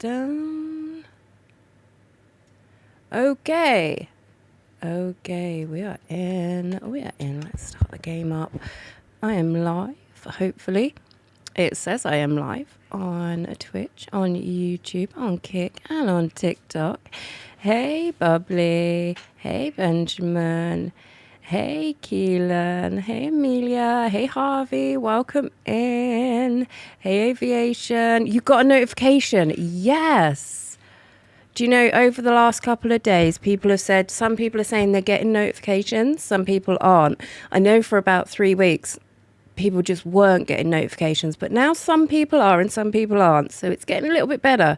down. Okay. We are in. Let's start the game up. I am live, hopefully. It says I am live on Twitch, on YouTube, on Kick, and on TikTok. Hey, Bubbly. Hey, Benjamin. Hey, Keelan. Hey, Amelia. Hey, Harvey. Welcome in. Hey, Aviation. You got a notification? Yes. Do you know, over the last couple of days, people have said, some people are saying they're getting notifications, some people aren't. I know for about 3 weeks, people just weren't getting notifications, but now some people are and some people aren't. So it's getting a little bit better.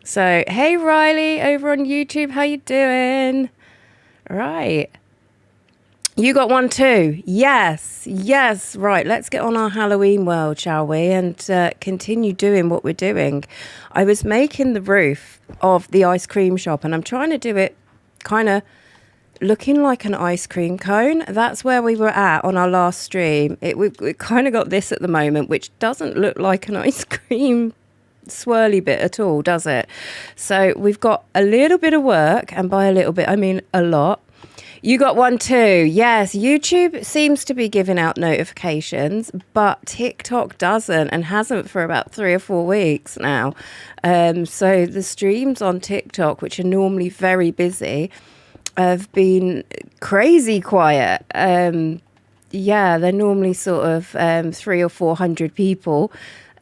So, hey, Riley, over on YouTube, how you doing? Right. You got one too. Yes. Right. Let's get on our Halloween world, shall we? And continue doing what we're doing. I was making the roof of the ice cream shop and I'm trying to do it kind of looking like an ice cream cone. That's where we were at on our last stream. We kind of got this at the moment, which doesn't look like an ice cream swirly bit at all, does it? So we've got a little bit of work, and by a little bit, I mean a lot. You got one too. Yes, YouTube seems to be giving out notifications, but TikTok doesn't and hasn't for about 3 or 4 weeks now. So the streams on TikTok, which are normally very busy, have been crazy quiet. They're normally sort of 300 or 400 people.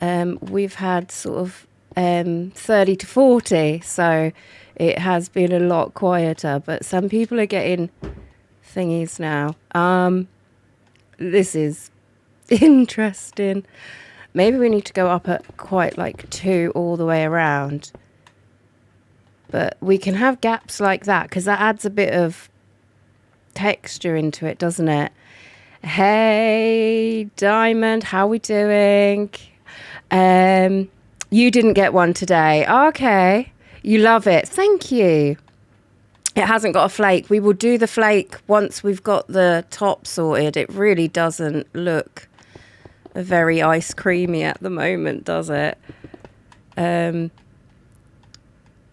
We've had sort of 30 to 40, so it has been a lot quieter, but some people are getting thingies now. This is interesting. Maybe we need to go up at quite like 2 all the way around. But we can have gaps like that because that adds a bit of texture into it, doesn't it? Hey, Diamond, how we doing? You didn't get one today. Okay. You love it. Thank you. It hasn't got a flake. We will do the flake once we've got the top sorted. It really doesn't look very ice creamy at the moment, does it? I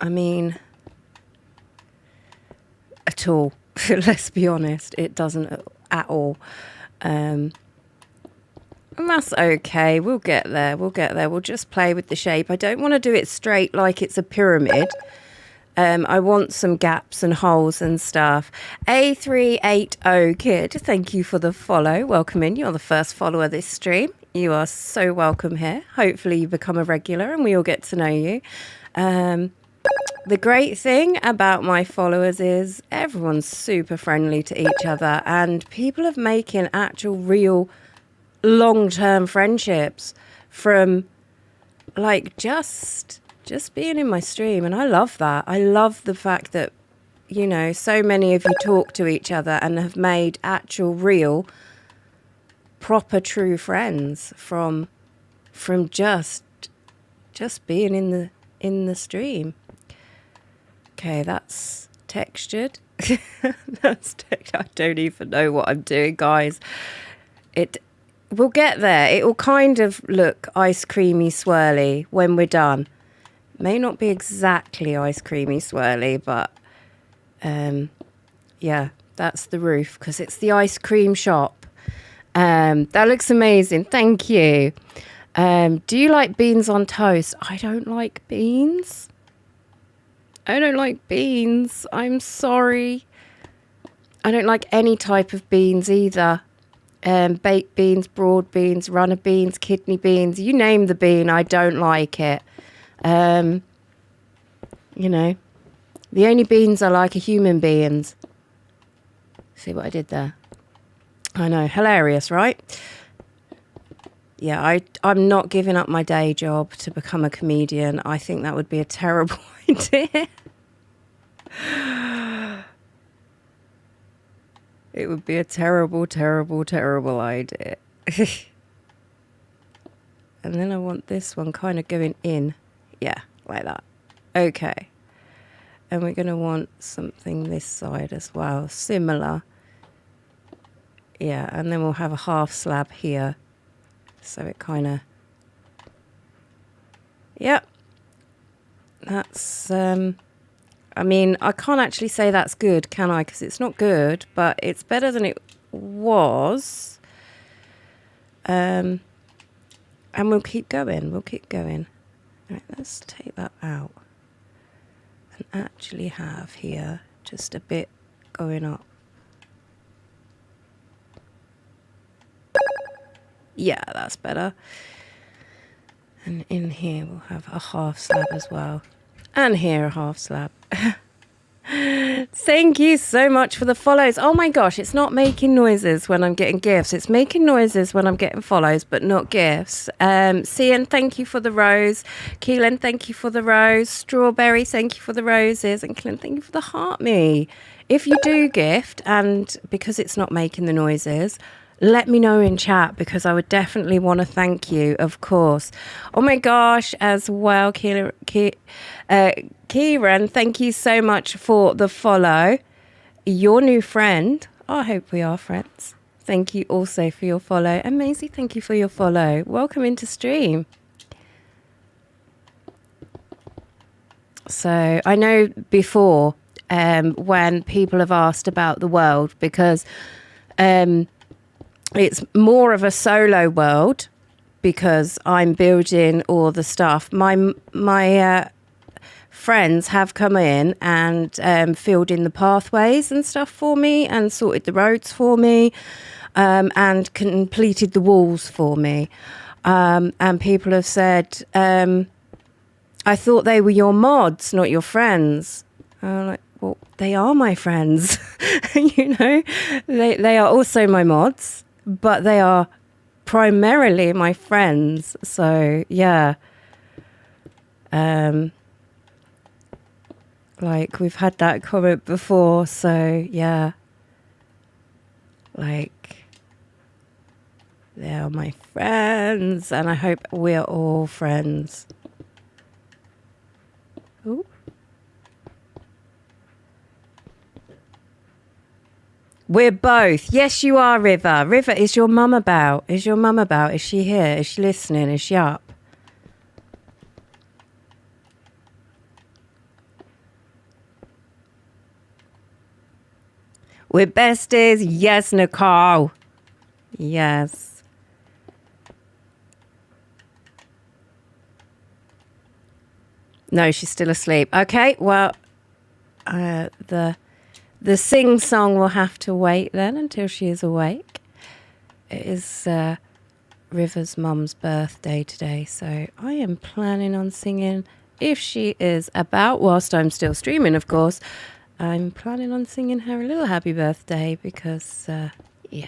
mean, at all. Let's be honest. It doesn't at all. And that's okay. We'll get there. We'll just play with the shape. I don't want to do it straight like it's a pyramid. I want some gaps and holes and stuff. A380 Kid, thank you for the follow. Welcome in. You're the first follower this stream. You are so welcome here. Hopefully you become a regular and we all get to know you. The great thing about my followers is everyone's super friendly to each other and people are making actual real long-term friendships from like just being in my stream, and I love that. I love the fact that, you know, so many of you talk to each other and have made actual real proper true friends from just being in the stream. Okay, that's textured. I don't even know what I'm doing, guys. We'll get there. It will kind of look ice creamy swirly when we're done. May not be exactly ice creamy swirly, but yeah, that's the roof because it's the ice cream shop. That looks amazing. Thank you. Do you like beans on toast? I don't like beans. I'm sorry. I don't like any type of beans either. Baked beans, broad beans, runner beans, kidney beans, you name the bean, I don't like it. You know, the only beans I like are human beans. See what I did there? I know, hilarious, right? Yeah, I'm not giving up my day job to become a comedian. I think that would be a terrible idea. It would be a terrible, terrible, terrible idea. And then I want this one kind of going in. Yeah, like that. Okay. And we're going to want something this side as well. Similar. Yeah, and then we'll have a half slab here. So it kind of... Yep. That's, I mean, I can't actually say that's good, can I? Because it's not good, but it's better than it was. And we'll keep going. We'll keep going. All right, let's take that out and actually have here just a bit going up. Yeah, that's better. And in here we'll have a half slab as well. And here a half slab. Thank you so much for the follows. Oh my gosh, it's not making noises when I'm getting gifts. It's making noises when I'm getting follows, but not gifts. Cian, thank you for the rose. Keelan, thank you for the rose. Strawberry, thank you for the roses. And Clint, thank you for the heart me. If you do gift, and because it's not making the noises, let me know in chat, because I would definitely want to thank you, of course. Oh my gosh, as well, Kieran, thank you so much for the follow. Your new friend. Oh, I hope we are friends. Thank you also for your follow. And Maisie, thank you for your follow. Welcome into stream. So I know before when people have asked about the world, because it's more of a solo world because I'm building all the stuff. My friends have come in and filled in the pathways and stuff for me and sorted the roads for me and completed the walls for me. And people have said, I thought they were your mods, not your friends. I'm like, well, they are my friends. You know, they are also my mods, but they are primarily my friends. So yeah, like we've had that comment before. So yeah, like they are my friends, and I hope we're all friends. Ooh. We're both. Yes, you are, River. River, is your mum about? Is your mum about? Is she here? Is she listening? Is she up? We're besties. Yes, Nicole. Yes. No, she's still asleep. Okay, well, the sing-song will have to wait then until she is awake. It is River's mum's birthday today, so I am planning on singing, if she is about, whilst I'm still streaming, of course, I'm planning on singing her a little happy birthday because, yeah.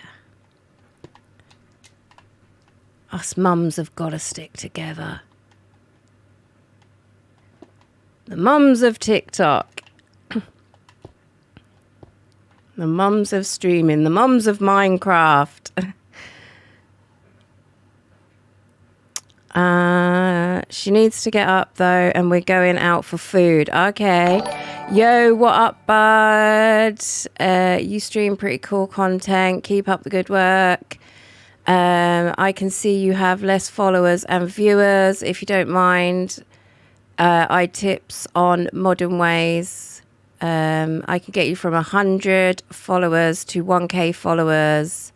Us mums have got to stick together. The mums of TikTok. The mums of streaming. The mums of Minecraft. She needs to get up though, and we're going out for food. Okay. Yo, what up, bud? You stream pretty cool content. Keep up the good work. I can see you have less followers and viewers. If you don't mind, I tips on modern ways. I can get you from 100 followers to 1k followers.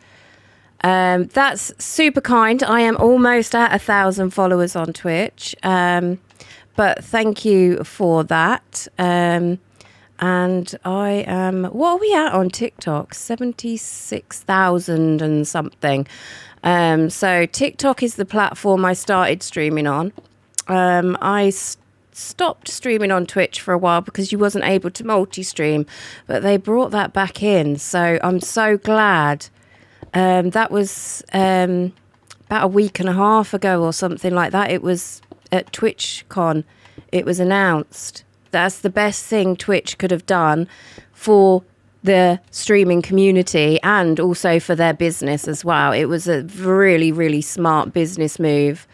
That's super kind. I am almost at 1,000 followers on Twitch. But thank you for that. And I am, what are we at on TikTok? 76,000 and something. So TikTok is the platform I started streaming on. I stopped streaming on Twitch for a while because you wasn't able to multi-stream, but they brought that back in. So I'm so glad. That was about a week and a half ago or something like that. It was at TwitchCon. It was announced. That's the best thing Twitch could have done for the streaming community and also for their business as well. It was a really, really smart business move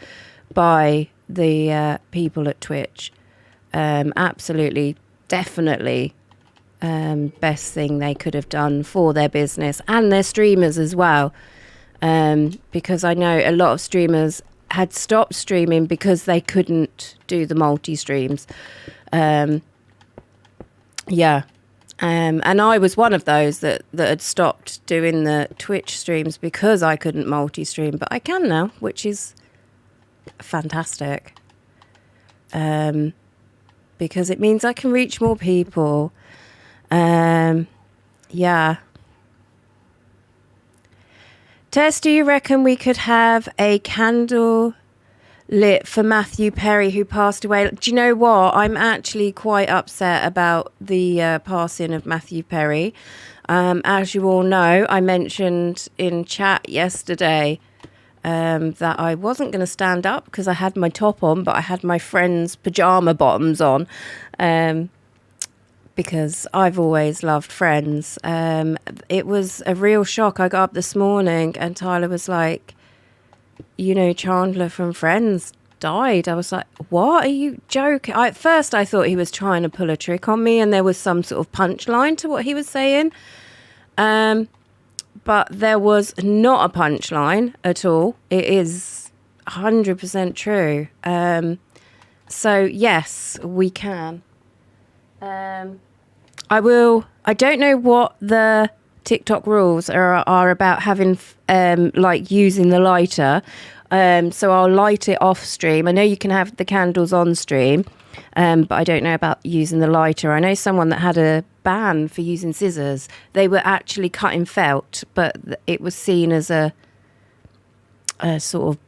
by the people at Twitch. Absolutely, definitely best thing they could have done for their business and their streamers as well. Because I know a lot of streamers had stopped streaming because they couldn't do the multi-streams. Yeah. And I was one of those that had stopped doing the Twitch streams because I couldn't multi-stream, but I can now, which is fantastic. Because it means I can reach more people. Yeah. Tess, do you reckon we could have a candle lit for Matthew Perry, who passed away? Do you know what? I'm actually quite upset about the passing of Matthew Perry. As you all know, I mentioned in chat yesterday that I wasn't going to stand up because I had my top on, but I had my friend's pajama bottoms on because I've always loved Friends. It was a real shock. I got up this morning and Tyler was like, you know, Chandler from Friends died. I was like, what? Are you joking? At first I thought he was trying to pull a trick on me and there was some sort of punchline to what he was saying. But there was not a punchline at all. It is 100% true. So yes, we can. I don't know what the TikTok rules are about having like using the lighter. So I'll light it off stream. I know you can have the candles on stream, but I don't know about using the lighter. I know someone that had a ban for using scissors. They were actually cutting felt, but it was seen as a sort of,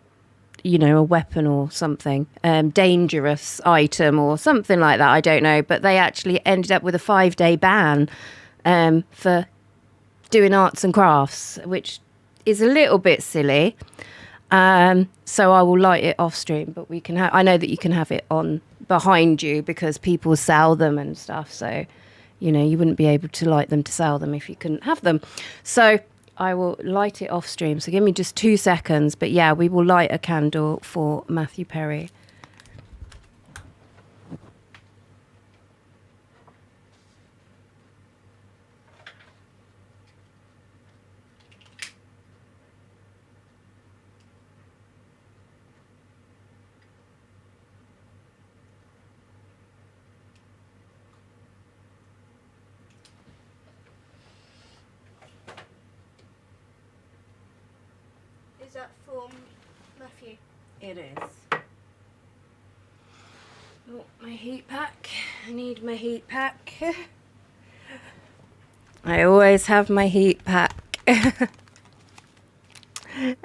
you know, a weapon or something, dangerous item or something like that. I don't know, but they actually ended up with a 5-day ban for doing arts and crafts, which is a little bit silly. So I will light it off stream, but we can have, I know that you can have it on behind you because people sell them and stuff. So, you know, you wouldn't be able to light them to sell them if you couldn't have them. So I will light it off stream. So give me just 2 seconds. But yeah, we will light a candle for Matthew Perry. Is that for Matthew? It is. Oh, my heat pack. I need my heat pack. I always have my heat pack.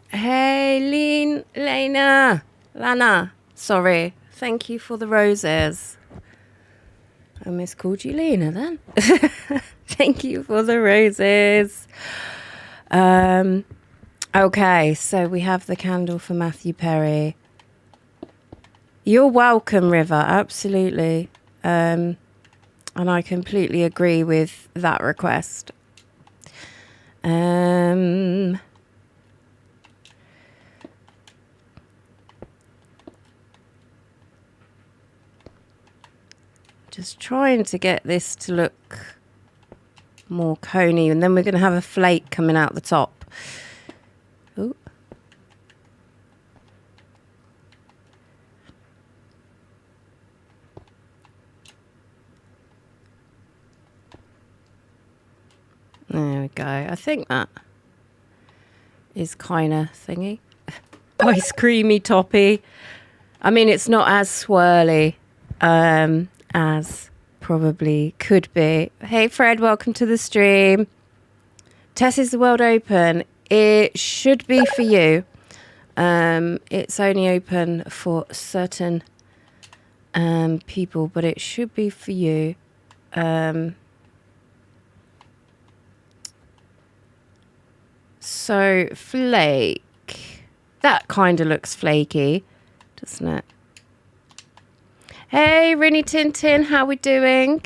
Hey, Lana. Sorry. Thank you for the roses. I miscalled you Lena then. Thank you for the roses. Okay, so we have the candle for Matthew Perry. You're welcome, River, absolutely. And I completely agree with that request. Just trying to get this to look more coney, and then we're going to have a flake coming out the top. Ooh. There we go. I think that is kind of thingy. Ice creamy toppy. I mean, it's not as swirly as probably could be. Hey, Fred, welcome to the stream. Tess, is the world open? It should be for you. It's only open for certain people, but it should be for you. So, flake. That kind of looks flaky, doesn't it? Hey, Rinny Tintin, how we doing?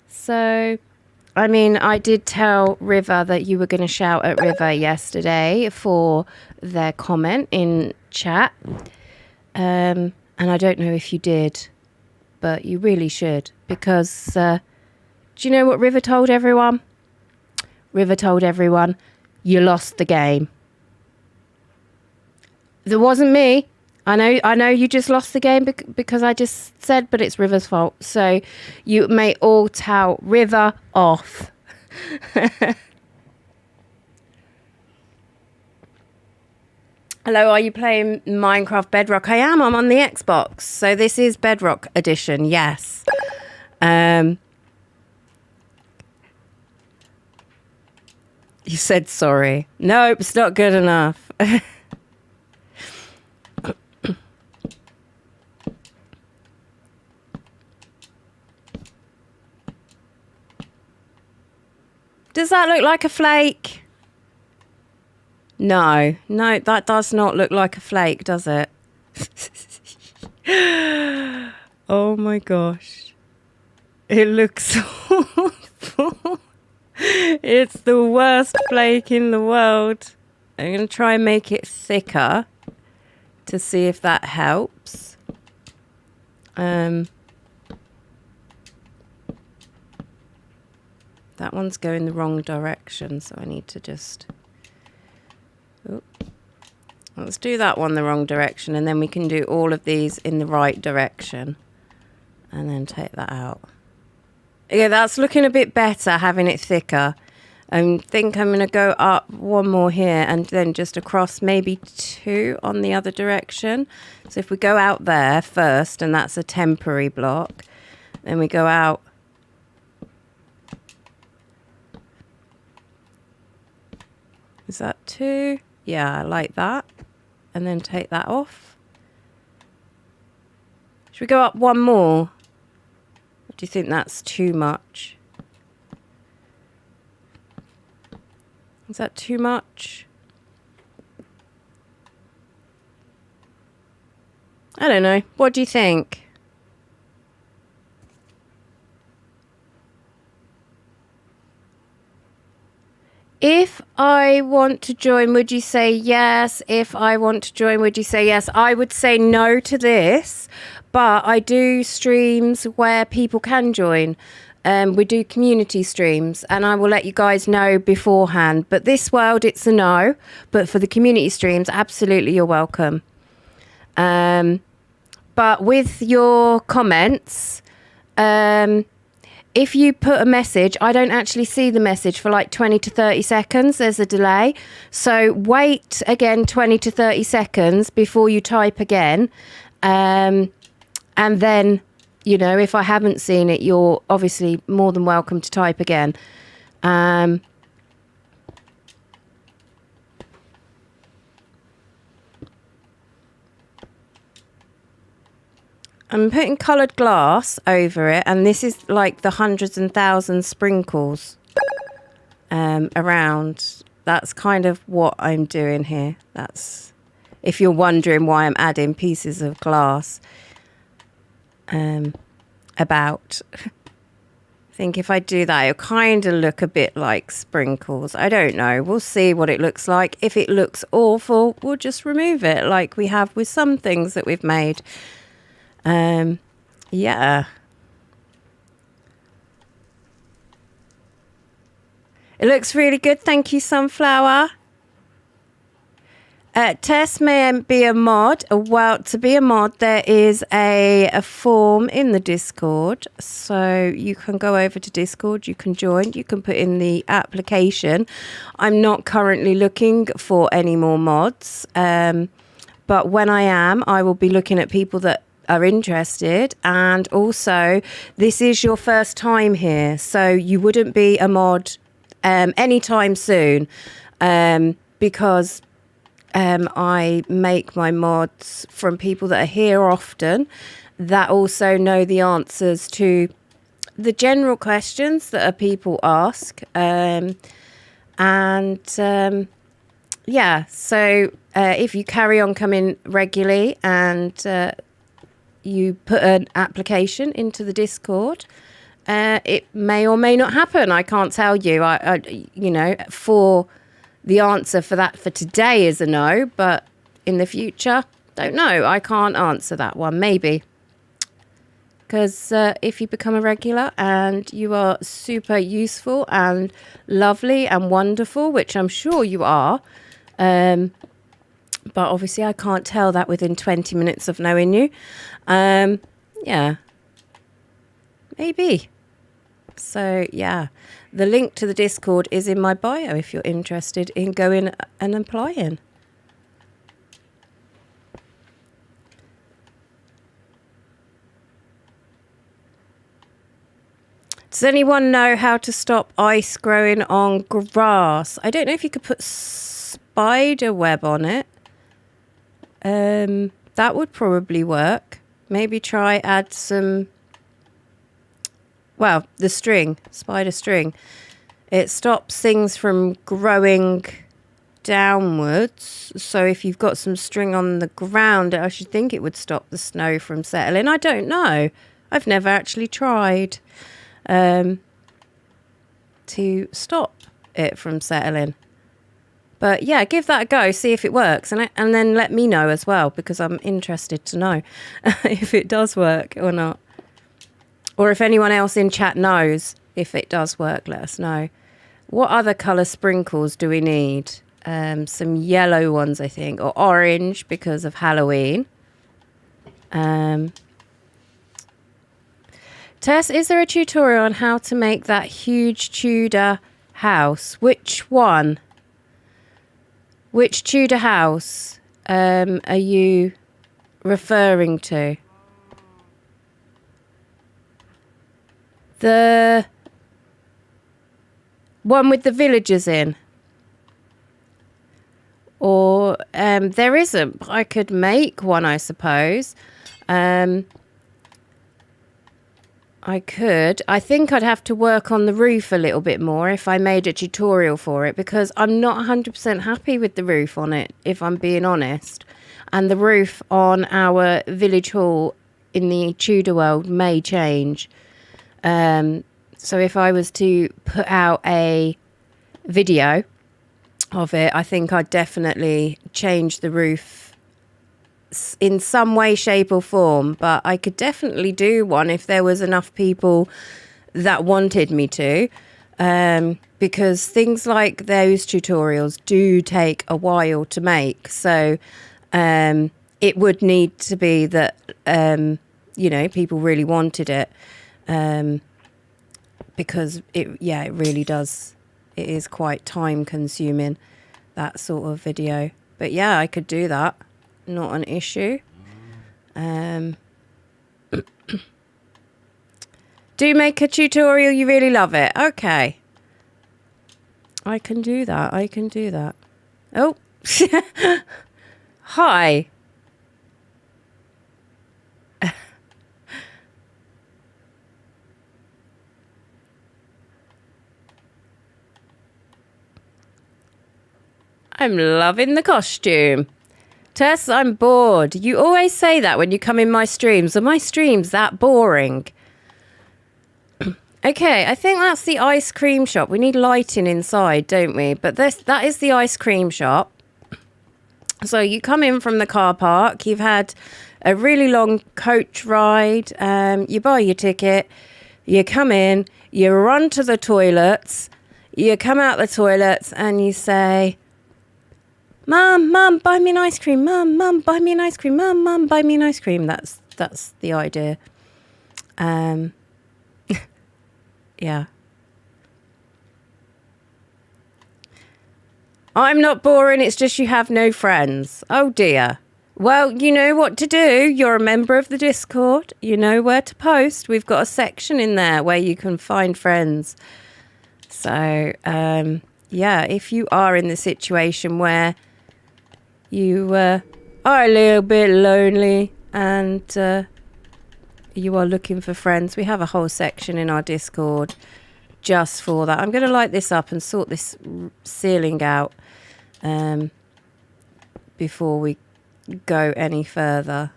So, I mean, I did tell River that you were going to shout at River yesterday for their comment in chat. And I don't know if you did, but you really should. Because, do you know what River told everyone? River told everyone, you lost the game. That wasn't me. I know you just lost the game because I just said, but it's River's fault. So you may all tell River off. Hello, are you playing Minecraft Bedrock? I am. I'm on the Xbox. So this is Bedrock Edition. Yes. You said sorry. Nope, it's not good enough. Does that look like a flake? No, that does not look like a flake, does it? Oh my gosh. It looks awful. It's the worst flake in the world. I'm going to try and make it thicker to see if that helps. That one's going the wrong direction, so I need to just... Ooh. Let's do that one the wrong direction, and then we can do all of these in the right direction. And then take that out. Yeah, that's looking a bit better, having it thicker. I think I'm going to go up one more here and then just across maybe 2 on the other direction. So if we go out there first, and that's a temporary block, then we go out. Is that 2? Yeah, like that. And then take that off. Should we go up one more? Or do you think that's too much? Is that too much? I don't know. What do you think? If I want to join, would you say yes? If I want to join, would you say yes? I would say no to this, but I do streams where people can join. We do community streams, and I will let you guys know beforehand. But this world, it's a no. But for the community streams, absolutely, you're welcome. But with your comments, if you put a message, I don't actually see the message for like 20 to 30 seconds. There's a delay. So wait again 20 to 30 seconds before you type again. And then, you know, if I haven't seen it, you're obviously more than welcome to type again. I'm putting coloured glass over it, and this is like the hundreds and thousands sprinkles around. That's kind of what I'm doing here. That's, if you're wondering why I'm adding pieces of glass about. I think if I do that, it'll kind of look a bit like sprinkles. I don't know. We'll see what it looks like. If it looks awful, we'll just remove it like we have with some things that we've made. Yeah. It looks really good. Thank you, Sunflower. Tess may be a mod. Well, to be a mod, there is a form in the Discord. So you can go over to Discord. You can join. You can put in the application. I'm not currently looking for any more mods. But when I am, I will be looking at people that are interested. And also, this is your first time here. So you wouldn't be a mod anytime soon because... I make my mods from people that are here often that also know the answers to the general questions that people ask. Yeah, so if you carry on coming regularly and you put an application into the Discord, it may or may not happen. I can't tell you. You know, for... The answer for that for today is a no, but in the future, don't know. I can't answer that one, maybe. Because if you become a regular and you are super useful and lovely and wonderful, which I'm sure you are, But obviously I can't tell that within 20 minutes of knowing you. Yeah, maybe. So yeah, the link to the Discord is in my bio if you're interested in going and applying. Does anyone know how to stop ice growing on grass? I don't know if you could put spider web on it. That would probably work. Maybe try add some, well, the string, spider string. It stops things from growing downwards. So if you've got some string on the ground, I should think it would stop the snow from settling. I don't know. I've never actually tried to stop it from settling. But yeah, give that a go, see if it works, and then let me know as well, because I'm interested to know if it does work or not. Or if anyone else in chat knows if it does work, let us know. What other colour sprinkles do we need? Some yellow ones, I think, or orange because of Halloween. Tess, is there a tutorial on how to make that huge Tudor house? Which one? Which Tudor house are you referring to? The one with the villagers in? Or there isn't. I could make one, I suppose. I could. I think I'd have to work on the roof a little bit more if I made a tutorial for it, because I'm not 100% happy with the roof on it, if I'm being honest. And the roof on our village hall in the Tudor world may change. So if I was to put out a video of it, I think I'd definitely change the roof in some way, shape or form. But I could definitely do one if there was enough people that wanted me to, because things like those tutorials do take a while to make. So it would need to be that people really wanted it, because it really does, it is quite time consuming, that sort of video. But yeah, I could do that. Not an issue. Do make a tutorial, you really love it. Okay. I can do that. Oh. Hi. I'm loving the costume. Tess, I'm bored. You always say that when you come in my streams. Are my streams that boring? Okay, I think that's the ice cream shop. We need lighting inside, don't we? But that is the ice cream shop. So you come in from the car park. You've had a really long coach ride. You buy your ticket. You come in. You run to the toilets. You come out the toilets and you say, Mum, buy me an ice cream. Mum, buy me an ice cream. Mum, buy me an ice cream. That's the idea. Yeah. I'm not boring. It's just you have no friends. Oh dear. Well, you know what to do. You're a member of the Discord. You know where to post. We've got a section in there where you can find friends. So, if you are in the situation where you are a little bit lonely and you are looking for friends, we have a whole section in our Discord just for that. I'm going to light this up and sort this ceiling out before we go any further.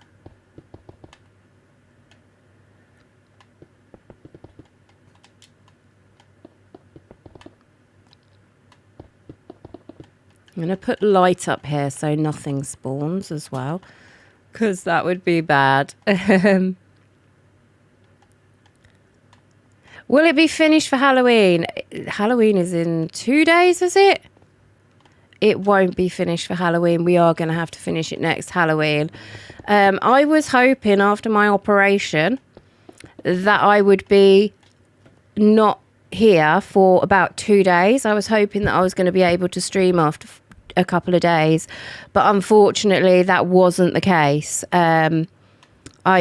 I'm going to put light up here so nothing spawns as well, because that would be bad. Will it be finished for Halloween? Halloween is in 2 days, is it? it won't be finished for Halloween. We are going to have to finish it next Halloween. I was hoping after my operation that I would be not here for about 2 days. I was hoping that I was going to be able to stream after a couple of days, but unfortunately that wasn't the case. I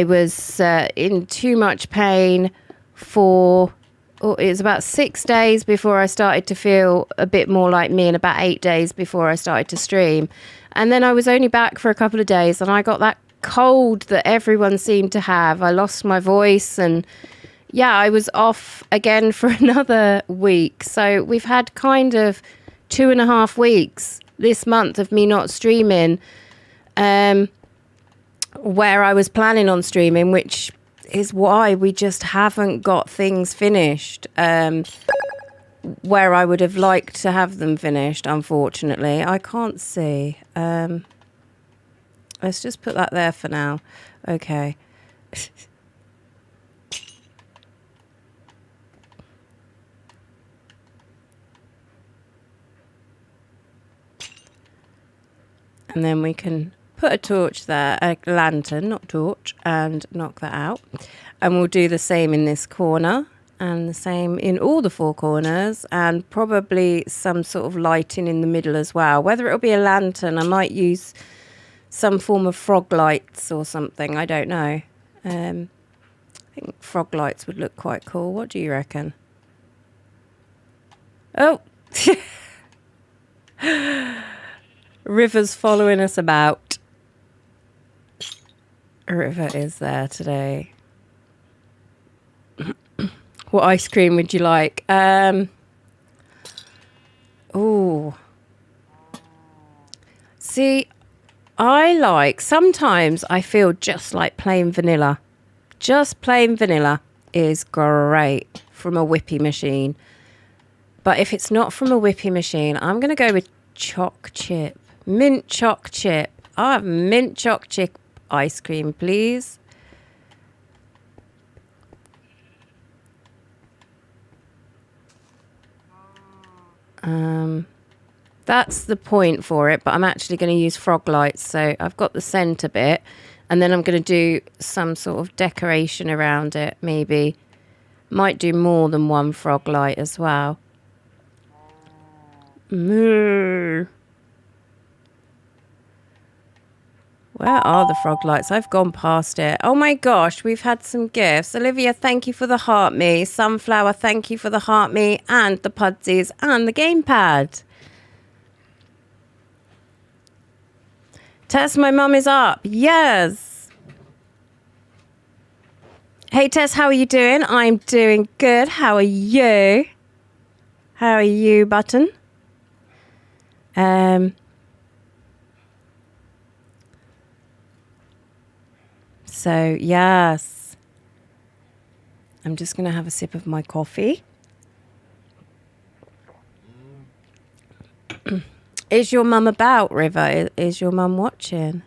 was in too much pain for it was about 6 days before I started to feel a bit more like me, and about 8 days before I started to stream. And then I was only back for a couple of days and I got that cold that everyone seemed to have. I lost my voice, and yeah, I was off again for another week. So we've had kind of 2.5 weeks this month of me not streaming, where I was planning on streaming, which is why we just haven't got things finished where I would have liked to have them finished, unfortunately. I can't see. Let's just put that there for now. Okay. And then we can put a torch there, a lantern, not torch, and knock that out. And we'll do the same in this corner and the same in all the 4 corners, and probably some sort of lighting in the middle as well. Whether it'll be a lantern, I might use some form of frog lights or something. I don't know. I think frog lights would look quite cool. What do you reckon? Oh! River's following us about. River is there today. What ice cream would you like? Oh. See, sometimes I feel just like plain vanilla. Just plain vanilla is great from a whippy machine. But if it's not from a whippy machine, I'm going to go with choc chip. Mint choc chip. I'll have mint choc chip ice cream, please. That's the point for it, but I'm actually going to use frog lights. So I've got the centre bit, and then I'm going to do some sort of decoration around it, maybe. Might do more than one frog light as well. Moo. Where are the frog lights? I've gone past it. Oh my gosh, we've had some gifts. Olivia, thank you for the heart me. Sunflower, thank you for the heart me, and the pudsies and the gamepad. Tess, my mum is up. Yes. Hey Tess, how are you doing? I'm doing good. How are you? How are you, Button? So, yes. I'm just going to have a sip of my coffee. Is your mum about, River? Is your mum watching?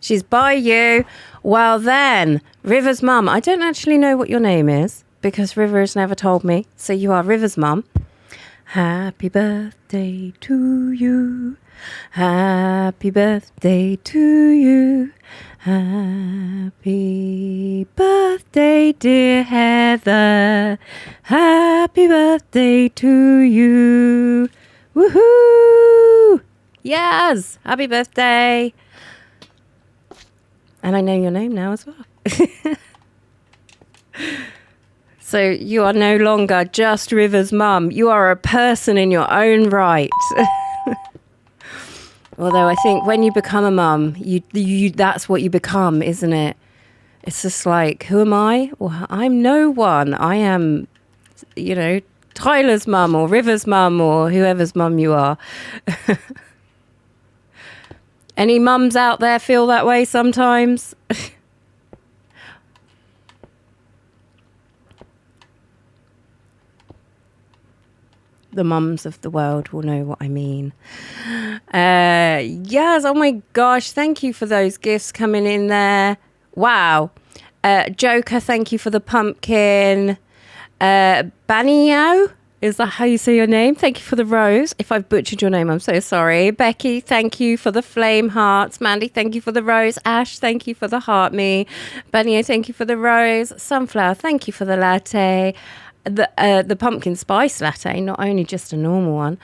She's by you. Well then, River's mum. I don't actually know what your name is because River has never told me. So you are River's mum. Happy birthday to you. Happy birthday to you. Happy birthday, dear Heather. Happy birthday to you. Woohoo! Yes! Happy birthday. And I know your name now as well. So you are no longer just River's mum. You are a person in your own right. Although I think when you become a mum, you that's what you become, isn't it? It's just like, who am I? Well, I'm no one. I am, Tyler's mum or River's mum or whoever's mum you are. Any mums out there feel that way sometimes? The mums of the world will know what I mean. Yes, oh my gosh, thank you for those gifts coming in there. Wow. Joker, thank you for the pumpkin. Banio, is that how you say your name? Thank you for the rose. If I've butchered your name, I'm so sorry. Becky, thank you for the flame hearts. Mandy, thank you for the rose. Ash, thank you for the heart me. Banio, thank you for the rose. Sunflower, thank you for the latte. The pumpkin spice latte, not only just a normal one.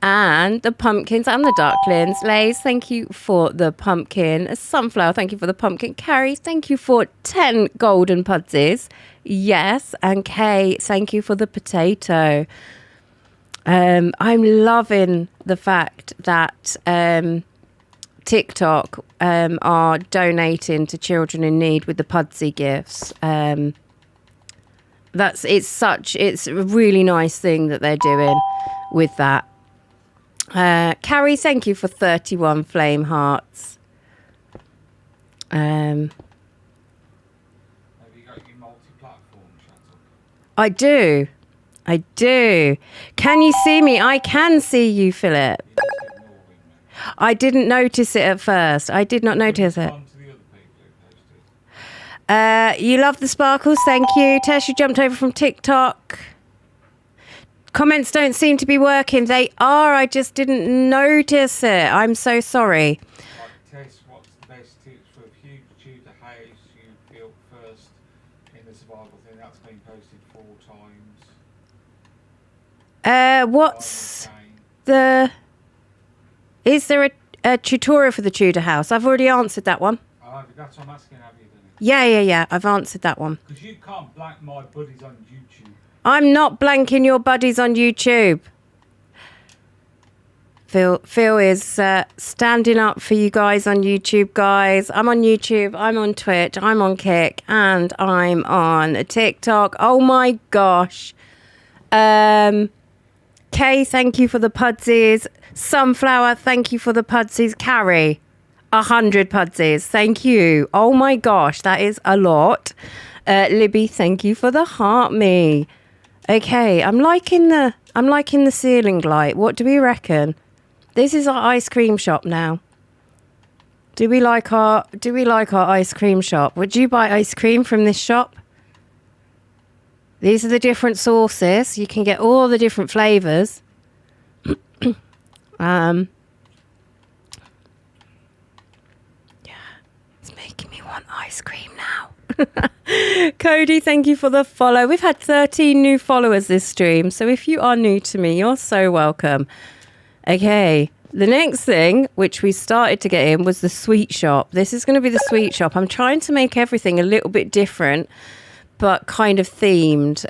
And the pumpkins and the ducklings. Lays, thank you for the pumpkin. Sunflower, thank you for the pumpkin. Carrie, thank you for 10 golden pudsies. Yes. And Kay, thank you for the potato. I'm loving the fact that TikTok are donating to children in need with the pudsey gifts. It's a really nice thing that they're doing with that. Carrie, thank you for 31 flame hearts. Have you got your multi-platform chat up? I do. Can you see me? I can see you, Philip. You're just ignoring me. I didn't notice it at first. I did not notice it. On to the other people who posted. You love the sparkles, thank you. Tess, you jumped over from TikTok. Comments don't seem to be working. They are, I just didn't notice it. I'm so sorry. Like, Tess, what's the best tips for a huge Tudor house you built first in the survival thing? That's been posted 4 times. What's the... Is there a tutorial for the Tudor house? I've already answered that one. That's what I'm asking, have you done it? Yeah. I've answered that one. Because you can't blank my buddies on YouTube. I'm not blanking your buddies on YouTube. Phil is standing up for you guys on YouTube, guys. I'm on YouTube, I'm on Twitch, I'm on Kick, and I'm on TikTok. Oh my gosh. Kay, thank you for the pudsies. Sunflower, thank you for the pudsies. Carrie, 100 pudsies. Thank you. Oh my gosh, that is a lot. Libby, thank you for the heart me. Okay, I'm liking the ceiling light. What do we reckon? This is our ice cream shop now. Do we like our ice cream shop? Would you buy ice cream from this shop? These are the different sauces. You can get all the different flavors. Yeah, it's making me want ice cream now. Cody, thank you for the follow. We've had 13 new followers this stream, so if you are new to me, you're so welcome. Okay, the next thing which we started to get in was the sweet shop. This is going to be the sweet shop. I'm trying to make everything a little bit different, but kind of themed.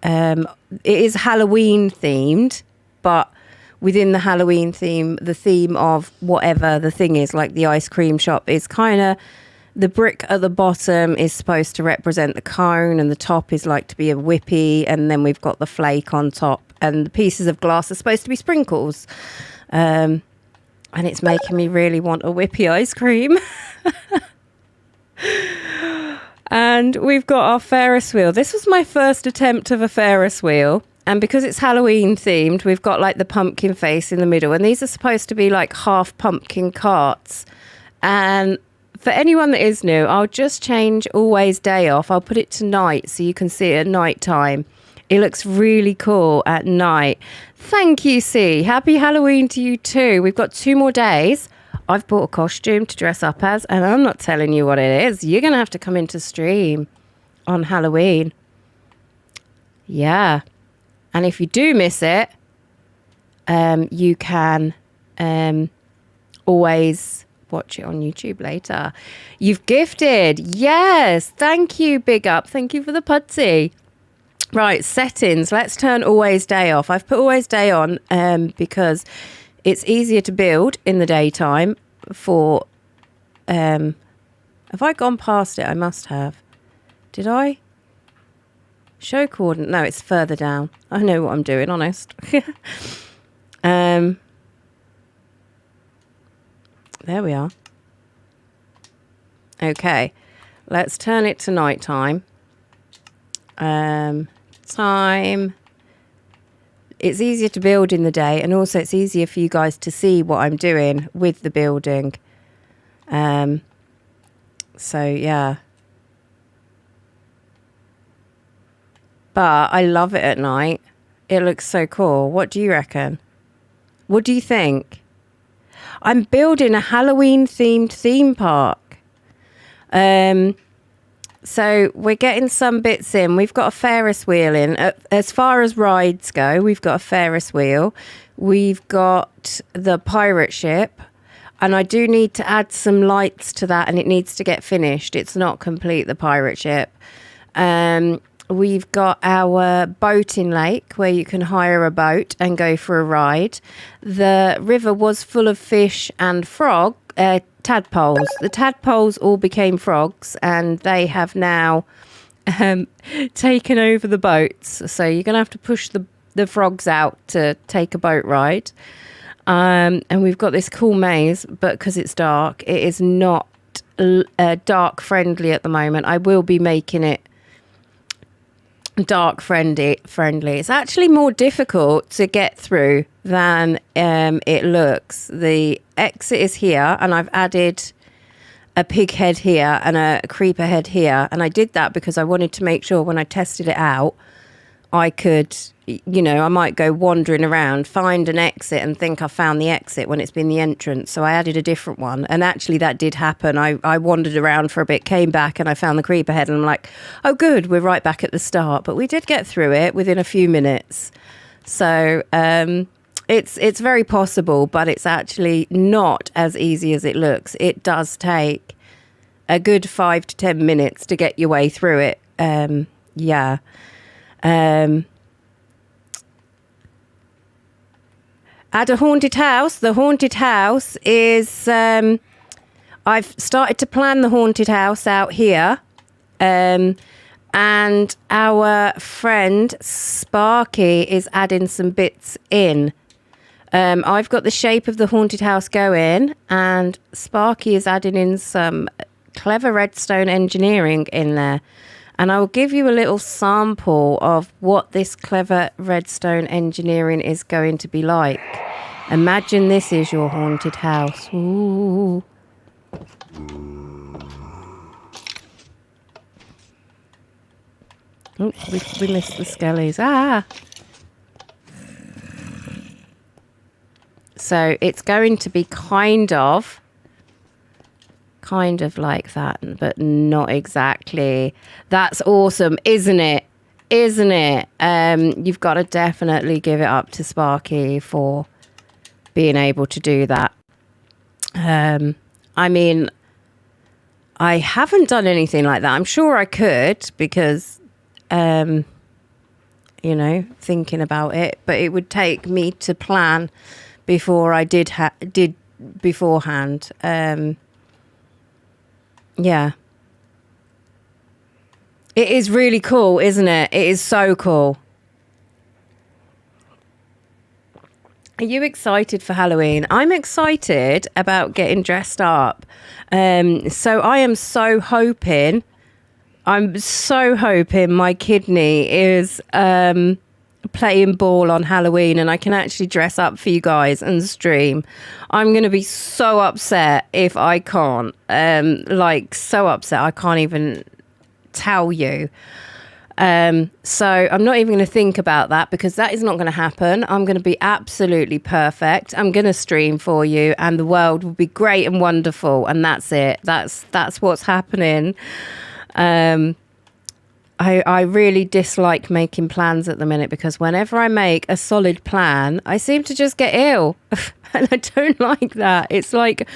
It is Halloween themed, but within the Halloween theme, the theme of whatever the thing is, like the ice cream shop, is kind of the brick at the bottom is supposed to represent the cone, and the top is like to be a whippy, and then we've got the flake on top, and the pieces of glass are supposed to be sprinkles. And it's making me really want a whippy ice cream. And we've got our Ferris wheel. This was my first attempt of a Ferris wheel. And because it's Halloween themed, we've got like the pumpkin face in the middle. And these are supposed to be like half pumpkin carts. And for anyone that is new, I'll just change always day off. I'll put it to night so you can see it at night time. It looks really cool at night. Thank you, C. Happy Halloween to you too. We've got 2 more days. I've bought a costume to dress up as, and I'm not telling you what it is. You're going to have to come into stream on Halloween. Yeah. And if you do miss it, you can always watch it on YouTube later. You've gifted. Yes. Thank you, big up. Thank you for the pudsey. Right, settings. Let's turn always day off. I've put always day on because it's easier to build in the daytime for... have I gone past it? I must have. Did I? Show coordinate. No, it's further down. I know what I'm doing, honest. There we are. Okay. Let's turn it to nighttime. Time it's easier to build in the day, and also it's easier for you guys to see what I'm doing with the building. So yeah. But I love it at night. It looks so cool. What do you reckon? What do you think? I'm building a Halloween themed theme park. So we're getting some bits in. We've got a Ferris wheel in. As far as rides go, we've got a Ferris wheel. We've got the pirate ship. And I do need to add some lights to that, and it needs to get finished. It's not complete, the pirate ship. We've got our boating lake where you can hire a boat and go for a ride. The river was full of fish and tadpoles. The tadpoles all became frogs, and they have now taken over the boats. So you're going to have to push the frogs out to take a boat ride. And we've got this cool maze, but because it's dark, it is not dark friendly at the moment. I will be making it dark friendly. It's actually more difficult to get through than it looks. The exit is here, and I've added a pig head here and a creeper head here, and I did that because I wanted to make sure when I tested it out I could, I might go wandering around, find an exit and think I found the exit when it's been the entrance. So I added a different one. And actually that did happen. I wandered around for a bit, came back, and I found the creeper head, and I'm like, oh, good, we're right back at the start. But we did get through it within a few minutes. So it's very possible, but it's actually not as easy as it looks. It does take a good 5 to 10 minutes to get your way through it. Yeah. At a haunted house, the haunted house is, I've started to plan the haunted house out here, and our friend Sparky is adding some bits in. I've got the shape of the haunted house going, and Sparky is adding in some clever redstone engineering in there. And I will give you a little sample of what this clever redstone engineering is going to be like. Imagine this is your haunted house. Ooh. Oh, we missed the skellies. Ah! So it's going to be kind of like that, but not exactly. That's awesome, isn't it? You've got to definitely give it up to Sparky for being able to do that. I mean, I haven't done anything like that. I'm sure I could because thinking about it, but it would take me to plan before I did beforehand. Yeah. It is really cool, isn't it? It is so cool. Are you excited for Halloween? I'm excited about getting dressed up. So I am so hoping my kidney is playing ball on Halloween and I can actually dress up for you guys and stream. I'm going to be so upset if I can't. So upset I can't even tell you. So I'm not even going to think about that because that is not going to happen. I'm going to be absolutely perfect. I'm going to stream for you and the world will be great and wonderful, and that's it. That's what's happening. I really dislike making plans at the minute because whenever I make a solid plan, I seem to just get ill. And I don't like that. It's like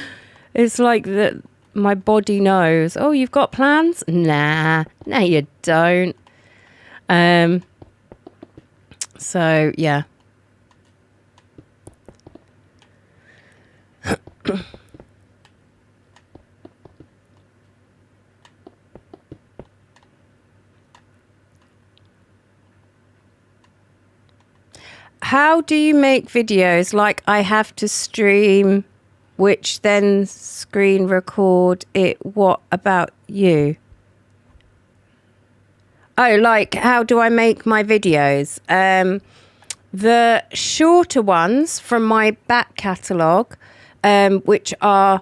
that my body knows, oh, you've got plans? Nah, no, you don't. So, yeah. How do you make videos? Like I have to stream, which then screen record it. What about you? Oh, like how do I make my videos? The shorter ones from my back catalogue, which are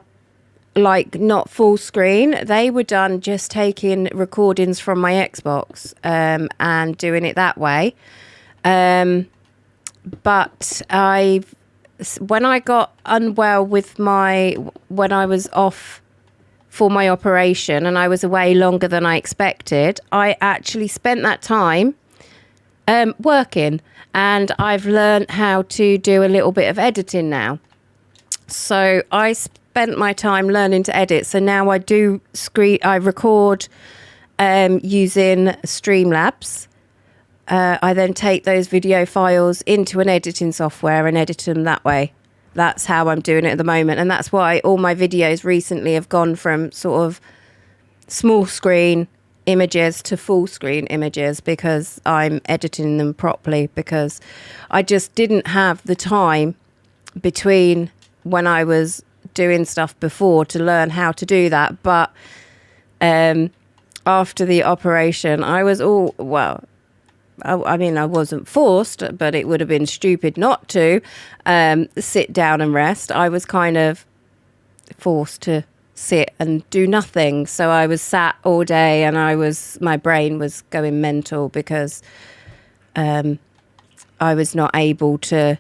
like not full screen, they were done just taking recordings from my Xbox and doing it that way. But when I got unwell when I was off for my operation and I was away longer than I expected, I actually spent that time working, and I've learned how to do a little bit of editing now. So I spent my time learning to edit. So now I record using Streamlabs. I then take those video files into an editing software and edit them that way. That's how I'm doing it at the moment. And that's why all my videos recently have gone from sort of small screen images to full screen images, because I'm editing them properly, because I just didn't have the time between when I was doing stuff before to learn how to do that. But after the operation, I was I mean, I wasn't forced, but it would have been stupid not to sit down and rest. I was kind of forced to sit and do nothing. So I was sat all day, and my brain was going mental because I was not able to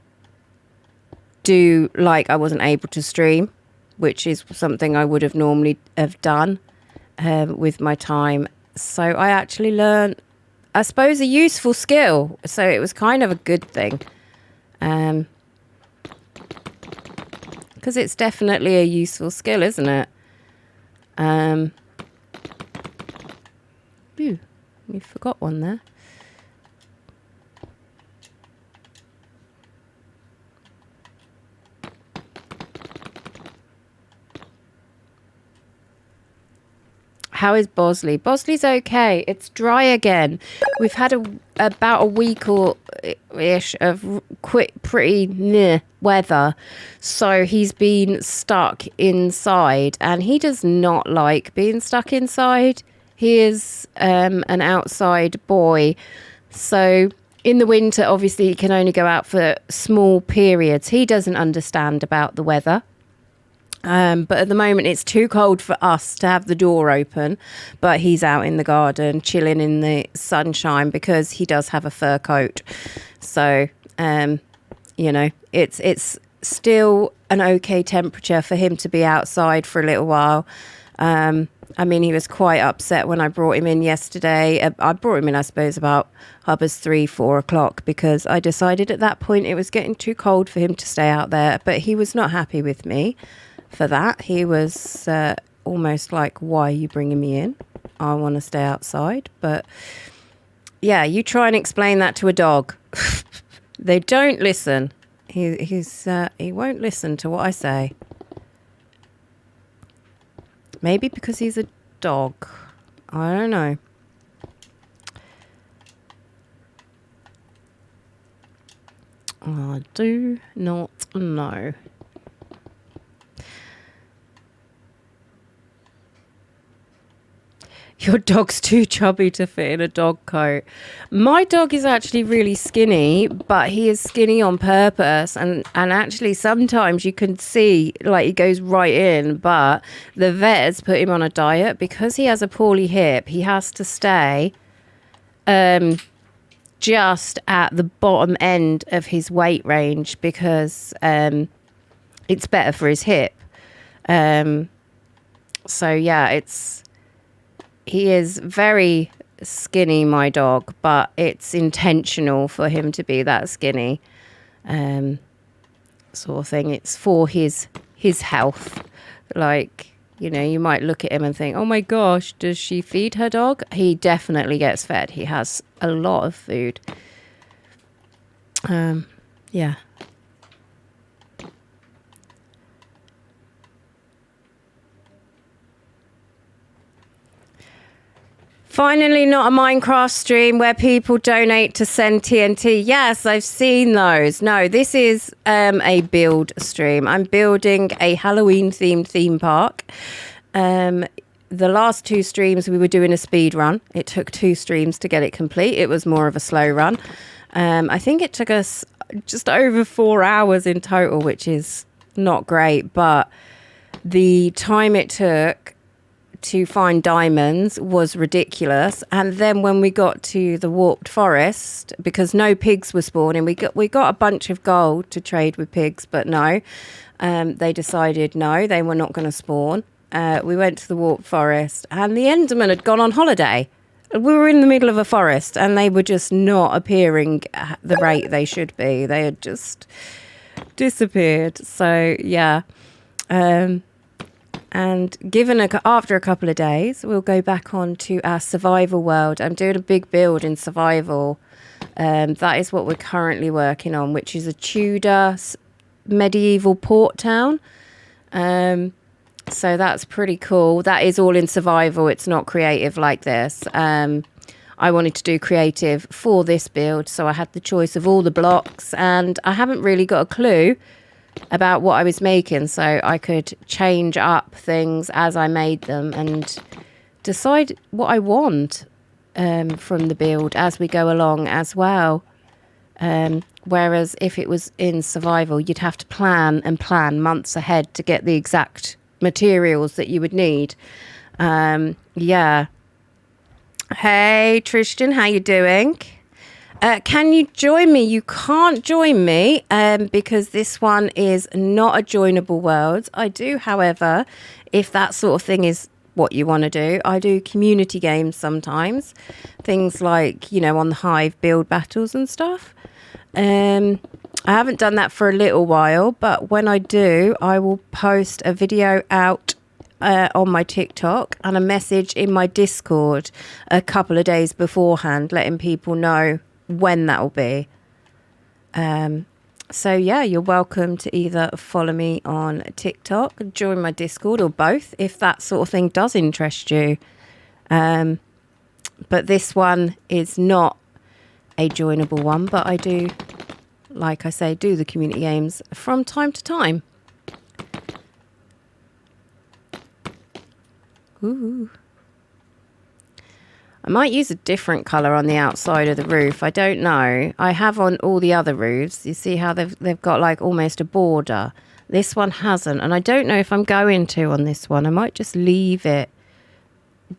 I wasn't able to stream, which is something I would have normally have done with my time. So I actually learned, I suppose, a useful skill. So it was kind of a good thing. Because it's definitely a useful skill, isn't it? Ooh, we forgot one there. How is Bosley? Bosley's okay. It's dry again. We've had about a week or ish of pretty weather. So he's been stuck inside, and he does not like being stuck inside. He is an outside boy. So in the winter, obviously, he can only go out for small periods. He doesn't understand about the weather. But at the moment it's too cold for us to have the door open, but he's out in the garden chilling in the sunshine because he does have a fur coat. So, it's still an okay temperature for him to be outside for a little while. I mean, he was quite upset when I brought him in yesterday. I brought him in, I suppose, about 3-4 o'clock, because I decided at that point it was getting too cold for him to stay out there. But he was not happy with me for that. He was almost like, why are you bringing me in? I want to stay outside. But yeah, you try and explain that to a dog. They don't listen. He won't listen to what I say. Maybe because he's a dog. I don't know. I do not know. Your dog's too chubby to fit in a dog coat. My dog is actually really skinny, but he is skinny on purpose. And actually sometimes you can see like he goes right in, but the vet has put him on a diet because he has a poorly hip. He has to stay just at the bottom end of his weight range because it's better for his hip. So yeah, he is very skinny, my dog, but it's intentional for him to be that skinny, sort of thing. It's for his health. Like, you know, you might look at him and think, oh my gosh, does she feed her dog? He definitely gets fed. He has a lot of food. Yeah. Finally, not a Minecraft stream where people donate to send TNT. Yes, I've seen those. No, this is a build stream. I'm building a Halloween-themed theme park. The last 2 streams, we were doing a speed run. It took 2 streams to get it complete. It was more of a slow run. I think it took us just over 4 hours in total, which is not great, but the time it took to find diamonds was ridiculous. And then when we got to the warped forest, because no pigs were spawning, we got a bunch of gold to trade with pigs, but no, they decided no, they were not going to spawn. We went to the warped forest, and the Endermen had gone on holiday. We were in the middle of a forest, and they were just not appearing at the rate they should be. They had just disappeared. So yeah. And after a couple of days, we'll go back on to our survival world. I'm doing a big build in survival. That is what we're currently working on, which is a Tudor medieval port town. So that's pretty cool. That is all in survival. It's not creative like this. I wanted to do creative for this build, so I had the choice of all the blocks, and I haven't really got a clue about what I was making, so I could change up things as I made them and decide what I want from the build as we go along as well. Whereas if it was in survival, you'd have to plan months ahead to get the exact materials that you would need. Yeah. Hey Tristan, how you doing? Can you join me? You can't join me because this one is not a joinable world. I do, however, if that sort of thing is what you want to do, I do community games sometimes. Things like, on the Hive build battles and stuff. I haven't done that for a little while, but when I do, I will post a video out on my TikTok and a message in my Discord a couple of days beforehand, letting people know when that will be. So yeah, you're welcome to either follow me on TikTok, join my Discord, or both if that sort of thing does interest you. But this one is not a joinable one, but I do, like I say, do the community games from time to time. Ooh. I might use a different colour on the outside of the roof. I don't know. I have on all the other roofs. You see how they've got like almost a border. This one hasn't. And I don't know if I'm going to on this one. I might just leave it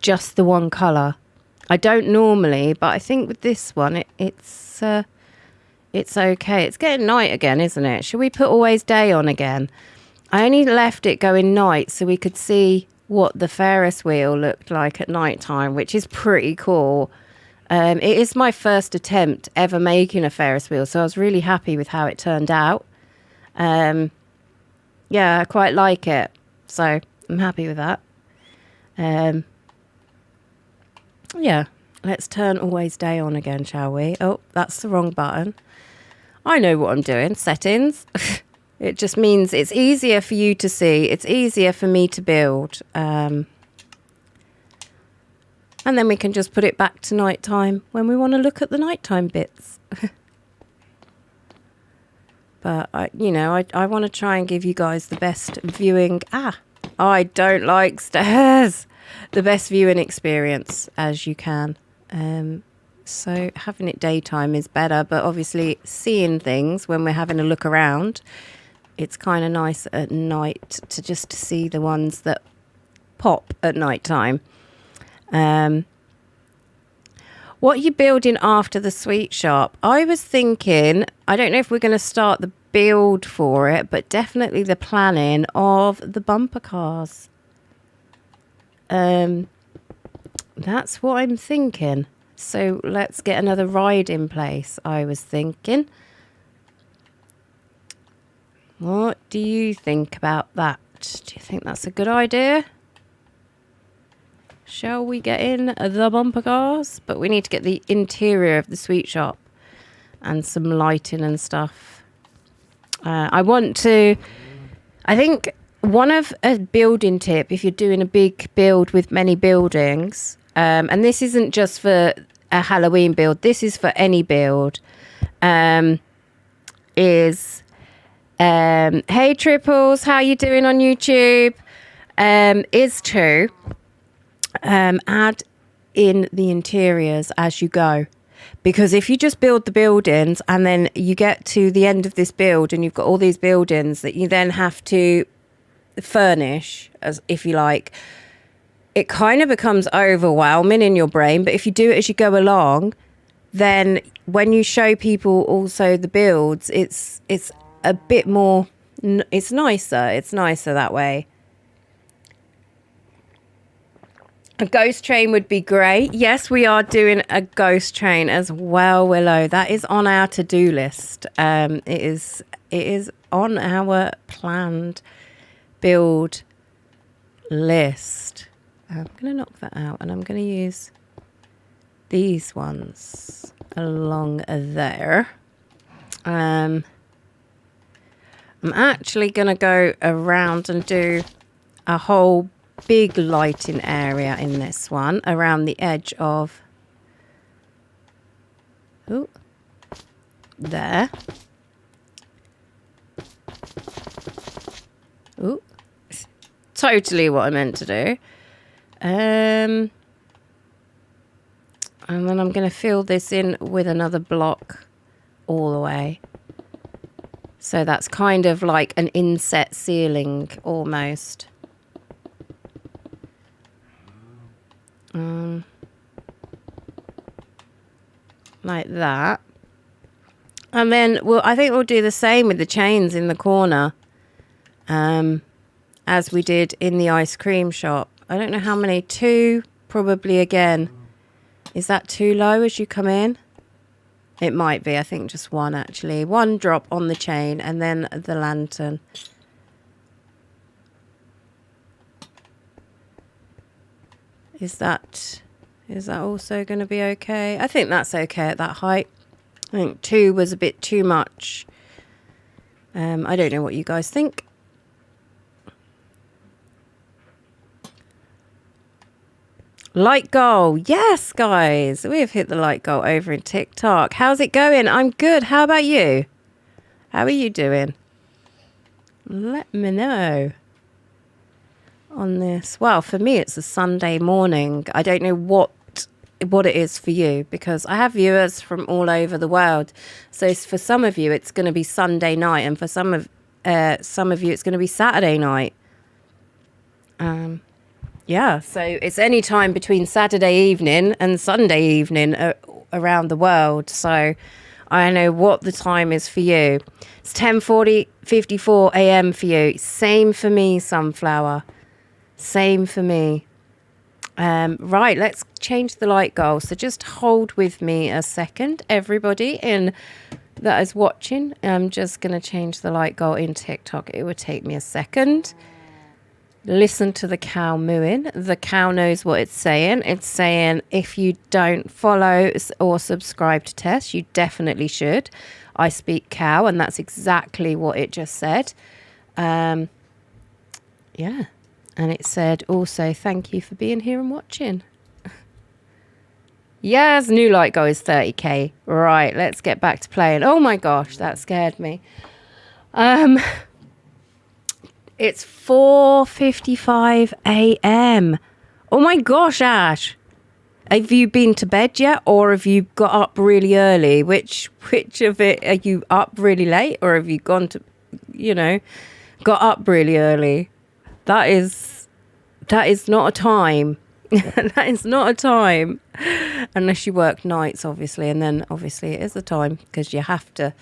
just the one colour. I don't normally, but I think with this one, it's okay. It's getting night again, isn't it? Should we put always day on again? I only left it going night so we could see what the Ferris wheel looked like at night time, which is pretty cool. It is my first attempt ever making a Ferris wheel, so I was really happy with how it turned out. Yeah, I quite like it, so I'm happy with that. Yeah, let's turn always day on again, shall we? Oh, that's the wrong button. I know what I'm doing. Settings. It just means it's easier for you to see. It's easier for me to build. And then we can just put it back to nighttime when we want to look at the nighttime bits. But, I want to try and give you guys the best viewing. I don't like stairs. The best viewing experience as you can. So having it daytime is better. But obviously seeing things when we're having a look around, it's kind of nice at night to just see the ones that pop at night time. What are you building after the sweet shop? I was thinking, I don't know if we're going to start the build for it, but definitely the planning of the bumper cars. That's what I'm thinking. So let's get another ride in place, I was thinking. What do you think about that? Do you think that's a good idea? Shall we get in the bumper cars? But we need to get the interior of the sweet shop and some lighting and stuff. I think one of a building tip, if you're doing a big build with many buildings, and this isn't just for a Halloween build, this is for any build, is... hey Triples, how you doing on YouTube? Is to add in the interiors as you go. Because if you just build the buildings and then you get to the end of this build and you've got all these buildings that you then have to furnish, as if you like, it kind of becomes overwhelming in your brain. But if you do it as you go along, then when you show people also the builds, it's a bit more, it's nicer that way. A ghost train would be great. Yes, we are doing a ghost train as well, Willow. That is on our to-do list. It is on our planned build list. I'm going to knock that out and I'm going to use these ones along there. I'm actually going to go around and do a whole big lighting area in this one around the edge of there. Totally what I meant to do. And then I'm going to fill this in with another block all the way. So that's kind of like an inset ceiling almost. Like that. And then I think we'll do the same with the chains in the corner, as we did in the ice cream shop. I don't know how many, 2 probably again. Is that too low as you come in? It might be, I think just 1 actually. 1 drop on the chain and then the lantern. Is that also going to be okay? I think that's okay at that height. I think 2 was a bit too much. I don't know what you guys think. Light goal. Yes, guys. We have hit the light goal over in TikTok. How's it going? I'm good. How about you? How are you doing? Let me know on this. Well, for me, it's a Sunday morning. I don't know what it is for you, because I have viewers from all over the world. So for some of you, it's going to be Sunday night, and for some of you, it's going to be Saturday night. Yeah, so it's any time between Saturday evening and Sunday evening around the world. So I know what the time is for you. It's 10:54 a.m. for you. Same for me, Sunflower. Same for me. Right, let's change the light goal. So just hold with me a second, everybody that is watching. I'm just going to change the light goal in TikTok. It would take me a second. Listen to the cow mooing. The cow knows what it's saying. It's saying if you don't follow or subscribe to Tess, you definitely should. I speak cow, and that's exactly what it just said. Yeah. And it said also, thank you for being here and watching. Yes, new light goal is 30k. Right, let's get back to playing. Oh my gosh, that scared me. It's 4:55 a.m. Oh my gosh, Ash. Have you been to bed yet, or have you got up really early? Which of it, are you up really late, or have you gone to, got up really early? That is not a time. That is not a time. Unless you work nights, obviously, and then obviously it is a time, because you have to,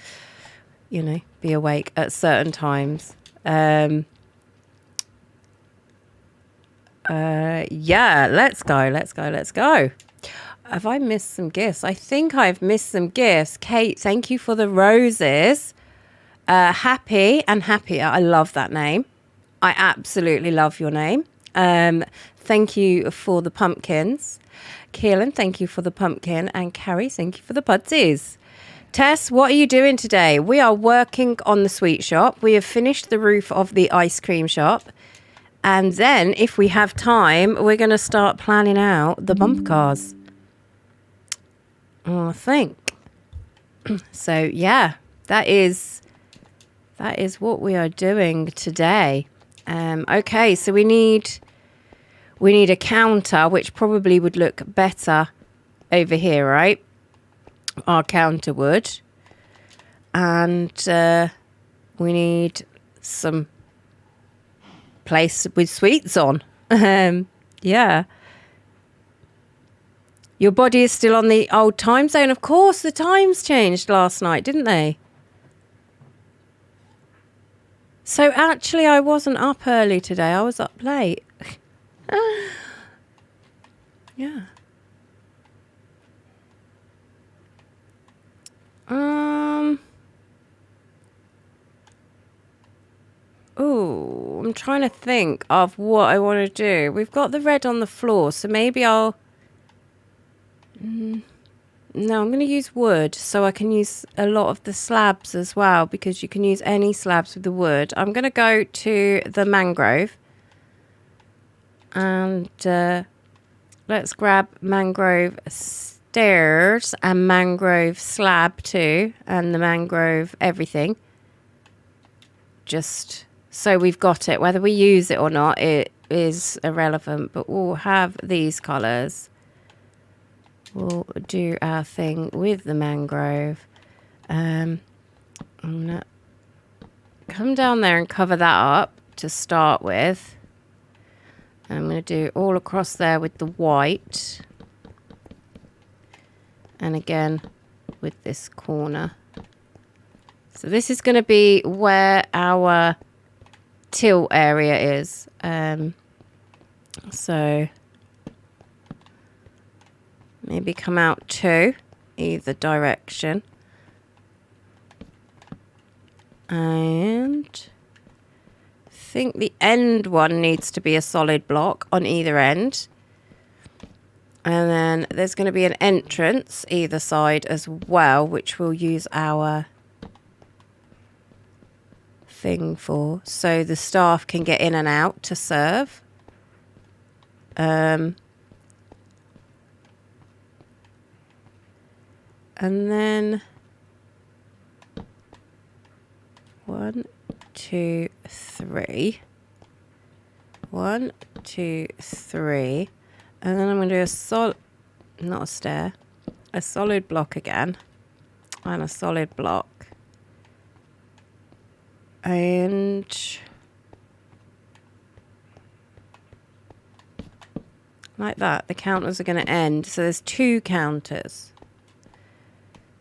be awake at certain times. Yeah, let's go. Have I missed some gifts? I think I've missed some gifts. Kate, thank you for the roses. Happy and Happier. I love that name. I absolutely love your name. Thank you for the pumpkins. Keelan, thank you for the pumpkin. And Carrie, thank you for the pudsies. Tess, what are you doing today? We are working on the sweet shop. We have finished the roof of the ice cream shop. And then, if we have time, we're going to start planning out the bumper cars. I think. So, yeah, that is what we are doing today. Okay, so we need a counter, which probably would look better over here, right? our counter wood. And we need some place with sweets on. Yeah. Your body is still on the old time zone. Of course, the times changed last night, didn't they? So actually, I wasn't up early today. I was up late. Yeah. Oh, I'm trying to think of what I want to do. We've got the red on the floor, so maybe I'll... No, I'm going to use wood, so I can use a lot of the slabs as well, because you can use any slabs with the wood. I'm going to go to the mangrove. And let's grab mangrove stairs and mangrove slab too, and the mangrove everything. Just so we've got it. Whether we use it or not, it is irrelevant, but we'll have these colours. We'll do our thing with the mangrove. I'm going to come down there and cover that up to start with. And I'm going to do all across there with the white. And again with this corner. So this is going to be where our till area is. So maybe come out two, either direction. And I think the end one needs to be a solid block on either end. And then there's going to be an entrance either side as well, which we'll use our thing for, so the staff can get in and out to serve. And then 1, 2, 3. 1, 2, 3. And then I'm going to do not a stair, a solid block again, and a solid block. And like that, the counters are going to end. So there's 2 counters.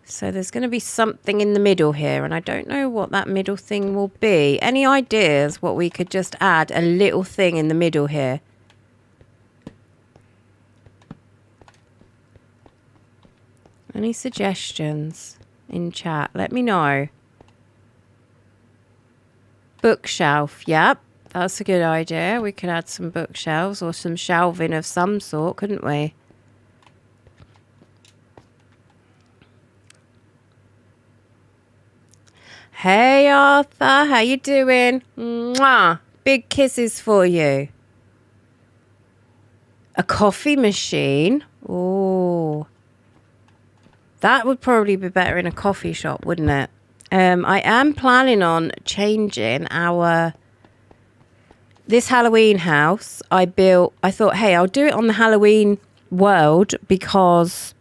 So there's going to be something in the middle here, and I don't know what that middle thing will be. Any ideas what we could just add a little thing in the middle here? Any suggestions in chat? Let me know. Bookshelf, yep, that's a good idea. We could add some bookshelves or some shelving of some sort, couldn't we? Hey Arthur, how you doing? Mwah! Big kisses for you. A coffee machine? Oh, that would probably be better in a coffee shop, wouldn't it? I am planning on changing this Halloween house I built. I thought, hey, I'll do it on the Halloween world because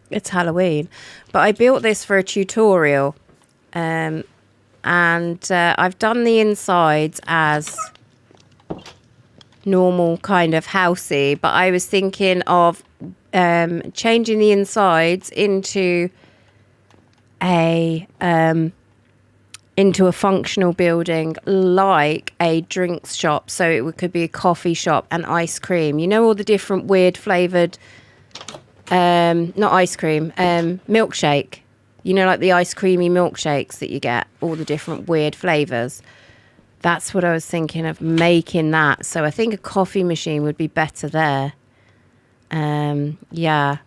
it's Halloween. But I built this for a tutorial. And I've done the insides as normal kind of housey. But I was thinking of changing the insides into a functional building, like a drinks shop. So it could be a coffee shop and ice cream. You know, all the different weird flavored, not ice cream, milkshake. You know, like the ice creamy milkshakes that you get, all the different weird flavors. That's what I was thinking of, making that. So I think a coffee machine would be better there. Yeah.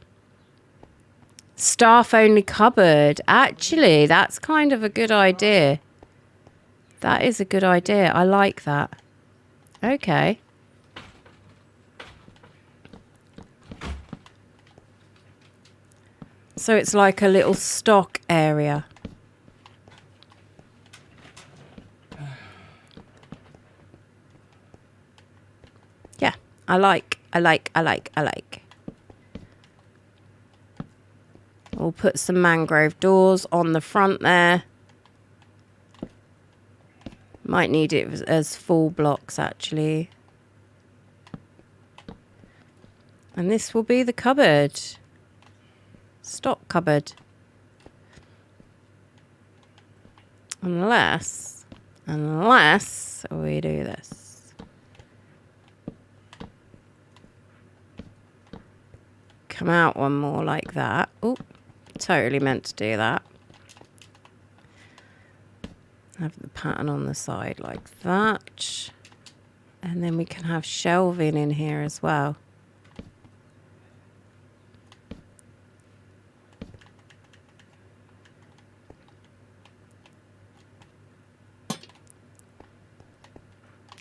Staff only cupboard. Actually, that's kind of a good idea. That is a good idea. I like that. Okay. So it's like a little stock area. Yeah, I like. We'll put some mangrove doors on the front there. Might need it as full blocks actually. And this will be the cupboard. Stock cupboard. Unless we do this. Come out one more like that. Oh, totally meant to do that. Have the pattern on the side like that. And then we can have shelving in here as well.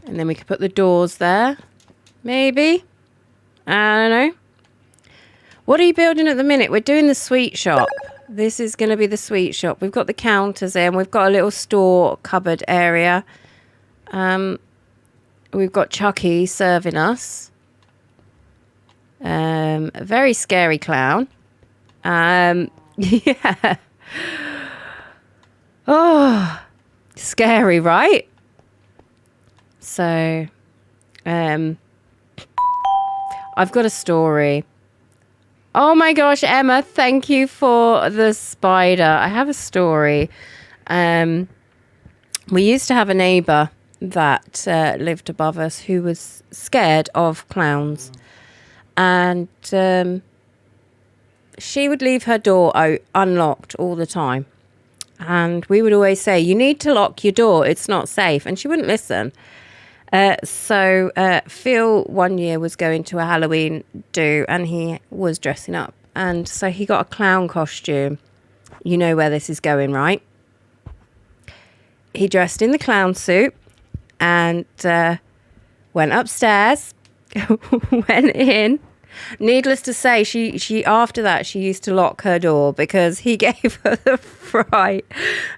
And then we could put the doors there. Maybe. I don't know. What are you building at the minute? We're doing the sweet shop. This is going to be the sweet shop. We've got the counters in. We've got a little store cupboard area. We've got Chucky serving us. A very scary clown. Yeah. Oh, scary, right? So, I've got a story. Oh my gosh, Emma, thank you for the spider. I have a story. We used to have a neighbour that lived above us who was scared of clowns. And she would leave her door unlocked all the time. And we would always say, you need to lock your door. It's not safe. And she wouldn't listen. So Phil one year was going to a Halloween do and he was dressing up. And so he got a clown costume. You know where this is going, right? He dressed in the clown suit and went upstairs, went in. Needless to say, she after that, she used to lock her door because he gave her the fright.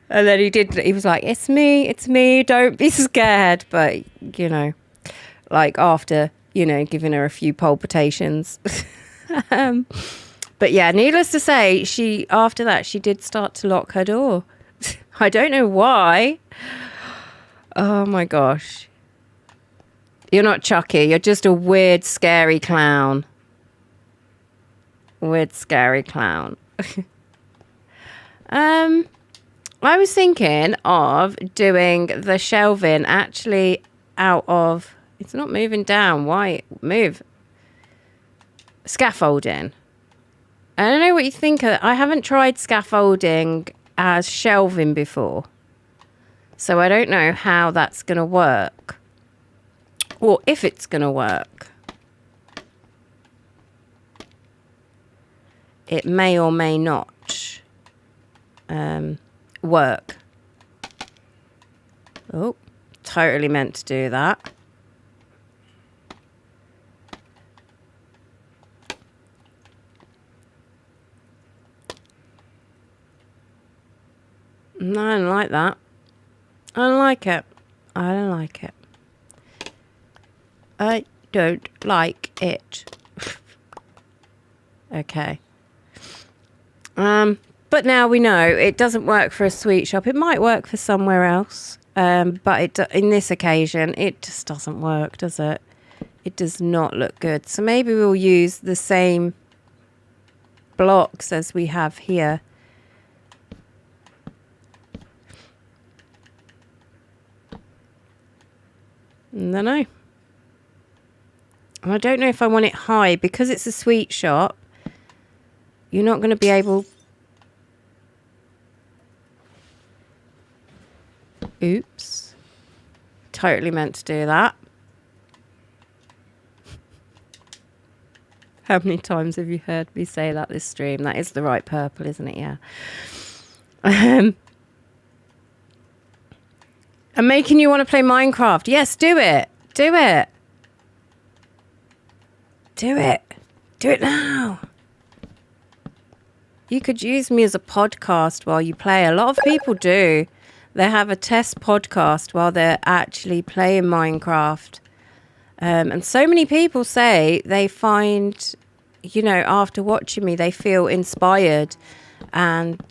And then he was like, it's me, don't be scared. But, you know, like after, you know, giving her a few palpitations. But yeah, needless to say, after that, she did start to lock her door. I don't know why. Oh my gosh. You're not Chucky, you're just a weird, scary clown. Weird, scary clown. I was thinking of doing the shelving actually out of... It's not moving down. Why? Move. Scaffolding. I don't know what you think of... I haven't tried scaffolding as shelving before. So I don't know how that's going to work. Or if it's going to work. It may or may not work. Oh, totally meant to do that. No, I don't like that. I don't like it. I don't like it. I don't like it. Okay. But now we know it doesn't work for a sweet shop. It might work for somewhere else. But in this occasion, it just doesn't work, does it? It does not look good. So maybe we'll use the same blocks as we have here. I don't know. I don't know if I want it high because it's a sweet shop. You're not going to be able... Oops. Totally meant to do that. How many times have you heard me say that this stream? That is the right purple, isn't it? Yeah. I'm making you want to play Minecraft. Yes, do it. Do it. Do it. Do it now. You could use me as a podcast while you play. A lot of people do. They have a Tess podcast while they're actually playing Minecraft. And so many people say they find, you know, after watching me, they feel inspired and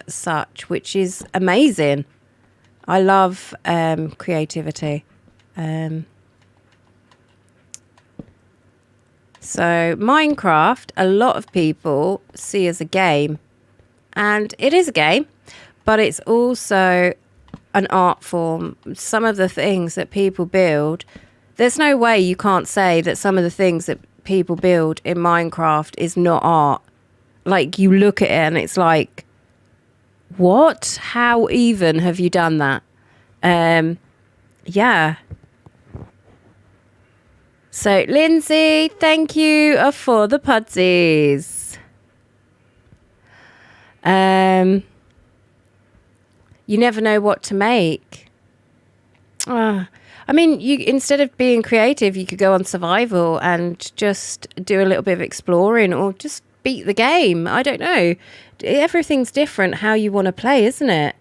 such, which is amazing. I love creativity. So Minecraft, a lot of people see as a game, and it is a game, but it's also an art form. Some of the things that people build, there's no way you can't say that some of the things that people build in Minecraft is not art. Like, you look at it and it's like, what? How even have you done that? Yeah. So, Lindsay, thank you for the pudsies. You never know what to make. I mean, you instead of being creative, you could go on survival and just do a little bit of exploring, or just beat the game. I don't know. Everything's different how you want to play, isn't it?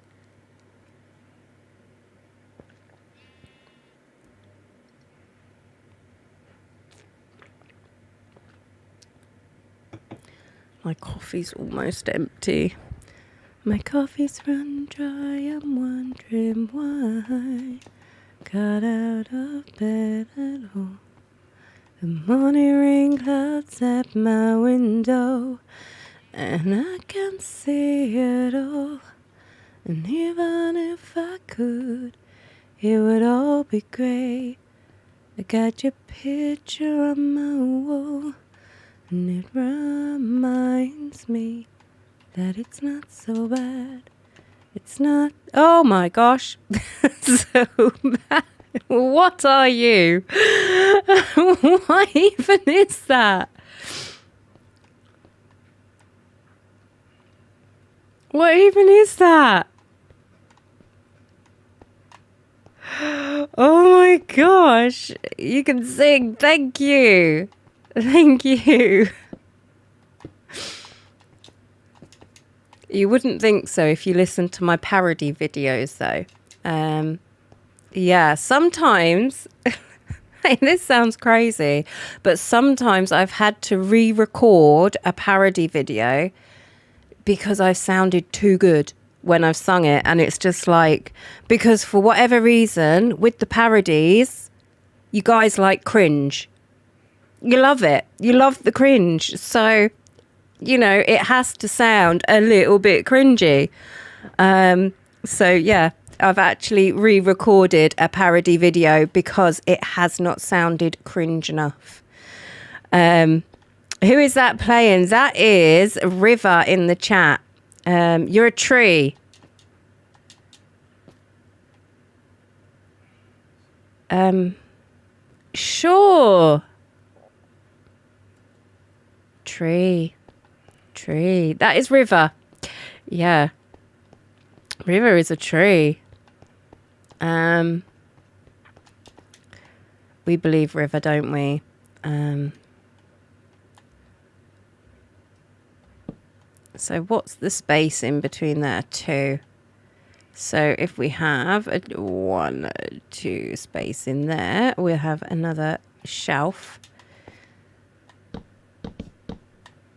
My coffee's almost empty. My coffee's run dry, I'm wondering why. Got out of bed at all. The morning rain clouds at my window, and I can't see it all. And even if I could, it would all be great. I got your picture on my wall, and it reminds me that it's not so bad. It's not. Oh my gosh. So bad. What are you? What even is that? What even is that? Oh my gosh. You can sing. Thank you. Thank you. You wouldn't think so if you listened to my parody videos, though. Yeah, sometimes, this sounds crazy, but sometimes I've had to re-record a parody video because I sounded too good when I've sung it. And it's just like, because for whatever reason, with the parodies, you guys like cringe. You love it. You love the cringe. So, you know, it has to sound a little bit cringy. So, yeah, I've actually re-recorded a parody video because it has not sounded cringe enough. Who is that playing? That is River in the chat. You're a tree. Sure. Tree. That is River. Yeah. River is a tree. We believe River, don't we? So what's the space in between there? 2. So if we have a 1, 2 space in there, we'll have another shelf.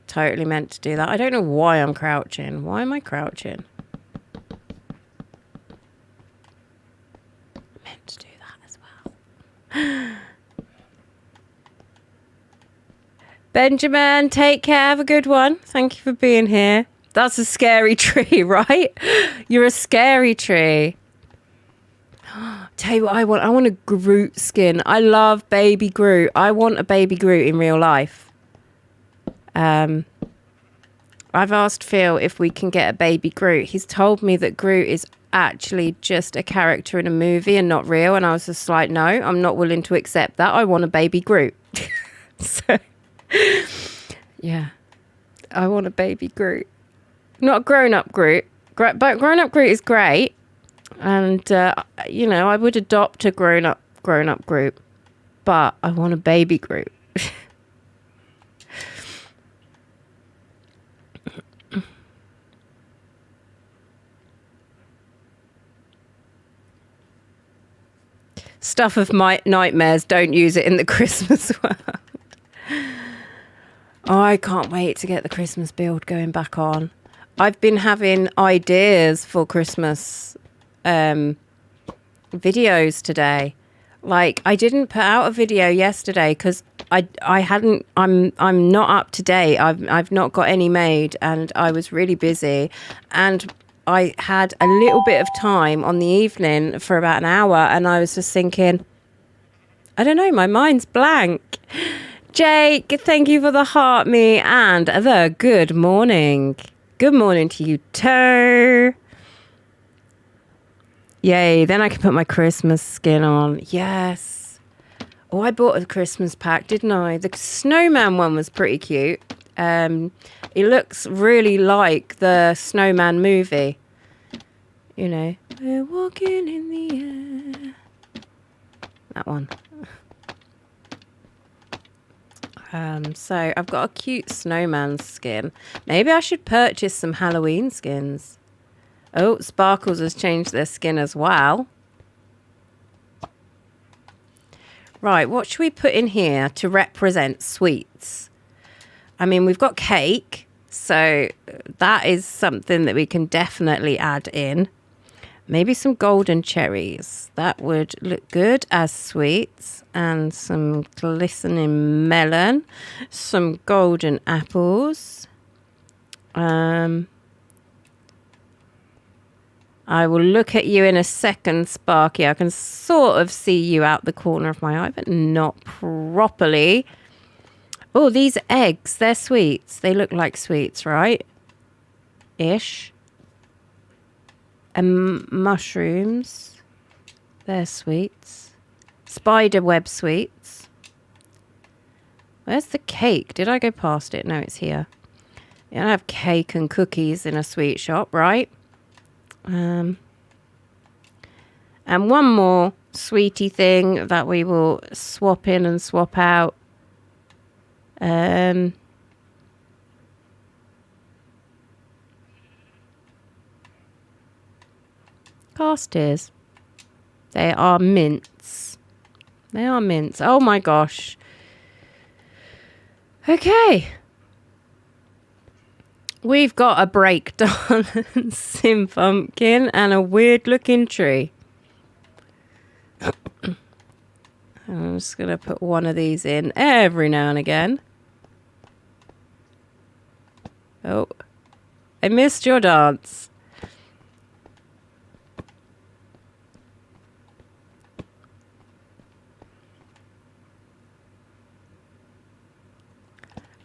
Totally meant to do that. I don't know why I'm crouching. Why am I crouching? Meant to do that as well. Benjamin, take care. Have a good one. Thank you for being here. That's a scary tree, right? You're a scary tree. Tell you what I want. I want a Groot skin. I love baby Groot. I want a baby Groot in real life. I've asked Phil if we can get a baby Groot. He's told me that Groot is actually just a character in a movie and not real. And I was just like, no, I'm not willing to accept that. I want a baby Groot. So, yeah, I want a baby Groot. Not a grown-up Groot. But grown-up Groot is great. And, you know, I would adopt a grown-up Groot. But I want a baby Groot. Stuff of my nightmares, don't use it in the Christmas world. Oh, I can't wait to get the Christmas build going back on. I've been having ideas for Christmas videos today. Like, I didn't put out a video yesterday because I hadn't. I'm not up to date. I've not got any made, and I was really busy, and I had a little bit of time on the evening for about an hour, and I was just thinking, I don't know, my mind's blank. Jake, thank you for the heart me and the good morning. Good morning to you too. Yay, then I can put my Christmas skin on. Yes. Oh, I bought a Christmas pack, didn't I? The snowman one was pretty cute. It looks really like the Snowman movie. You know, we're walking in the air. That one. So I've got a cute snowman skin. Maybe I should purchase some Halloween skins. Oh, Sparkles has changed their skin as well. Right, what should we put in here to represent sweets? I mean, we've got cake, so that is something that we can definitely add in. Maybe some golden cherries. That would look good as sweets. And some glistening melon. Some golden apples. I will look at you in a second, Sparky. I can sort of see you out the corner of my eye, but not properly. Oh, these eggs, they're sweets. They look like sweets, right? Ish. And mushrooms, they're sweets. Spider web sweets. Where's the cake? Did I go past it? No, it's here. You don't have cake and cookies in a sweet shop, right? And one more sweetie thing that we will swap in and swap out. Casters. They are mints. They are mints. Oh my gosh. Okay. We've got a breakdance in pumpkin and a weird looking tree. I'm just going to put one of these in every now and again. Oh, I missed your dance.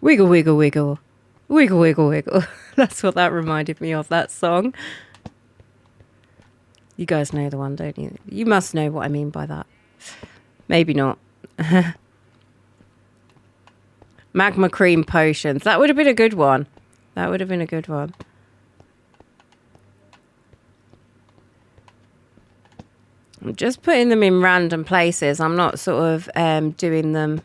Wiggle, wiggle, wiggle. Wiggle, wiggle, wiggle. That's what that reminded me of, that song. You guys know the one, don't you? You must know what I mean by that. Maybe not. Magma cream potions. That would have been a good one. That would have been a good one. I'm just putting them in random places. I'm not sort of doing them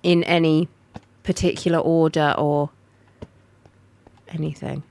in any particular order or anything.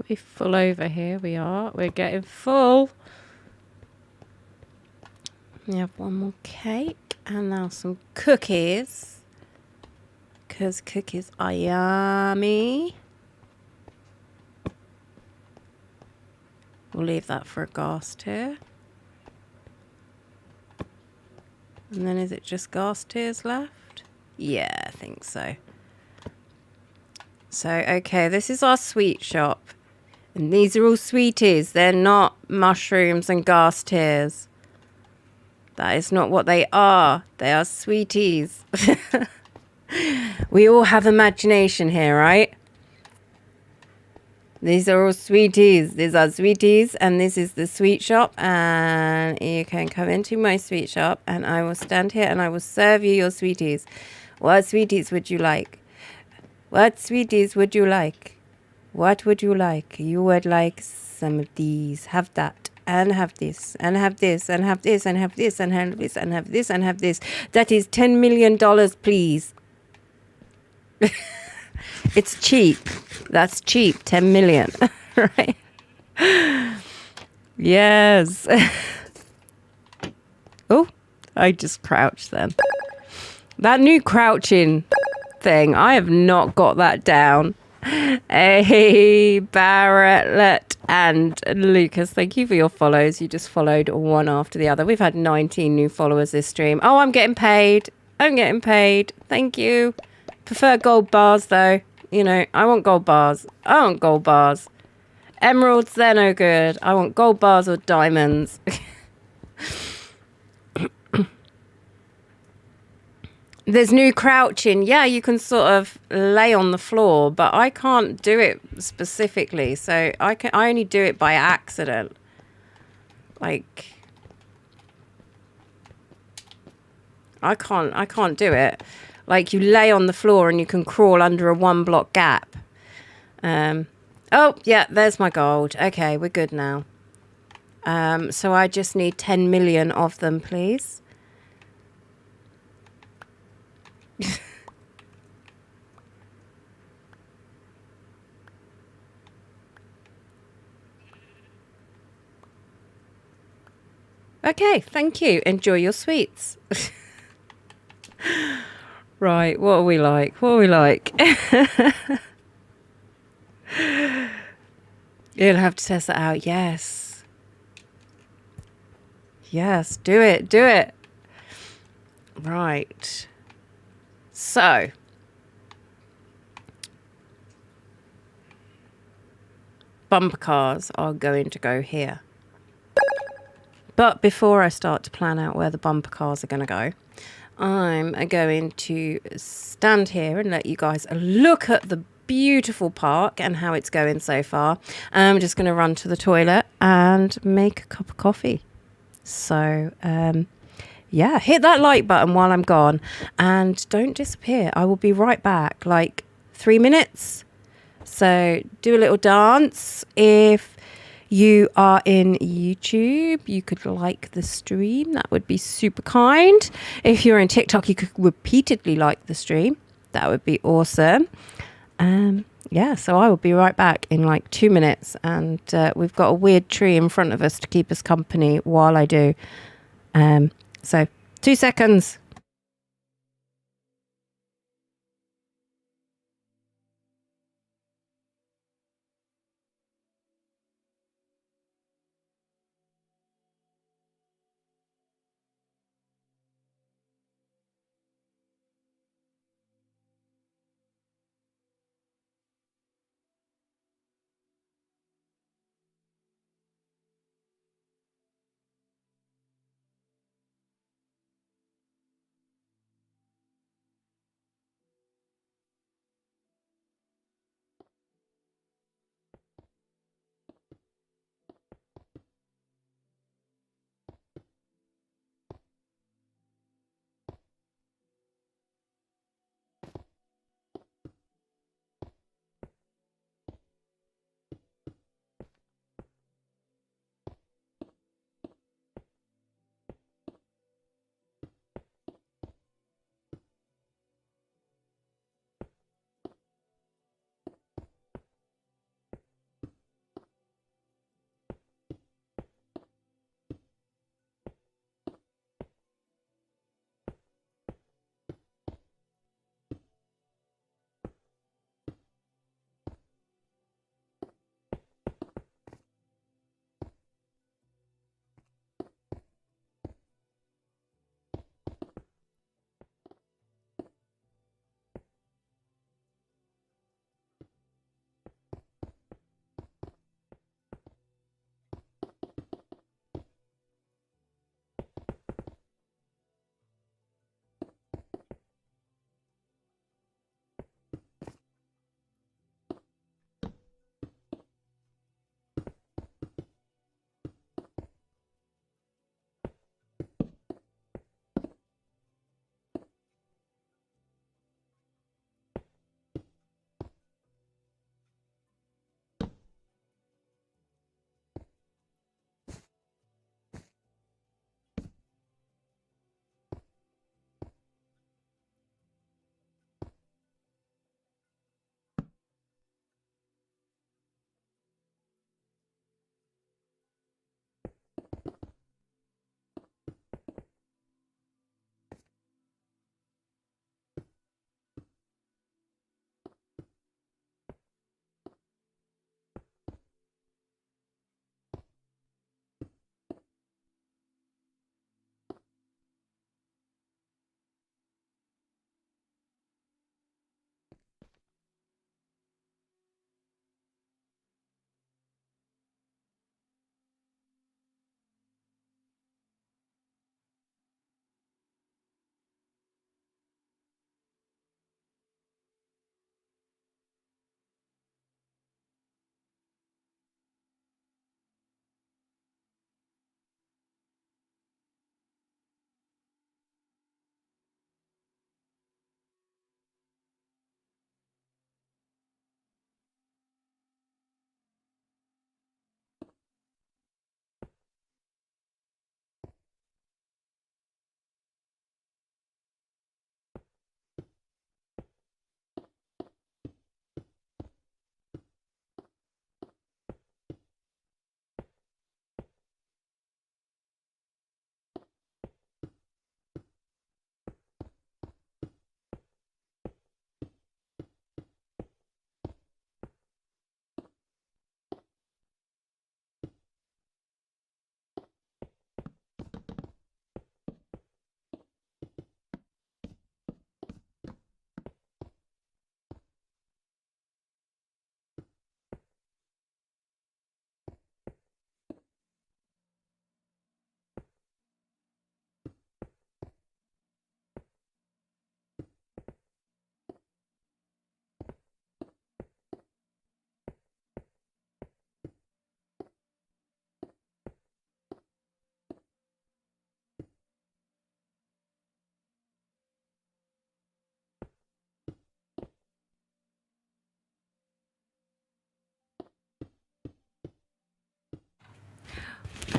We full over here. We are. We're getting full. We have one more cake and now some cookies. Because cookies are yummy. We'll leave that for a gas tier. And then is it just gas tiers left? Yeah, I think so. So, okay, this is our sweet shop. And these are all sweeties. They're not mushrooms and gas tears. That is not what they are. They are sweeties. We all have imagination here, right? These are all sweeties. These are sweeties, and this is the sweet shop. And you can come into my sweet shop, and I will stand here and I will serve you your sweeties. What sweeties would you like? What sweeties would you like? What would you like? You would like some of these. Have that. And have this. And have this. And have this. And have this. And have this. And have this. And have this. That is $10 million, please. It's cheap. That's cheap. 10 million. Right? Yes. Oh, I just crouched then. That new crouching thing, I have not got that down. Hey, Barrett and Lucas, thank you for your follows. You just followed one after the other. We've had 19 new followers this stream. Oh, I'm getting paid. I'm getting paid. Thank you. Prefer gold bars, though. You know, I want gold bars. I want gold bars. Emeralds, they're no good. I want gold bars or diamonds. There's new crouching. Yeah, you can sort of lay on the floor, but I can't do it specifically. So I only do it by accident. Like, I can't do it. Like, you lay on the floor and you can crawl under a 1 block gap. Oh, yeah, there's my gold. Okay, we're good now. So I just need 10 million of them, please. Okay, thank you. Enjoy your sweets. Right, what are we like? What are we like? You'll have to test that out. Yes. Yes, do it. Do it. Right. So. Bumper cars are going to go here. But before I start to plan out where the bumper cars are going to go, I'm going to stand here and let you guys look at the beautiful park and how it's going so far. I'm just going to run to the toilet and make a cup of coffee. So, yeah, hit that like button while I'm gone and don't disappear. I will be right back, like 3 minutes. So do a little dance. If you are in YouTube, you could like the stream. That would be super kind. If you're in TikTok, you could repeatedly like the stream. That would be awesome. Yeah, so I will be right back in like 2 minutes. And we've got a weird tree in front of us to keep us company while I do. So 2 seconds.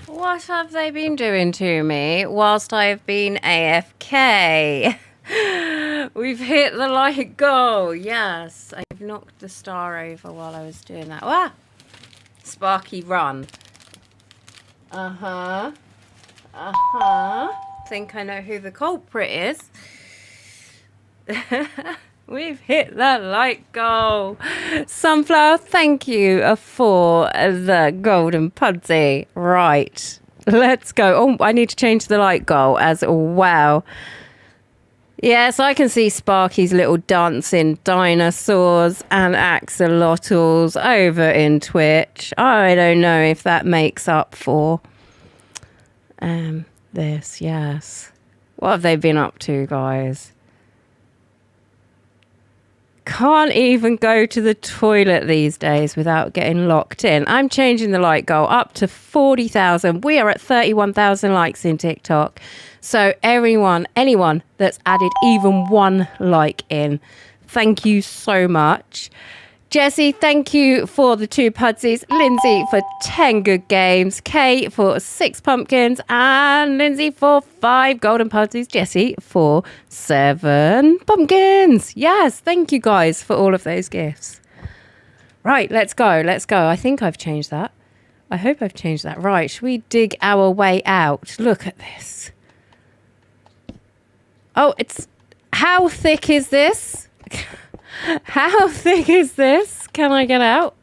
What have they been doing to me whilst I've been AFK? We've hit the light goal. Yes, I've knocked the star over while I was doing that. Ah! Sparky run. Uh-huh. Uh-huh. Think I know who the culprit is. We've hit the light goal. Sunflower, thank you for the golden pudsey. Right. Let's go. Oh, I need to change the light goal as well. Yes, I can see Sparky's little dancing dinosaurs and axolotls over in Twitch. I don't know if that makes up for this. Yes. What have they been up to, guys? Can't even go to the toilet these days without getting locked in. I'm changing the like goal up to 40,000. We are at 31,000 likes in TikTok. So anyone that's added even one like in, thank you so much. Jessie, thank you for the 2 pudsies. Lindsay for 10 good games. Kay for 6 pumpkins. And Lindsay for 5 golden pudsies. Jessie for 7 pumpkins. Yes, thank you guys for all of those gifts. Right, let's go. Let's go. I think I've changed that. I hope I've changed that. Right, should we dig our way out? Look at this. Oh, it's... How thick is this? How thick is this? Can I get out?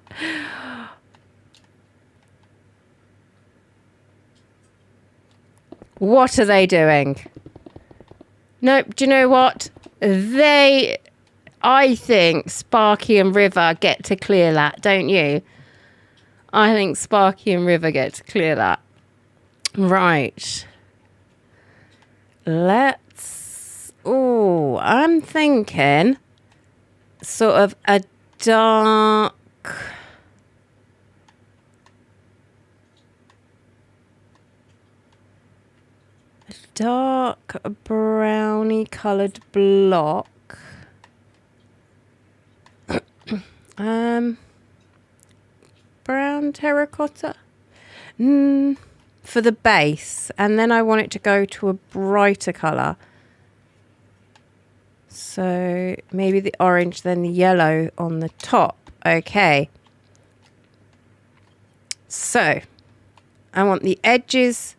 What are they doing? Nope, do you know what? I think Sparky and River get to clear that, don't you? I think Sparky and River get to clear that. Right. I'm thinking sort of a dark browny coloured block. Brown terracotta for the base, and then I want it to go to a brighter colour. So maybe the orange, then the yellow on the top. Okay. So I want the edges.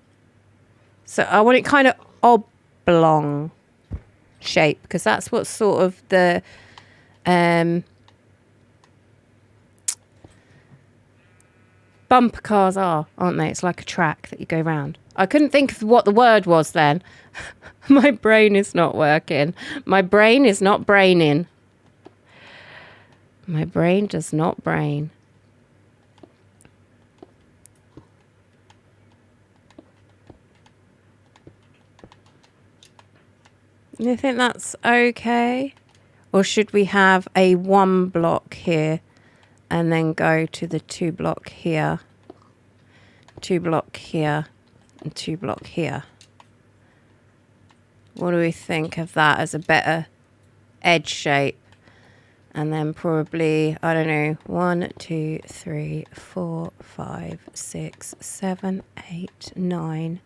So I want it kind of oblong shape, because that's what sort of the bumper cars are, aren't they? It's like a track that you go round. I couldn't think of what the word was then. My brain is not working. My brain is not braining. My brain does not brain. You think that's okay? Or should we have a 1 block here and then go to the 2 block here, 2 block here, and 2 block here? What do we think of that as a better edge shape? And then probably, I don't know, 1, 2, 3, 4, 5, 6, 7, 8, 9,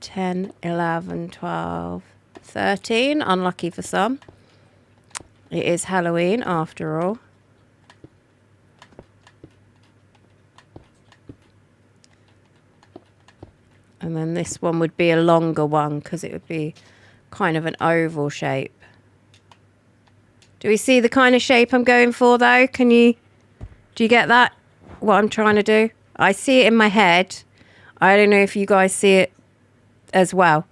10, 11, 12, 13. Unlucky for some. It is Halloween after all. And then this one would be a longer one because it would be kind of an oval shape. Do we see the kind of shape I'm going for though? Do you get that? What I'm trying to do? I see it in my head. I don't know if you guys see it as well.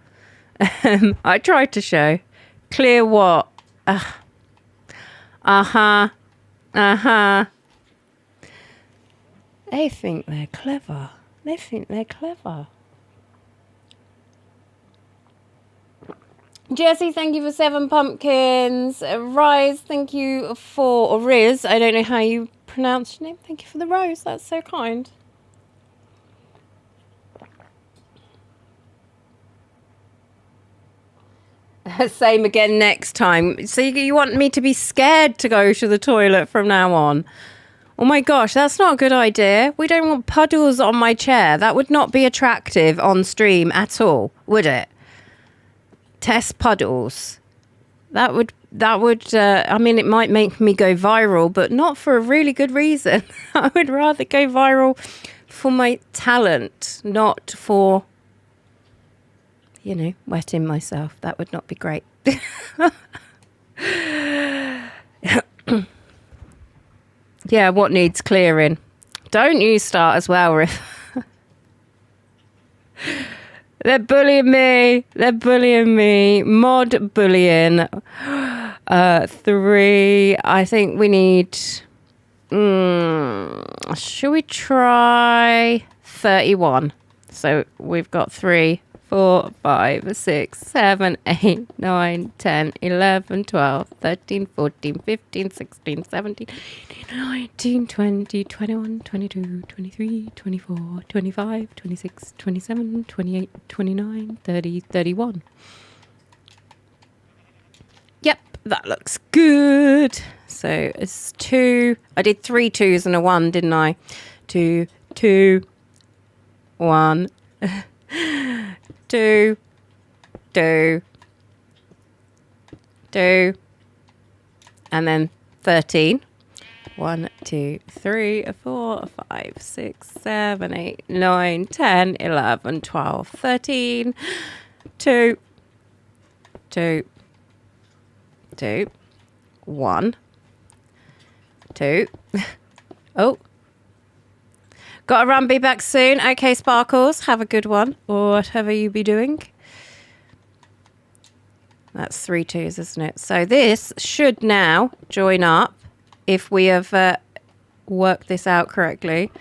I tried to show. Clear what? Uh-huh. They think they're clever. They think they're clever. Jessie, thank you for 7 pumpkins. Rise, thank you for, or Riz, I don't know how you pronounce your name. Thank you for the rose. That's so kind. Same again next time. So you want me to be scared to go to the toilet from now on? Oh my gosh, that's not a good idea. We don't want puddles on my chair. That would not be attractive on stream at all, would it? Tess puddles. That would, I mean, it might make me go viral, but not for a really good reason. I would rather go viral for my talent, not for, you know, wetting myself. That would not be great. Yeah, what needs clearing? Don't you start as well, Riff. They're bullying me. They're bullying me. Mod bullying. 3. I think we need... should we try 31? So we've got 3, 4, 5, 6, 7, 8, 9, 10, 11, 12, 13, 14, 15, 16, 17, 18, 19, 20, 21, 22, 23, 24, 25, 26, 27, 28, 29, 30, 31. Yep, that looks good. So it's 2. I did 3 2s and a 1, didn't I? 2, 2, 1. 2, 2, 2, and then 13. 1, 2, 3, 4, 5, 6, 7, 8, 9, 10, 11, 12, 13. 2, 2, 2, 1, 2. Oh. Got to run, be back soon. Okay, Sparkles, have a good one, or whatever you be doing. That's 3 2s, isn't it? So this should now join up if we have worked this out correctly.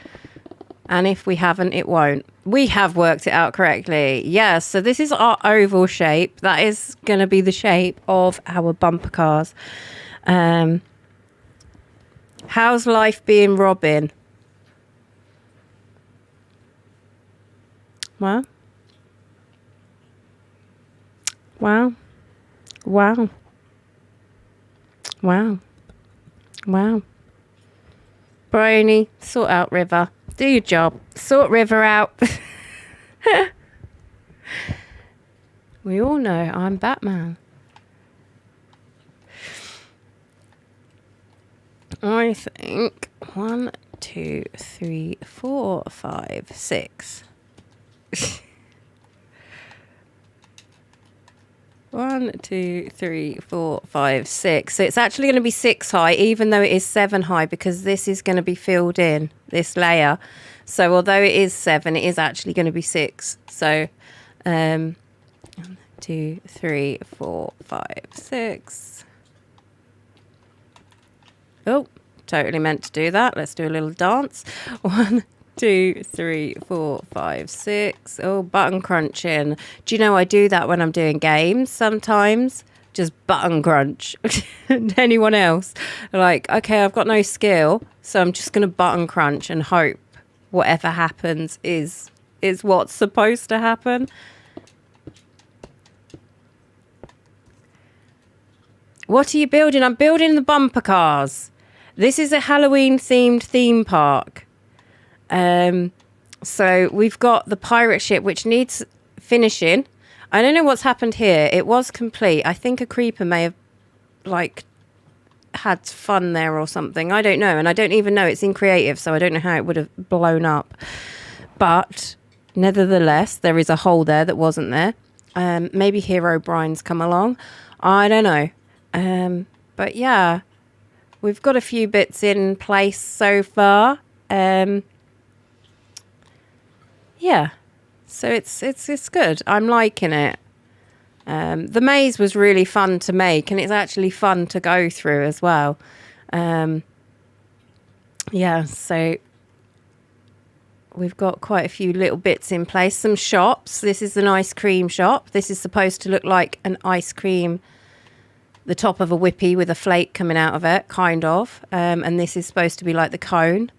And if we haven't, it won't. We have worked it out correctly. Yes, so this is our oval shape. That is going to be the shape of our bumper cars. How's life being Robin? Wow. Wow. Wow. Wow. Wow. Brony, sort out River. Do your job. Sort River out. We all know I'm Batman. I think 1, 2, 3, 4, 5, 6. 1, 2, 3, 4, 5, 6. So it's actually going to be 6 high, even though it is 7 high, because this is going to be filled in, this layer. So although it is 7, it is actually going to be 6. So 1, 2, 3, 4, 5, 6. Oh, totally meant to do that. Let's do a little dance. 1, 2, 3, 4, 5, 6. Oh, button crunching. Do you know I do that when I'm doing games sometimes? Just button crunch. Anyone else? Like, okay, I've got no skill, so I'm just going to button crunch and hope whatever happens is what's supposed to happen. What are you building? I'm building the bumper cars. This is a Halloween themed theme park. So we've got the pirate ship, which needs finishing. I don't know what's happened here. It was complete. I think a creeper may have like had fun there or something. I don't know. And I don't even know it's in creative, so I don't know how it would have blown up. But nevertheless, there is a hole there that wasn't there. Maybe Hero Brian's come along. I don't know. But yeah, we've got a few bits in place so far. Yeah, so it's good. I'm liking it. The maze was really fun to make, and it's actually fun to go through as well. Yeah, so we've got quite a few little bits in place. Some shops. This is an ice cream shop. This is supposed to look like an ice cream, the top of a whippy with a flake coming out of it, kind of. And this is supposed to be like the cone.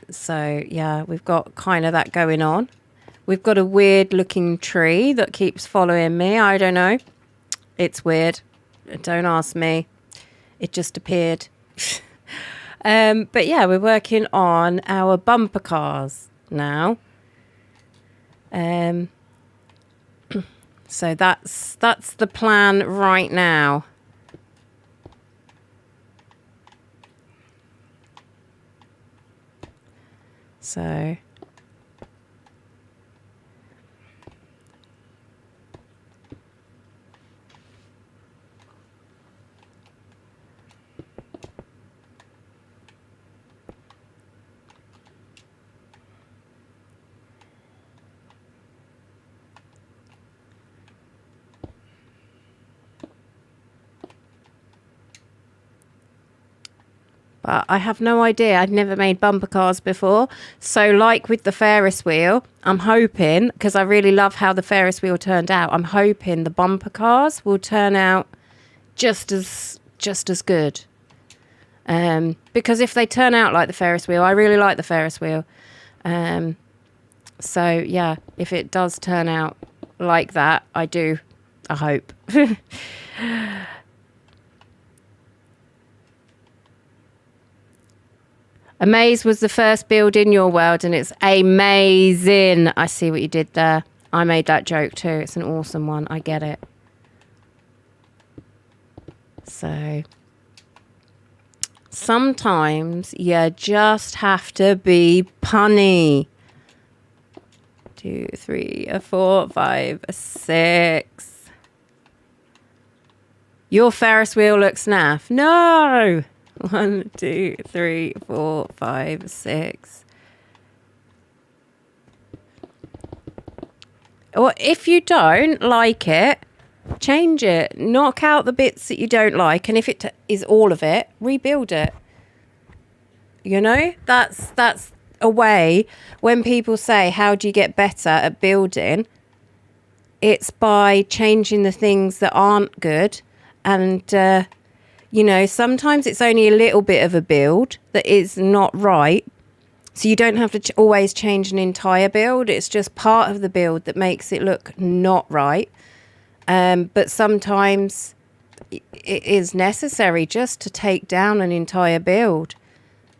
So yeah, we've got kind of that going on. We've got a weird looking tree that keeps following me. I don't know. It's weird. Don't ask me. It just appeared. But yeah, we're working on our bumper cars now. So that's the plan right now. So but I have no idea. I'd never made bumper cars before. So like with the Ferris wheel, I'm hoping, because I really love how the Ferris wheel turned out, I'm hoping the bumper cars will turn out just as good. Because if they turn out like the Ferris wheel, I really like the Ferris wheel. So yeah, if it does turn out like that, I hope. Amaze was the first build in your world and it's amazing. I see what you did there. I made that joke too. It's an awesome one. I get it. So sometimes you just have to be punny. 2, 3, 4, 5, 6. Your Ferris wheel looks naff. No. 1, 2, 3, 4, 5, 6. Or if you don't like it, change it. Knock out the bits that you don't like, and if it is all of it, rebuild it. You know, that's a way. When people say, how do you get better at building? It's by changing the things that aren't good. And you know, sometimes it's only a little bit of a build that is not right. So you don't have to always change an entire build. It's just part of the build that makes it look not right. But sometimes it is necessary just to take down an entire build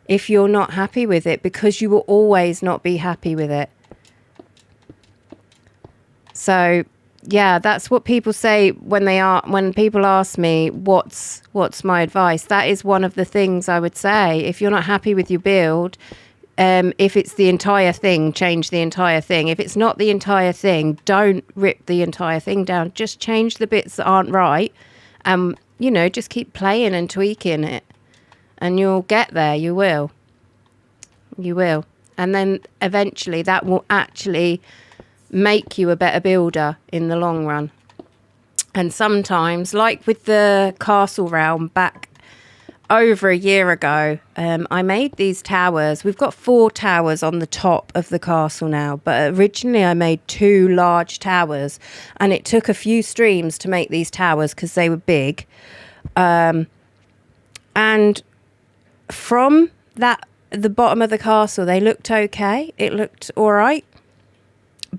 if you're not happy with it, because you will always not be happy with it. So yeah, that's what people say when people ask me what's my advice. That is one of the things I would say. If you're not happy with your build, if it's the entire thing, change the entire thing. If it's not the entire thing, don't rip the entire thing down. Just change the bits that aren't right, and you know, just keep playing and tweaking it, and you'll get there. You will, and then eventually that will actually make you a better builder in the long run. And sometimes, like with the castle realm back over a year ago, I made these towers. We've got 4 towers on the top of the castle now, but originally I made 2 large towers, and it took a few streams to make these towers because they were big. And from the bottom of the castle, they looked okay. It looked all right.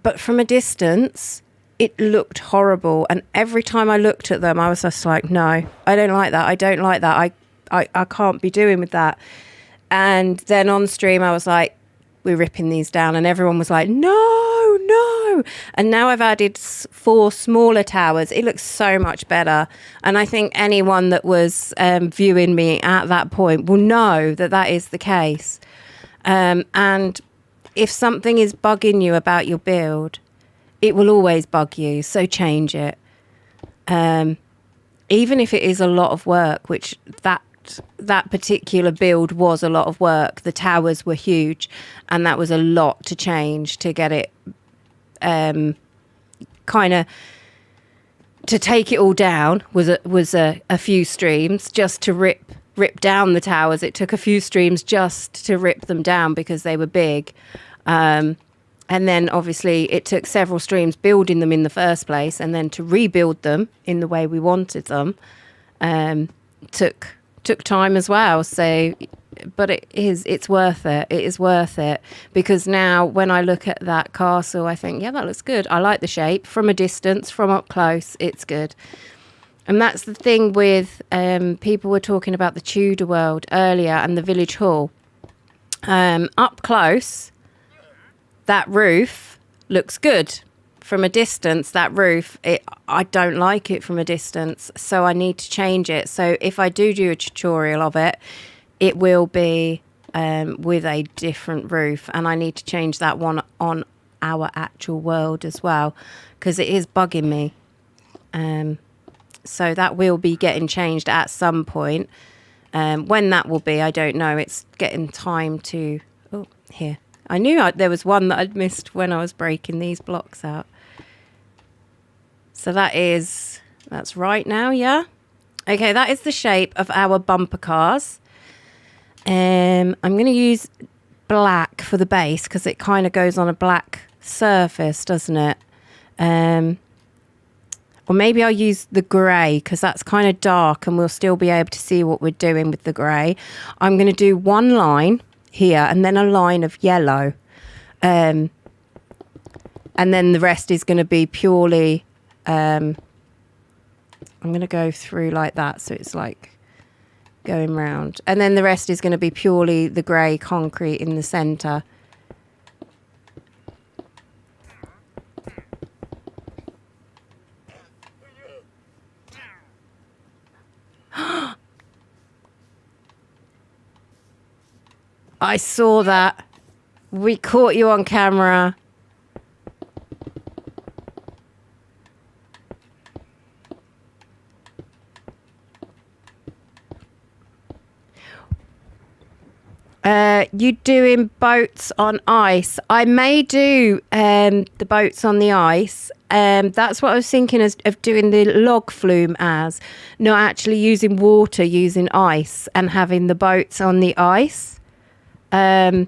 But from a distance, it looked horrible. And every time I looked at them, I was just like, no, I don't like that. I don't like that. I can't be doing with that. And then on stream, I was like, we're ripping these down. And everyone was like, no. And now I've added 4 smaller towers. It looks so much better. And I think anyone that was viewing me at that point will know that that is the case. And if something is bugging you about your build, it will always bug you. So change it. Even if it is a lot of work, which that particular build was a lot of work. The towers were huge, and that was a lot to change to get it kind of to take it all down was a few streams just to rip down the towers. It took a few streams just to rip them down because they were big. And then obviously it took several streams building them in the first place, and then to rebuild them in the way we wanted them took time as well. So, but it's worth it. It is worth it, because now when I look at that castle, I think, yeah, that looks good. I like the shape from a distance, from up close, it's good. And that's the thing with people were talking about the Tudor world earlier and the village hall. Up close, that roof looks good. From a distance, that roof, I don't like it from a distance, so I need to change it. So if I do a tutorial of it, it will be with a different roof, and I need to change that one on our actual world as well, because it is bugging me. So that will be getting changed at some point. When that will be, I don't know. It's getting time to... Oh, here. I knew there was one that I'd missed when I was breaking these blocks out. So that's right now, yeah? Okay, that is the shape of our bumper cars. I'm going to use black for the base because it kind of goes on a black surface, doesn't it? Or maybe I'll use the grey because that's kind of dark and we'll still be able to see what we're doing with the grey. I'm going to do one line here and then a line of yellow. And then the rest is going to be purely... I'm going to go through like that so it's like going round. And then the rest is going to be purely the grey concrete in the centre. I saw that. We caught you on camera. You doing boats on ice? I may do the boats on the ice. That's what I was thinking of doing the log flume as. Not actually using water, using ice and having the boats on the ice. I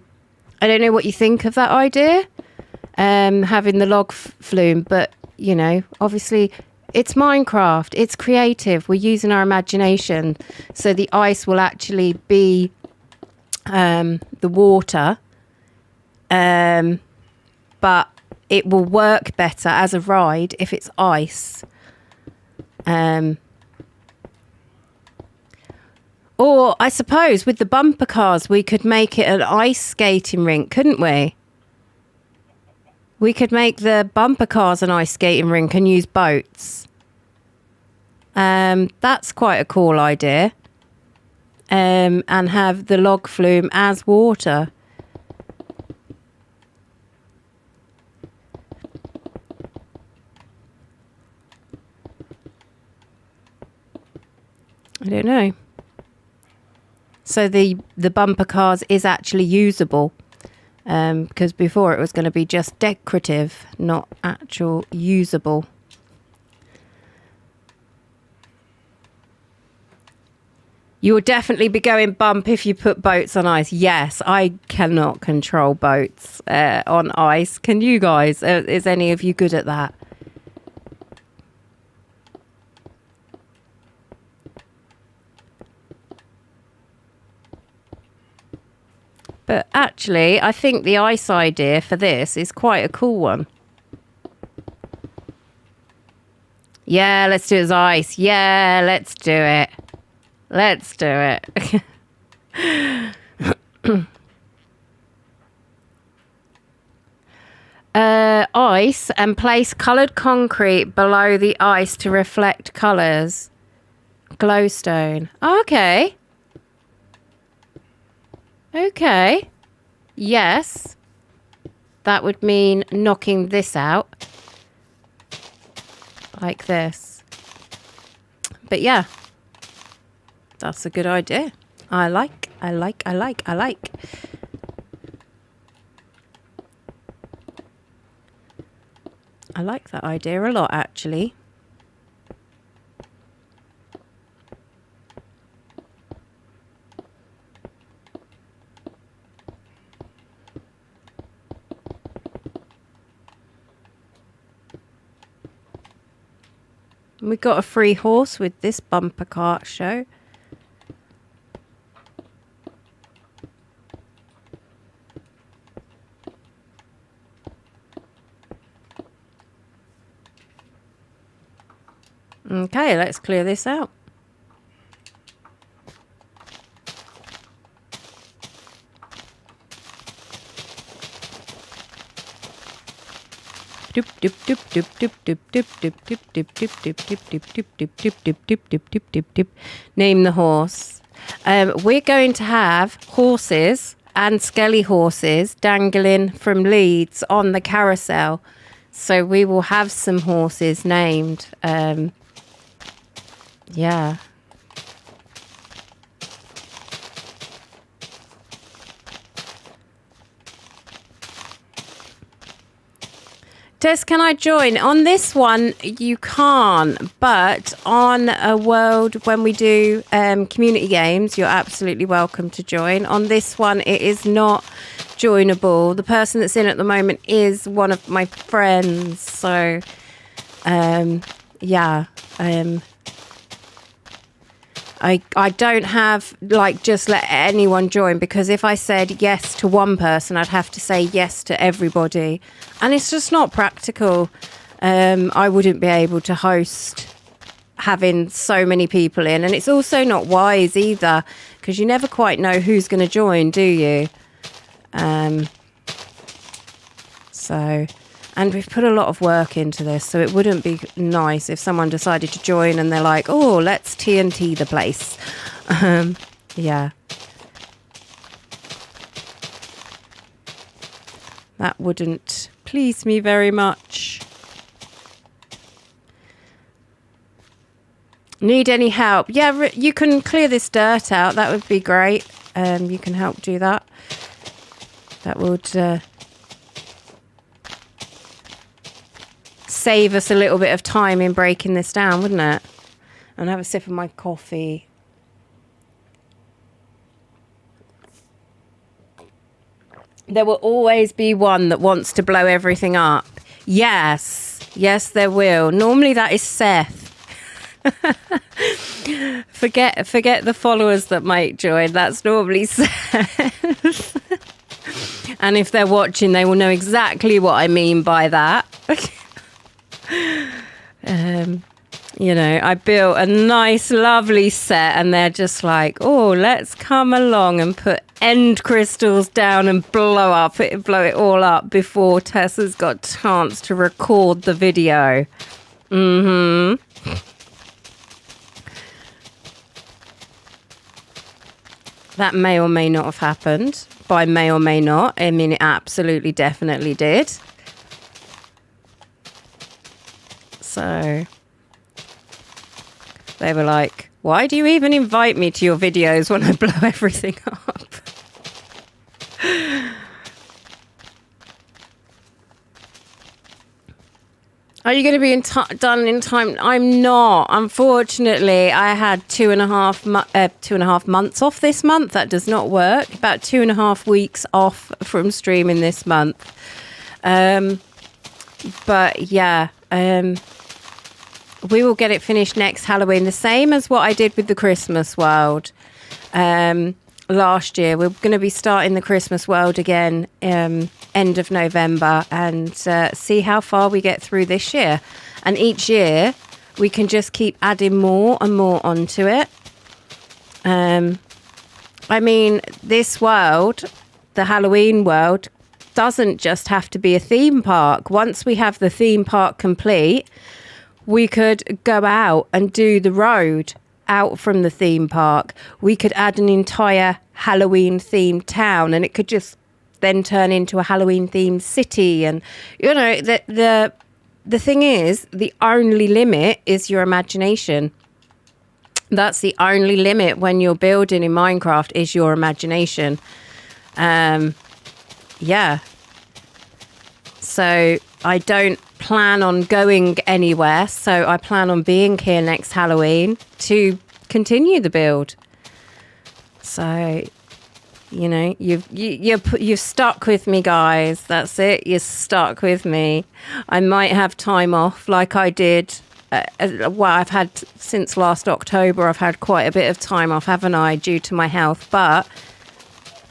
don't know what you think of that idea. Having the log flume, but, you know, obviously... It's Minecraft. It's creative. We're using our imagination. So the ice will actually be the water. But it will work better as a ride if it's ice. Or I suppose with the bumper cars, we could make it an ice skating rink, couldn't we? We could make the bumper cars an ice skating rink and use boats. That's quite a cool idea. And have the log flume as water. I don't know. So the bumper cars is actually usable. Because before it was going to be just decorative, not actual usable. You will definitely be going bump if you put boats on ice. Yes, I cannot control boats on ice. Can you guys? Is any of you good at that? But actually, I think the ice idea for this is quite a cool one. Yeah, let's do it as ice. Yeah, let's do it. Let's do it. Ice and place coloured concrete below the ice to reflect colours. Glowstone. Okay. Okay. Yes. That would mean knocking this out. Like this. But yeah. That's a good idea. I like. I like that idea a lot, actually. We got a free horse with this bumper cart show. Okay, let's clear this out. Name the horse. We're going to have horses and skelly horses dangling from leads on the carousel. So we will have some horses named. Yeah. Tess, can I join? On this one, you can't, but on a world, when we do community games, you're absolutely welcome to join. On this one, it is not joinable. The person that's in at the moment is one of my friends. So, yeah. I don't have, like, just let anyone join, because if I said yes to one person, I'd have to say yes to everybody. And it's just not practical. I wouldn't be able to host having so many people in. And it's also not wise either, because you never quite know who's going to join, do you? And we've put a lot of work into this, so it wouldn't be nice if someone decided to join and they're like, oh, let's TNT the place. Yeah. That wouldn't please me very much. Need any help? Yeah, you can clear this dirt out. That would be great. You can help do that. That would... save us a little bit of time in breaking this down, wouldn't it? And have a sip of my coffee. There will always be one that wants to blow everything up. Yes, there will. Normally that is Seth. Forget the followers that might join. That's normally Seth. And if they're watching, they will know exactly what I mean by that. I built a nice, lovely set, and they're just like, oh, let's come along and put end crystals down and blow it all up before Tess has got a chance to record the video. That may or may not have happened. By may or may not, I mean it absolutely definitely did. So they were like, why do you even invite me to your videos when I blow everything up? Are you going to be done in time? I'm not. Unfortunately, I had 2.5 months off this month. That does not work. About 2.5 weeks off from streaming this month. But yeah, we will get it finished next Halloween, the same as what I did with the Christmas World last year. We're going to be starting the Christmas World again end of November, and see how far we get through this year. And each year we can just keep adding more and more onto it. I mean, this world, the Halloween world, doesn't just have to be a theme park. Once we have the theme park complete, we could go out and do the road out from the theme park. We could add an entire Halloween themed town, and it could just then turn into a Halloween themed city. And the thing is, the only limit is your imagination. That's the only limit when you're building in Minecraft, is your imagination. Yeah. So I don't plan on going anywhere. So I plan on being here next Halloween to continue the build. So, you've stuck with me, guys. That's it. You're stuck with me. I might have time off like I did. I've had since last October. I've had quite a bit of time off, haven't I, due to my health? But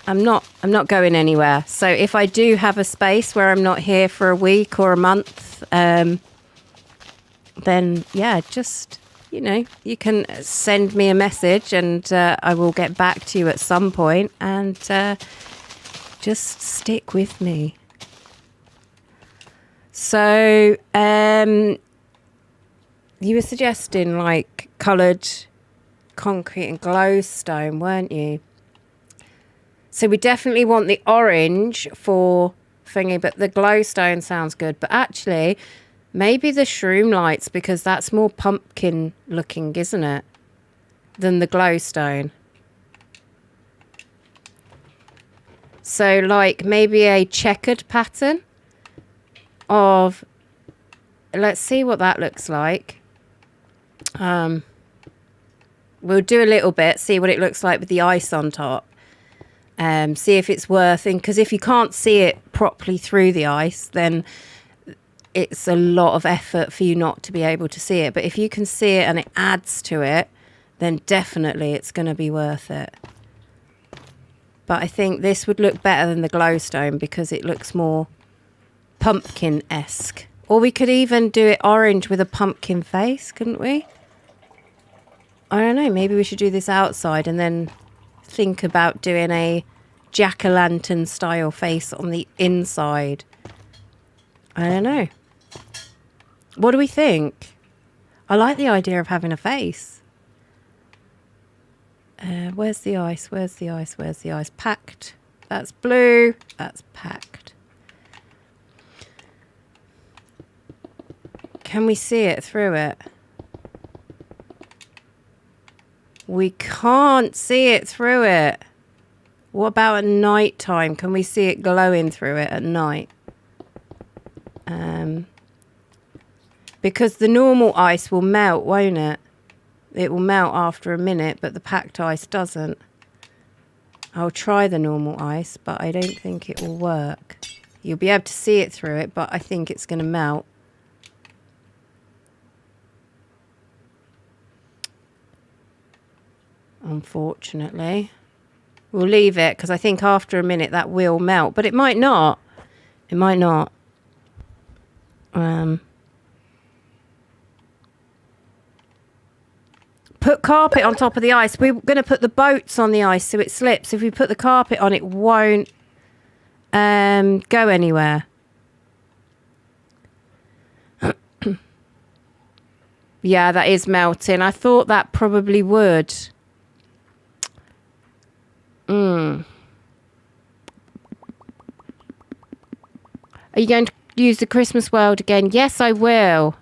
I'm not going anywhere. So if I do have a space where I'm not here for a week or a month, then yeah, just you know, you can send me a message and I will get back to you at some point, and just stick with me. So, you were suggesting like coloured concrete and glowstone, weren't you? So we definitely want the orange for thingy, but the glowstone sounds good. But actually, maybe the shroom lights, because that's more pumpkin looking, isn't it? Than the glowstone. So like maybe a checkered pattern of, let's see what that looks like. We'll do a little bit, see what it looks like with the ice on top. See if it's worth it, because if you can't see it properly through the ice, then it's a lot of effort for you not to be able to see it. But if you can see it and it adds to it, then definitely it's going to be worth it. But I think this would look better than the glowstone because it looks more pumpkin-esque. Or we could even do it orange with a pumpkin face, couldn't we? I don't know, maybe we should do this outside and then think about doing a jack-o'-lantern style face on the inside. I don't know. What do we think? I like the idea of having a face. Where's the ice? Where's the ice? Where's the ice? Packed. That's blue. That's packed. Can we see it through it? We can't see it through it. What about at night time? Can we see it glowing through it at night? Because the normal ice will melt, won't it? It will melt after a minute, but the packed ice doesn't. I'll try the normal ice, but I don't think it will work. You'll be able to see it through it, but I think it's going to melt. Unfortunately. We'll leave it, because I think after a minute that will melt, but it might not. It might not. Put carpet on top of the ice. We're going to put the boats on the ice so it slips. If we put the carpet on, it won't go anywhere. Yeah, that is melting. I thought that probably would. Are you going to use the Christmas world again? Yes, I will.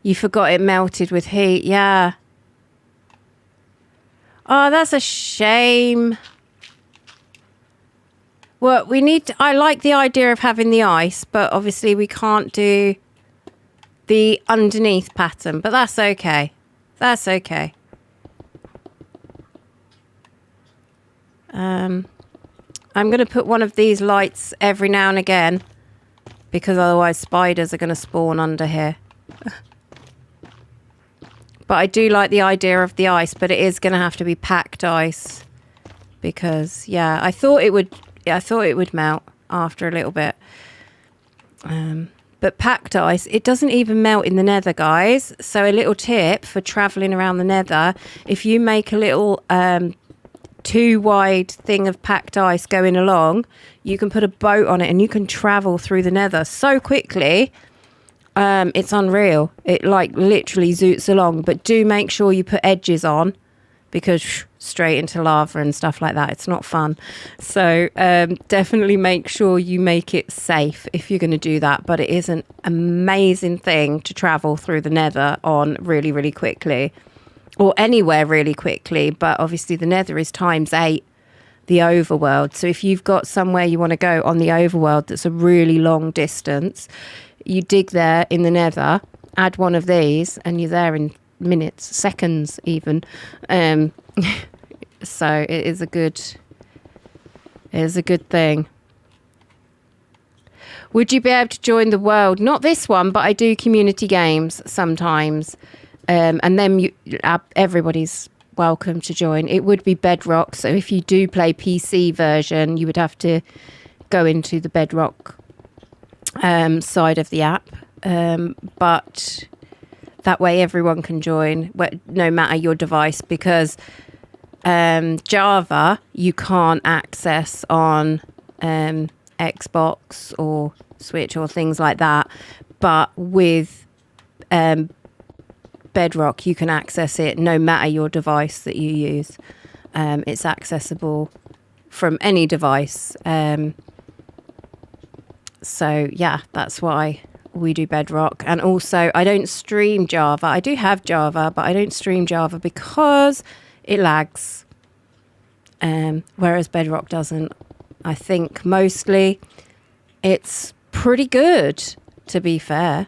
You forgot it melted with heat. Yeah. Oh, that's a shame. Well, we need to, I like the idea of having the ice, but obviously we can't do the underneath pattern, but that's okay. That's okay. I'm going to put one of these lights every now and again, because otherwise spiders are going to spawn under here. But I do like the idea of the ice, but it is going to have to be packed ice, because yeah, I thought it would melt after a little bit. But packed ice, it doesn't even melt in the nether, guys. So a little tip for traveling around the nether, if you make a little 2-wide thing of packed ice going along, you can put a boat on it and you can travel through the nether so quickly. It's unreal. It like literally zoots along, but do make sure you put edges on, because straight into lava and stuff like that, it's not fun. So definitely make sure you make it safe if you're going to do that. But it is an amazing thing to travel through the nether on really, really quickly, or anywhere really quickly. But obviously the nether is ×8 the overworld. So if you've got somewhere you want to go on the overworld that's a really long distance, you dig there in the nether, add one of these, and you're there in minutes, seconds even. So it is a good thing. Would you be able to join the world? Not this one, but I do community games sometimes, and then everybody's welcome to join. It would be Bedrock, so if you do play PC version, you would have to go into the Bedrock side of the app, but that way everyone can join, no matter your device, because Java you can't access on Xbox or Switch or things like that, but with Bedrock you can access it no matter your device that you use. It's accessible from any device. So yeah, that's why we do Bedrock. And also I don't stream Java. I do have Java, but I don't stream Java because it lags. Whereas Bedrock doesn't. I think mostly it's pretty good, to be fair.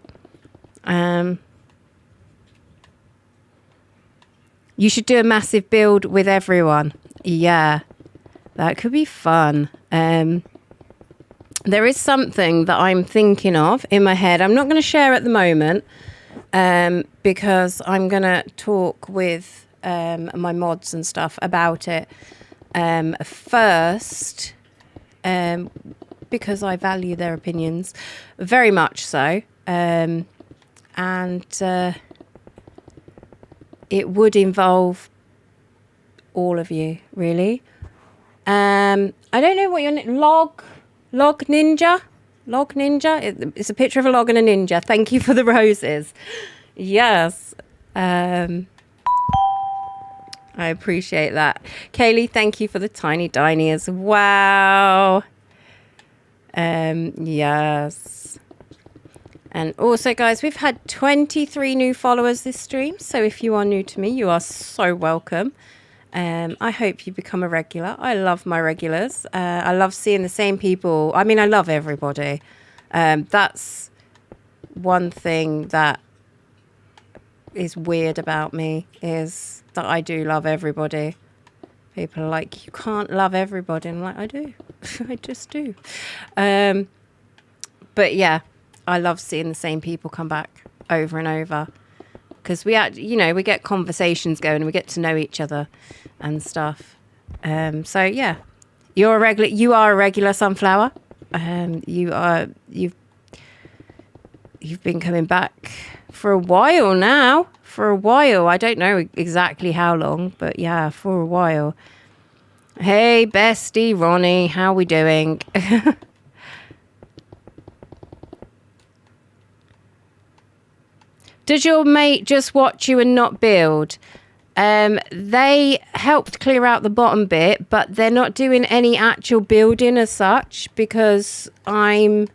You should do a massive build with everyone. Yeah, that could be fun. There is something that I'm thinking of in my head. I'm not going to share at the moment because I'm going to talk with my mods and stuff about it first, because I value their opinions very much so. And it would involve all of you, really. I don't know what your Log Ninja? It's a picture of a log and a ninja. Thank you for the roses. Yes. I appreciate that. Kaylee, thank you for the tiny diny as well. Yes. And also, guys, we've had 23 new followers this stream. So if you are new to me, you are so welcome. I hope you become a regular. I love my regulars. I love seeing the same people. I mean, I love everybody. That's one thing that is weird about me, is that I do love everybody. People are like, you can't love everybody. And I'm like, I do. I just do. But yeah, I love seeing the same people come back over and over. Because we get conversations going and we get to know each other and stuff. So yeah, you are a regular Sunflower. You've been coming back for a while now. I don't know exactly how long, but yeah, for a while. Hey, bestie Ronnie, how we doing? Does your mate just watch you and not build? They helped clear out the bottom bit, but they're not doing any actual building as such because I'm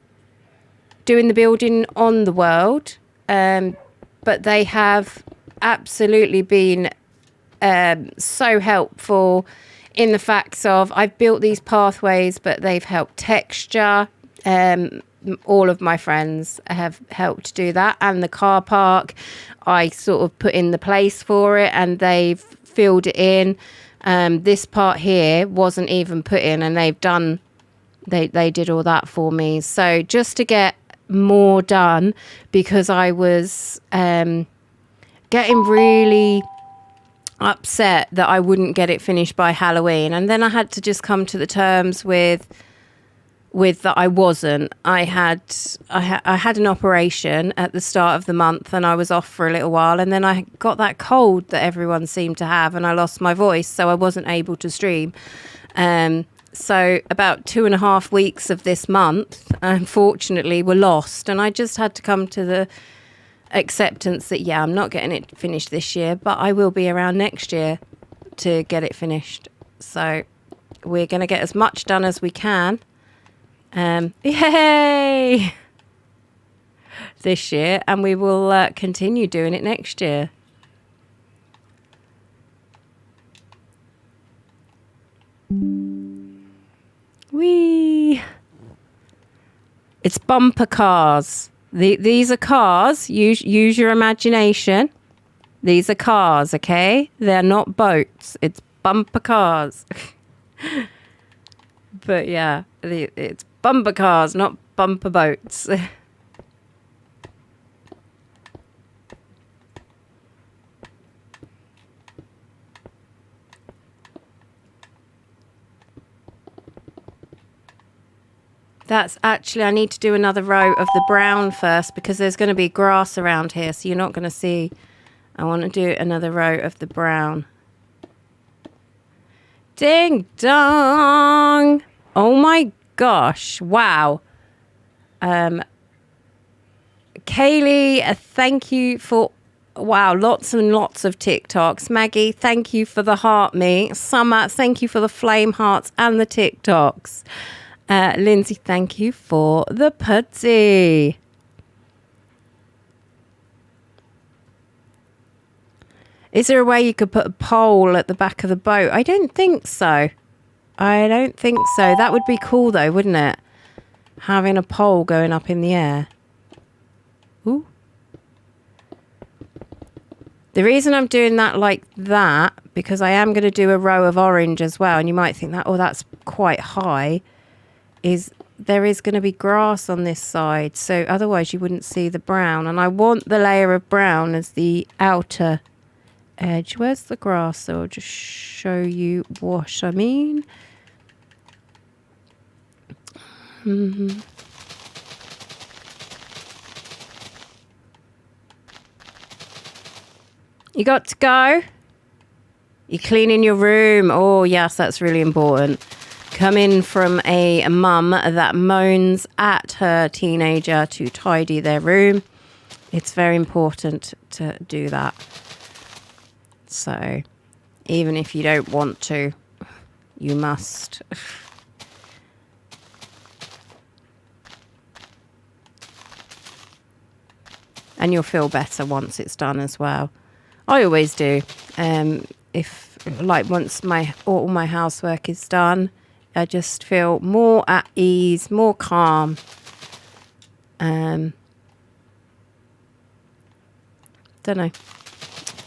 doing the building on the world. But they have absolutely been so helpful in the facts of I've built these pathways, but they've helped texture. All of my friends have helped do that, and the car park I sort of put in the place for it and they've filled it in. This part here wasn't even put in and they did all that for me. So just to get more done, because I was getting really upset that I wouldn't get it finished by Halloween, and then I had to just come to the terms with that I wasn't. I had an operation at the start of the month and I was off for a little while, and then I got that cold that everyone seemed to have and I lost my voice, so I wasn't able to stream. So about 2.5 weeks of this month, unfortunately, were lost, and I just had to come to the acceptance that, yeah, I'm not getting it finished this year, but I will be around next year to get it finished. So we're going to get as much done as we can. Yay! This year, and we will continue doing it next year. Whee! It's bumper cars. These are cars. Use your imagination. These are cars, okay? They're not boats. It's bumper cars. But yeah, it's bumper cars, not bumper boats. That's actually, I need to do another row of the brown first because there's going to be grass around here, so you're not going to see. I want to do another row of the brown. Ding dong! Oh my gosh, wow. Kaylee, thank you for, wow, lots and lots of TikToks. Maggie, thank you for the heart me. Summer, thank you for the flame hearts and the TikToks. Lindsay, thank you for the pudsey. Is there a way you could put a pole at the back of the boat? I don't think so. I don't think so. That would be cool though, wouldn't it? Having a pole going up in the air. Ooh. The reason I'm doing that like that, because I am going to do a row of orange as well, and you might think that, oh, that's quite high, is there is going to be grass on this side, so otherwise you wouldn't see the brown, and I want the layer of brown as the outer edge. Where's the grass? So I'll just show you what I mean. You got to go? You're cleaning your room. Oh yes, that's really important. Coming from a mum that moans at her teenager to tidy their room, it's very important to do that. So even if you don't want to, you must. And you'll feel better once it's done as well. I always do. If like once all my housework is done, I just feel more at ease, more calm. Don't know.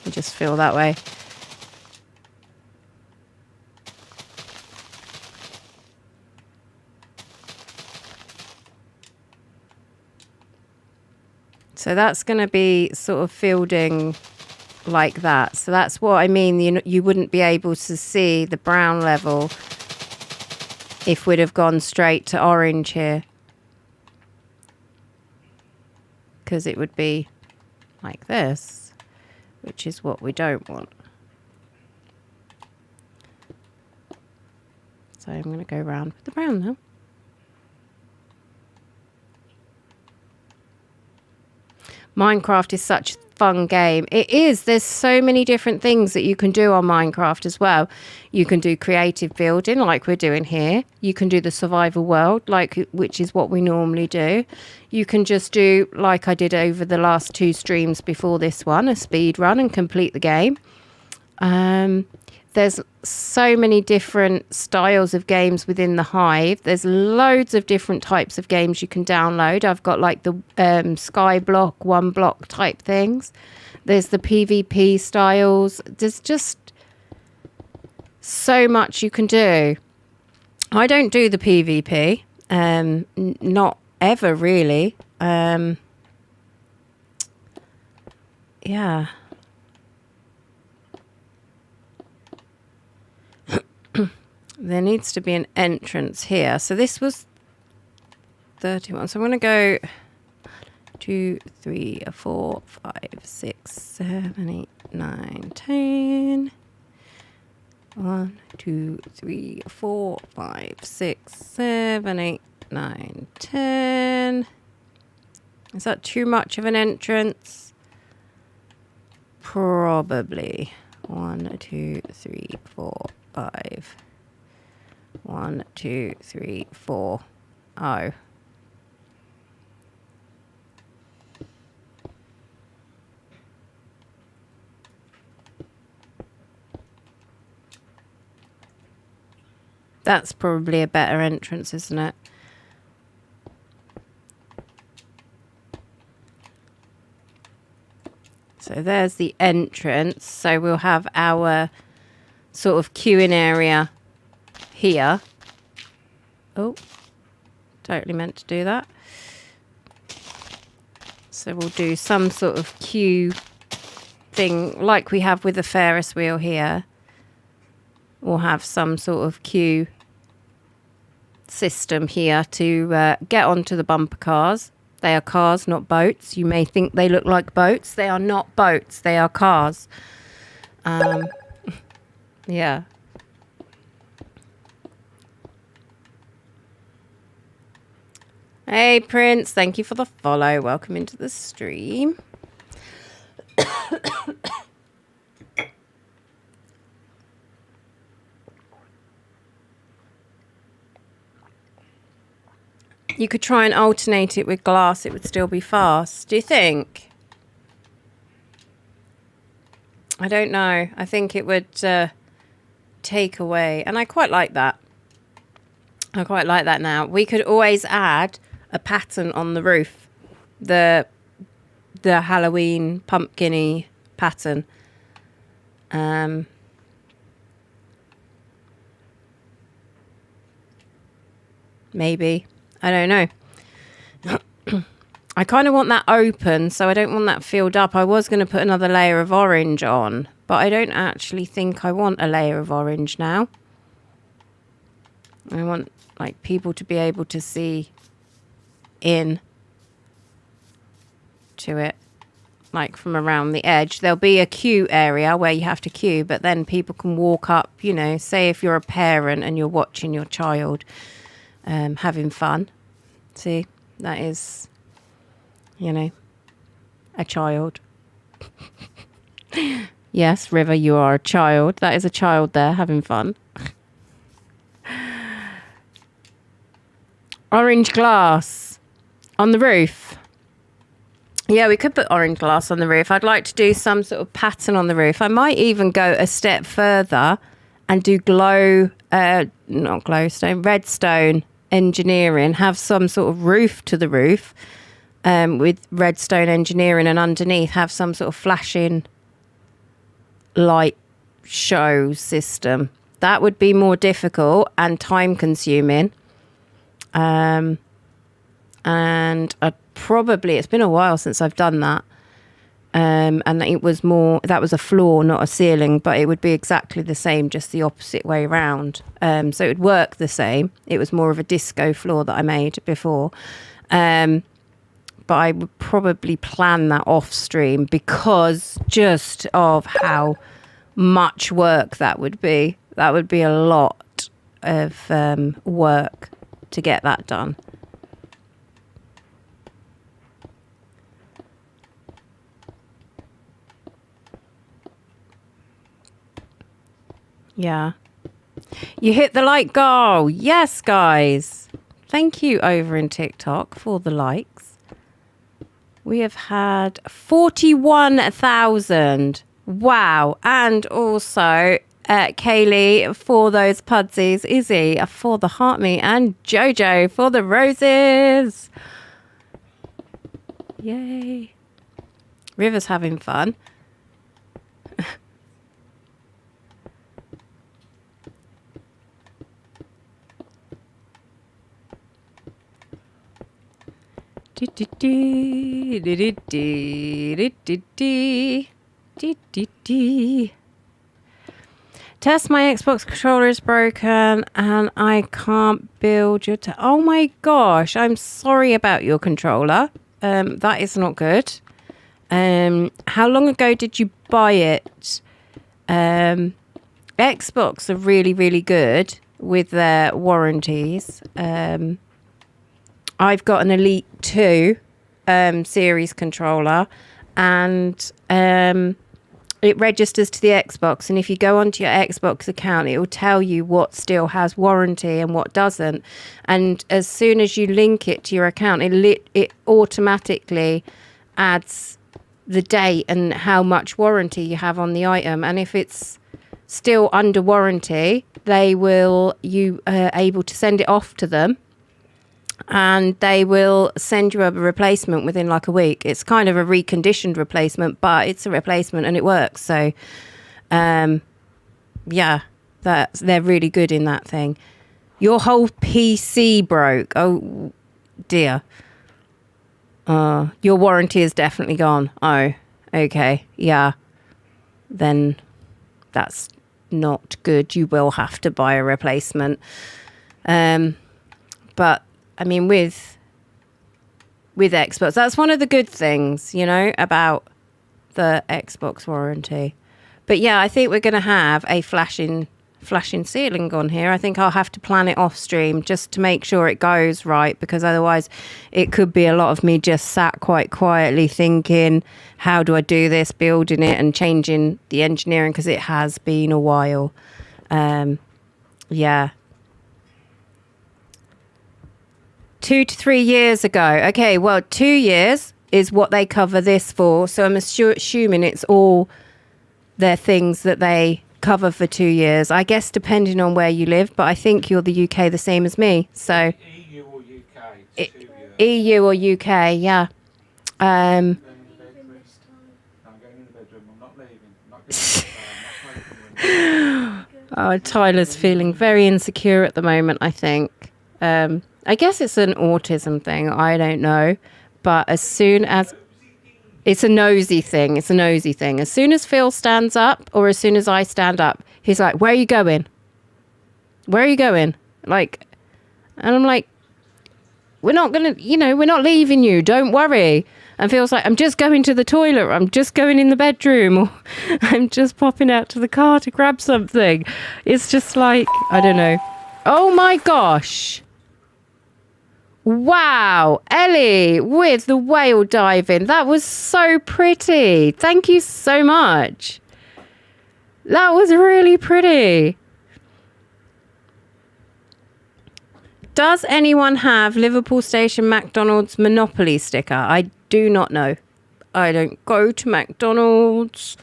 I just feel that way. So that's going to be sort of fielding like that. So that's what I mean. You wouldn't be able to see the brown level if we'd have gone straight to orange here. Because it would be like this, which is what we don't want. So I'm going to go around with the brown now. Minecraft is such a fun game. It is. There's so many different things that you can do on Minecraft as well. You can do creative building like we're doing here. You can do the survival world, which is what we normally do. You can just do, like I did over the last 2 streams before this one, a speed run and complete the game. There's so many different styles of games within the Hive. There's loads of different types of games you can download. I've got like the sky block, 1 block type things. There's the PvP styles. There's just so much you can do. I don't do the PvP. Not ever really. Yeah. There needs to be an entrance here. So this was 31. So I'm going to go 2, 3, 4, 5, 6, 7, 8, 9, 10. 1, 2, 3, 4, 5, 6, 7, 8, 9, 10. Is that too much of an entrance? Probably. 1, 2, 3, 4, 5. 1, 2, 3, 4. Oh. That's probably a better entrance, isn't it? So there's the entrance. So we'll have our sort of queuing area here. Oh, totally meant to do that. So we'll do some sort of queue thing like we have with the Ferris wheel here. We'll have some sort of queue system here to get onto the bumper cars. They are cars, not boats. You may think they look like boats. They are not boats. They are cars. Yeah. Hey, Prince. Thank you for the follow. Welcome into the stream. You could try and alternate it with glass. It would still be fast. Do you think? I don't know. I think it would take away. And I quite like that. I quite like that now. We could always add a pattern on the roof. The Halloween pumpkin-y pattern. Maybe. I don't know. I kind of want that open, so I don't want that filled up. I was going to put another layer of orange on, but I don't actually think I want a layer of orange now. I want like people to be able to see in to it, like from around the edge. There'll be a queue area where you have to queue, but then people can walk up, you know, say if you're a parent and you're watching your child having fun. See, that is, you know, a child. Yes, River, you are a child. That is a child there having fun. Orange glass on the roof. Yeah, we could put orange glass on the roof. I'd like to do some sort of pattern on the roof. I might even go a step further and do redstone engineering, have some sort of roof to the roof with redstone engineering, and underneath have some sort of flashing light show system. That would be more difficult and time consuming. And it's been a while since I've done that. And that was a floor, not a ceiling, but it would be exactly the same, just the opposite way around. So it would work the same. It was more of a disco floor that I made before. But I would probably plan that off stream because just of how much work that would be. That would be a lot of work to get that done. Yeah. You hit the like goal. Yes, guys. Thank you over in TikTok for the likes. We have had 41,000. Wow. And also Kaylee for those pudsies. Izzy for the heart meat. And Jojo for the roses. Yay. River's having fun. Tess, my Xbox controller is broken and I can't build your... Oh my gosh, I'm sorry about your controller. That is not good. How long ago did you buy it? Xbox are really, really good with their warranties. I've got an Elite 2 series controller, and it registers to the Xbox. And if you go onto your Xbox account, it will tell you what still has warranty and what doesn't. And as soon as you link it to your account, it automatically adds the date and how much warranty you have on the item. And if it's still under warranty, you are able to send it off to them. And they will send you a replacement within like a week. It's kind of a reconditioned replacement, but it's a replacement and it works. So, they're really good in that thing. Your whole PC broke. Oh, dear. Your warranty is definitely gone. Oh, okay. Yeah. Then that's not good. You will have to buy a replacement. But I mean, with Xbox, that's one of the good things, you know, about the Xbox warranty. But yeah, I think we're going to have a flashing ceiling on here. I think I'll have to plan it off stream just to make sure it goes right, because otherwise it could be a lot of me just sat quite quietly thinking, how do I do this, building it and changing the engineering, because it has been a while. Yeah. 2 to 3 years ago. Okay, well, 2 years is what they cover this for. So I'm assuming it's all their things that they cover for 2 years. I guess depending on where you live, but I think you're the UK the same as me. So EU or UK, it's 2 years. EU or UK, yeah. Leaving this time. I'm going in the bedroom. I'm not leaving. I'm not going to the Oh, Tyler's feeling very insecure at the moment, I think. I guess it's an autism thing. I don't know. But as soon as... It's a nosy thing. It's a nosy thing. As soon as Phil stands up, or as soon as I stand up, he's like, where are you going? Where are you going? Like, and I'm like, we're not going to, you know, we're not leaving you. Don't worry. And Phil's like, I'm just going to the toilet. I'm just going in the bedroom. Or I'm just popping out to the car to grab something. It's just like, I don't know. Oh my gosh. Wow, Ellie with the whale diving. That was so pretty. Thank you so much. That was really pretty. Does anyone have Liverpool Station McDonald's Monopoly sticker? I do not know. I don't go to McDonald's.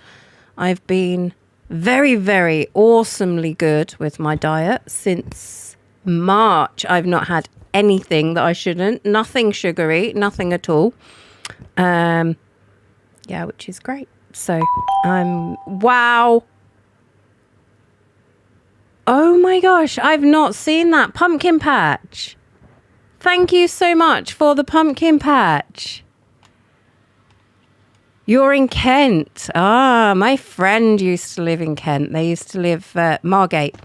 I've been very, very awesomely good with my diet since March. I've not had anything that I shouldn't. Nothing sugary, nothing at all. Yeah, which is great. So wow. Oh my gosh, I've not seen that pumpkin patch. Thank you so much for the pumpkin patch. You're in Kent. Ah, my friend used to live in Kent. They used to live Margate.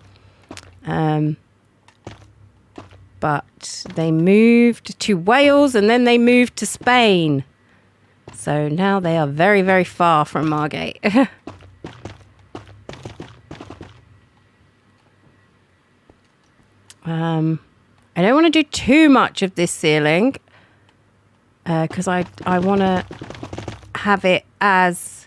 But they moved to Wales and then they moved to Spain. So now they are very, very far from Margate. I don't want to do too much of this ceiling because I want to have it as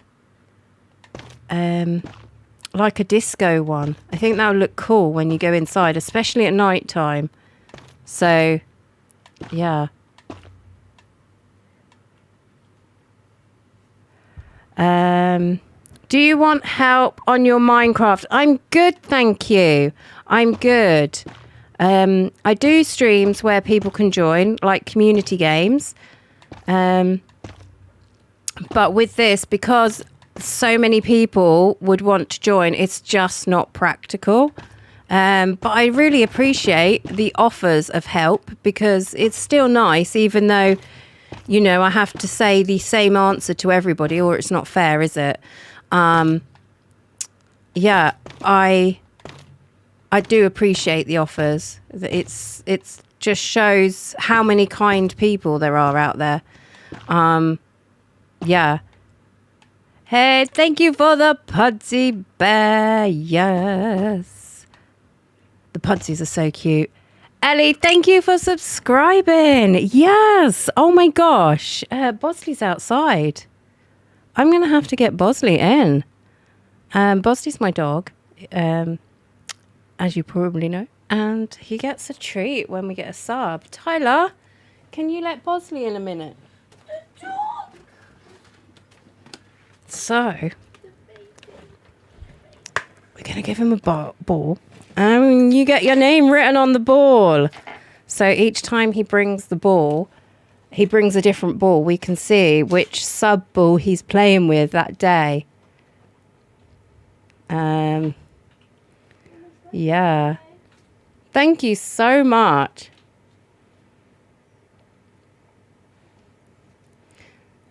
like a disco one. I think that would look cool when you go inside, especially at night time. So, yeah. Do you want help on your Minecraft? I'm good, thank you. I'm good. I do streams where people can join, like community games. But with this, because so many people would want to join, it's just not practical. But I really appreciate the offers of help, because it's still nice, even though, you know, I have to say the same answer to everybody, or it's not fair, is it? Yeah, I do appreciate the offers. It's just shows how many kind people there are out there. Yeah. Hey, thank you for the Pudsey Bear. Yes. The Pudsies are so cute. Ellie, thank you for subscribing. Yes. Oh my gosh. Bosley's outside. I'm going to have to get Bosley in. Bosley's my dog, as you probably know. And he gets a treat when we get a sub. Tyler, can you let Bosley in a minute? So, we're going to give him a ball. And you get your name written on the ball. So each time he brings the ball, he brings a different ball. We can see which sub ball he's playing with that day. Yeah. Thank you so much.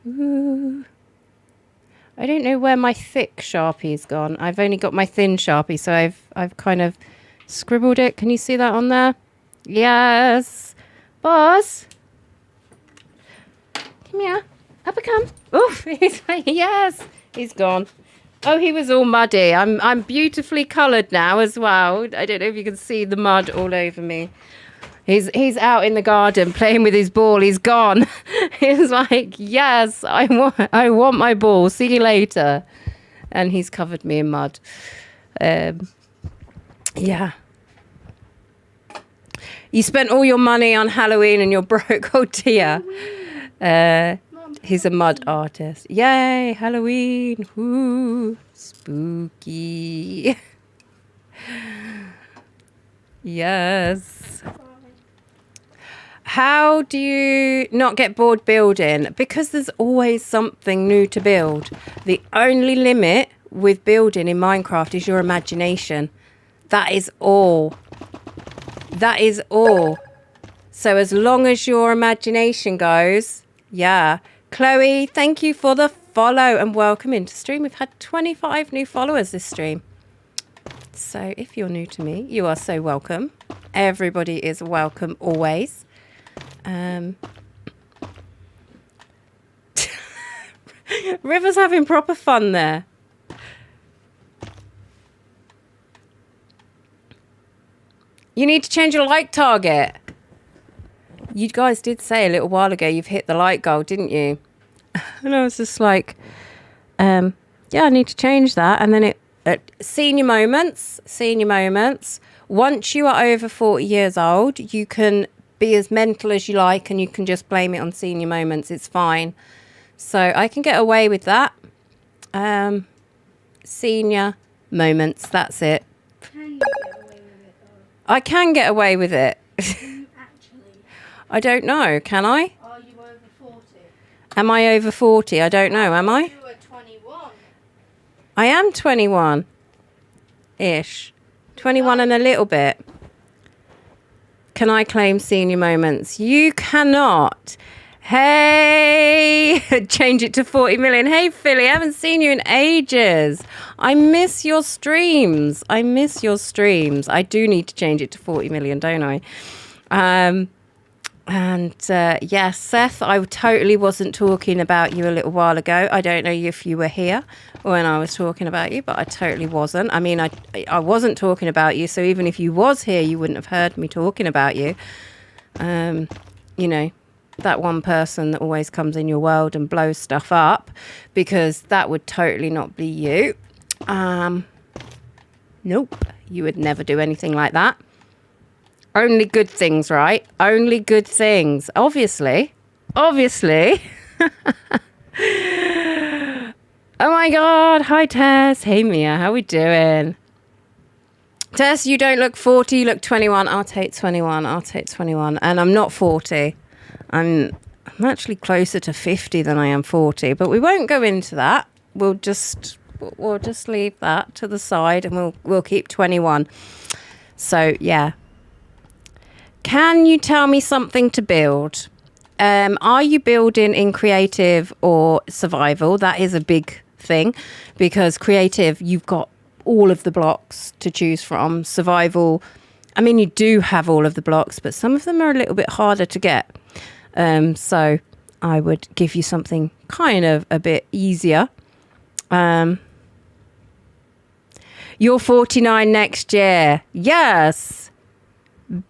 Ooh. I don't know where my thick Sharpie's gone. I've only got my thin Sharpie, so I've kind of scribbled it. Can you see that on there? Yes. Boss. Come here. Up I come. Oh, yes. He's gone. Oh, he was all muddy. I'm beautifully coloured now as well. I don't know if you can see the mud all over me. He's out in the garden playing with his ball. He's gone. He's like, yes, I want my ball. See you later. And he's covered me in mud. Yeah. You spent all your money on Halloween and you're broke. Oh dear. He's a mud artist. Yay, Halloween. Woo. Spooky. Yes. How do you not get bored building? Because there's always something new to build. The only limit with building in Minecraft is your imagination. That is all. That is all. So as long as your imagination goes, yeah. Chloe, thank you for the follow and welcome into stream. We've had 25 new followers this stream. So if you're new to me, you are so welcome. Everybody is welcome always. River's having proper fun there. You need to change your like target. You guys did say a little while ago you've hit the like goal, didn't you? And I was just like, yeah, I need to change that. And then senior moments. Once you are over 40 years old, you can be as mental as you like and you can just blame it on senior moments. It's fine. So I can get away with that. Senior moments, that's it. Can you get away with it though? I can get away with it. Actually. I don't know. Can I? Are you over 40? Am I over 40? I don't know. Am I? You are 21. I am 21-ish. 21 and a little bit. Can I claim senior moments? You cannot. Hey, change it to 40 million. Hey, Philly, I haven't seen you in ages. I miss your streams. I do need to change it to 40 million, don't I? Yes, Seth, I totally wasn't talking about you a little while ago. I don't know if you were here when I was talking about you, but I totally wasn't. I mean, I wasn't talking about you, so even if you was here, you wouldn't have heard me talking about you. You know, that one person that always comes in your world and blows stuff up, because that would totally not be you. Nope, you would never do anything like that. Only good things, right? Only good things. Obviously. Oh my God. Hi, Tess. Hey, Mia. How we doing? Tess, you don't look 40. You look 21. I'll take 21. And I'm not 40. I'm actually closer to 50 than I am 40. But we won't go into that. We'll just leave that to the side and we'll keep 21. So, yeah. Can you tell me something to build? Are you building in creative or survival? That is a big thing, because creative, you've got all of the blocks to choose from. Survival, I mean, you do have all of the blocks, but some of them are a little bit harder to get. So I would give you something kind of a bit easier. You're 49 next year. Yes.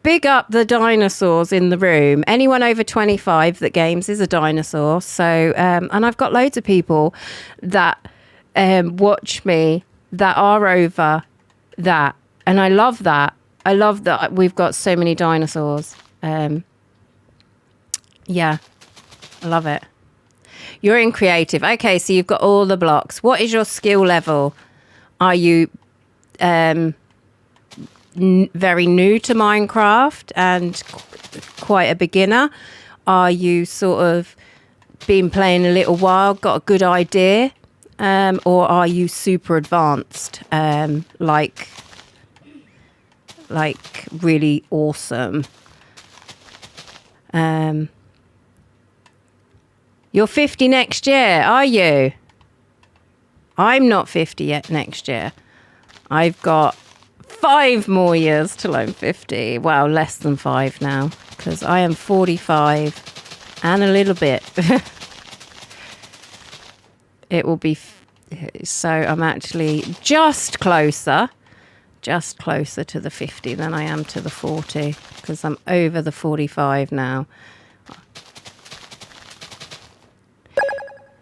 Big up the dinosaurs in the room. Anyone over 25 that games is a dinosaur. So, and I've got loads of people that watch me that are over that. And I love that. I love that we've got so many dinosaurs. Yeah, I love it. You're in creative. Okay, so you've got all the blocks. What is your skill level? Are you very new to Minecraft and quite a beginner? Are you sort of been playing a little while, got a good idea? Or are you super advanced, like really awesome? You're 50 next year, are you? I'm not 50 yet next year. I've got 5 more years till I'm 50. Well, less than 5 now. because I am 45 and a little bit. It will be, so I'm actually just closer to the 50 than I am to the 40, because I'm over the 45 now.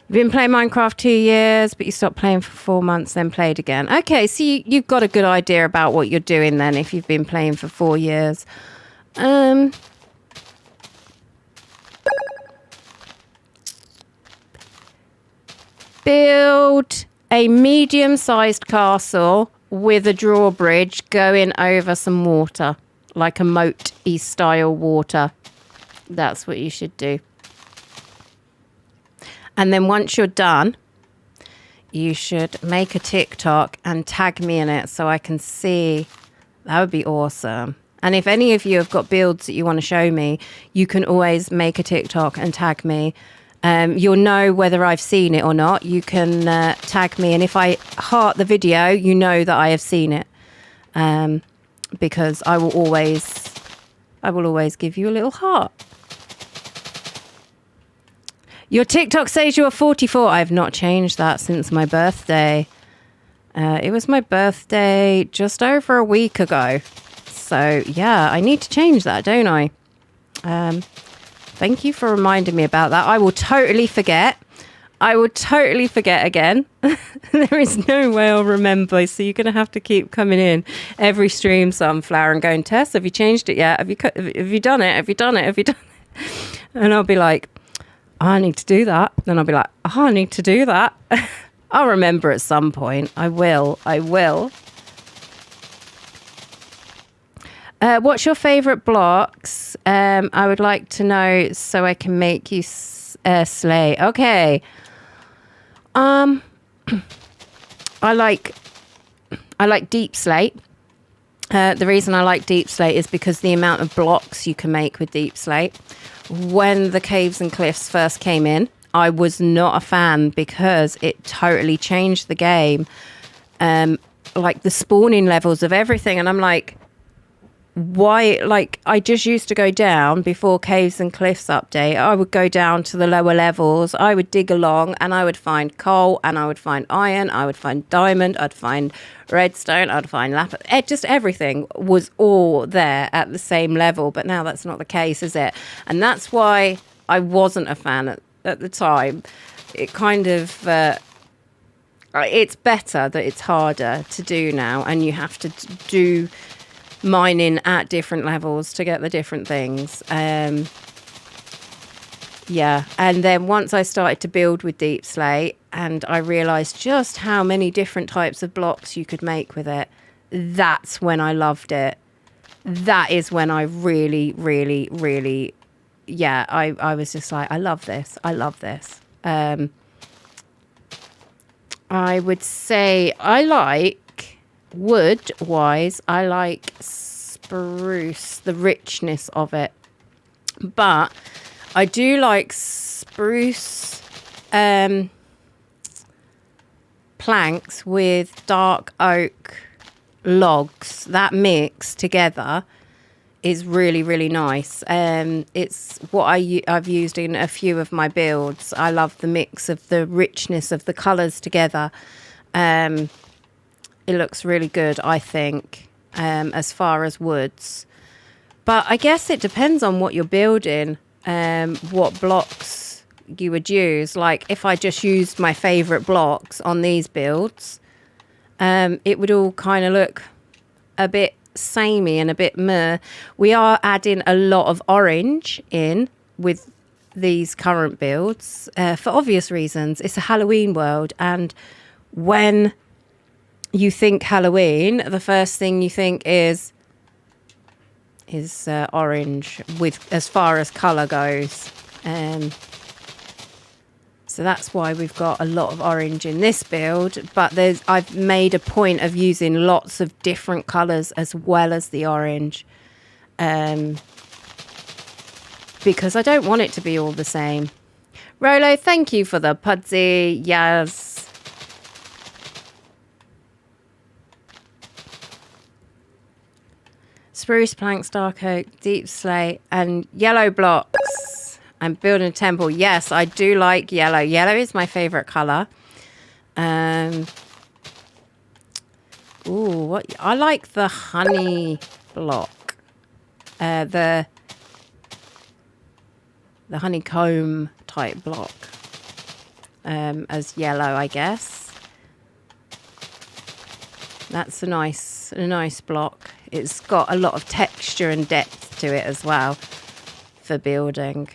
You've been playing Minecraft 2 years, but you stopped playing for 4 months, then played again. Okay, so you've got a good idea about what you're doing then if you've been playing for 4 years. Build a medium-sized castle with a drawbridge going over some water, like a moat-y style water. That's what you should do. And then once you're done, you should make a TikTok and tag me in it so I can see. That would be awesome. And if any of you have got builds that you want to show me, you can always make a TikTok and tag me. You'll know whether I've seen it or not. You can tag me, and if I heart the video, you know that I have seen it, because I will always give you a little heart. Your TikTok says you are 44. I've not changed that since my birthday. It was my birthday just over a week ago. So yeah, I need to change that, don't I? Thank you for reminding me about that. I will totally forget. Again. There is no way I'll remember. So you're going to have to keep coming in every stream, Sunflower, and going, Tess, have you changed it yet? Have you done it? Have you done it? And I'll be like, oh, I need to do that. Then I'll be like, oh, I need to do that. I'll remember at some point. I will. What's your favourite blocks? I would like to know so I can make you slay. Okay. I like deep slate. The reason I like deep slate is because the amount of blocks you can make with deep slate. When the caves and cliffs first came in, I was not a fan because it totally changed the game. Like the spawning levels of everything. And I'm like, why? Like, I just used to go down before caves and cliffs update. I would go down to the lower levels. I would dig along and I would find coal and I would find iron. I would find diamond. I'd find redstone. I'd find lapis. Just everything was all there at the same level. But now that's not the case, is it? And that's why I wasn't a fan at the time. It kind of... it's better that it's harder to do now, and you have to do mining at different levels to get the different things. Yeah, and then once I started to build with deep slate and I realized just how many different types of blocks you could make with it, that's when I loved it. That is when I really I was just like, I love this. I would say I like wood wise, I like spruce, the richness of it, but I do like spruce planks with dark oak logs. That mix together is really nice. It's what I've used in a few of my builds. I love the mix of the richness of the colours together. It looks really good, I think, as far as woods. But I guess it depends on what you're building, what blocks you would use. Like if I just used my favourite blocks on these builds, it would all kind of look a bit samey and a bit meh. We are adding a lot of orange in with these current builds for obvious reasons. It's a Halloween world, and when you think Halloween, the first thing you think is orange with as far as colour goes. So that's why we've got a lot of orange in this build, but I've made a point of using lots of different colours as well as the orange, because I don't want it to be all the same. Rolo, thank you for the Pudsey. Yes. spruce planks, dark oak, deep slate, and yellow blocks. I'm building a temple. Yes, I do like yellow. Yellow is my favorite color. Ooh, what I like the honey block. The honeycomb type block. As yellow, I guess. That's a nice block. It's got a lot of texture and depth to it as well for building.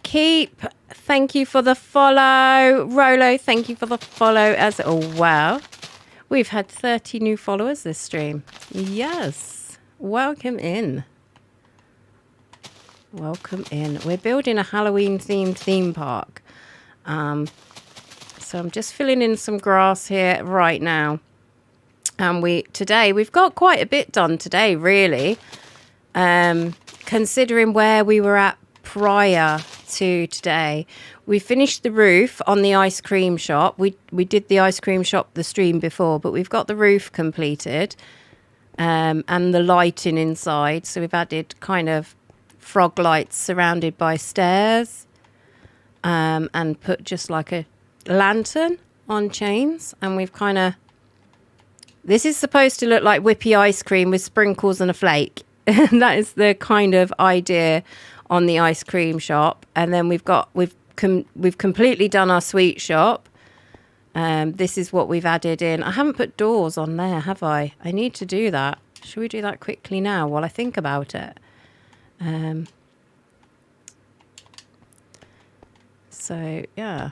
Keep, thank you for the follow. Rolo, thank you for the follow as well. We've had 30 new followers this stream. Yes, welcome in. Welcome in. We're building a Halloween themed theme park. So I'm just filling in some grass here right now. And we've got quite a bit done today, really. Considering where we were at prior to today. We finished the roof on the ice cream shop. We did the ice cream shop the stream before, but we've got the roof completed. And the lighting inside. So we've added kind of frog lights surrounded by stairs. And put just like a lantern on chains. And we've kind of... This is supposed to look like whippy ice cream with sprinkles and a flake. And that is the kind of idea on the ice cream shop. And then we've completely done our sweet shop. This is what we've added in. I haven't put doors on there, have I? I need to do that. Should we do that quickly now while I think about it? So yeah,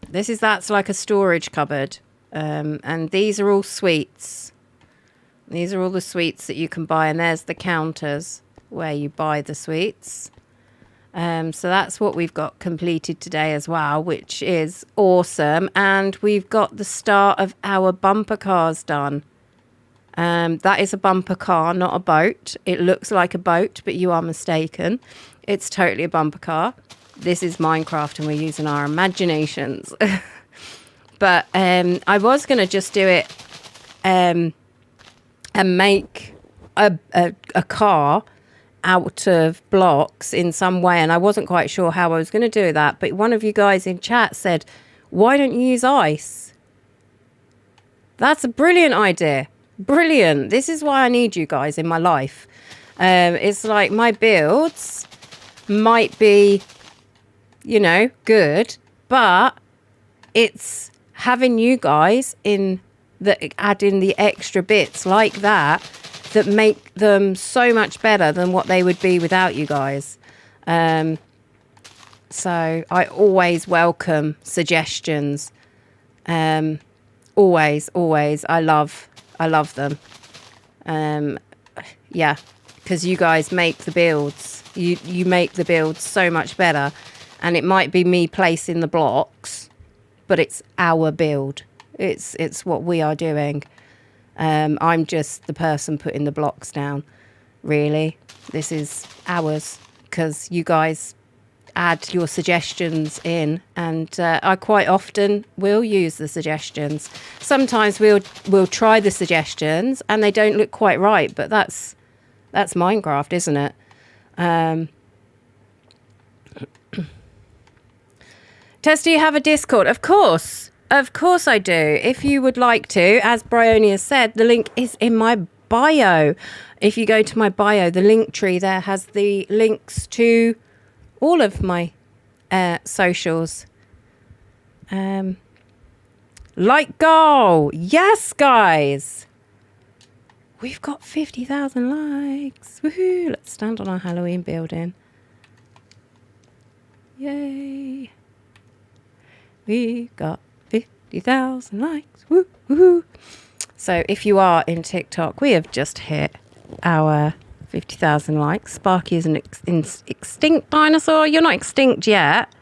that's like a storage cupboard. And these are all sweets. These are all the sweets that you can buy. And there's the counters where you buy the sweets. So that's what we've got completed today as well, which is awesome. And we've got the start of our bumper cars done. That is a bumper car, not a boat. It looks like a boat, but you are mistaken. It's totally a bumper car. This is Minecraft and we're using our imaginations. But I was going to just do it and make a car out of blocks in some way, and I wasn't quite sure how I was going to do that, but one of you guys in chat said, why don't you use ice? That's a brilliant idea. Brilliant. This is why I need you guys in my life. It's like my builds might be, good, but it's having you guys in add in the extra bits like that make them so much better than what they would be without you guys. So I always welcome suggestions. Always. I love them. Yeah, because you guys make the builds. You make the builds so much better. And it might be me placing the blocks, but it's our build. It's what we are doing. I'm just the person putting the blocks down, really. This is ours because you guys add your suggestions in, and I quite often will use the suggestions. Sometimes we'll try the suggestions and they don't look quite right, but that's Minecraft, isn't it? Tess, do you have a Discord? Of course I do. If you would like to, as Bryony has said, the link is in my bio. If you go to my bio, the link tree there has the links to all of my socials. Like goal. Yes, guys. We've got 50,000 likes. Woohoo. Let's stand on our Halloween building. Yay. We got 50,000 likes. Woo, woo. So if you are in TikTok, we have just hit our 50,000 likes. Sparky is an extinct dinosaur. You're not extinct yet.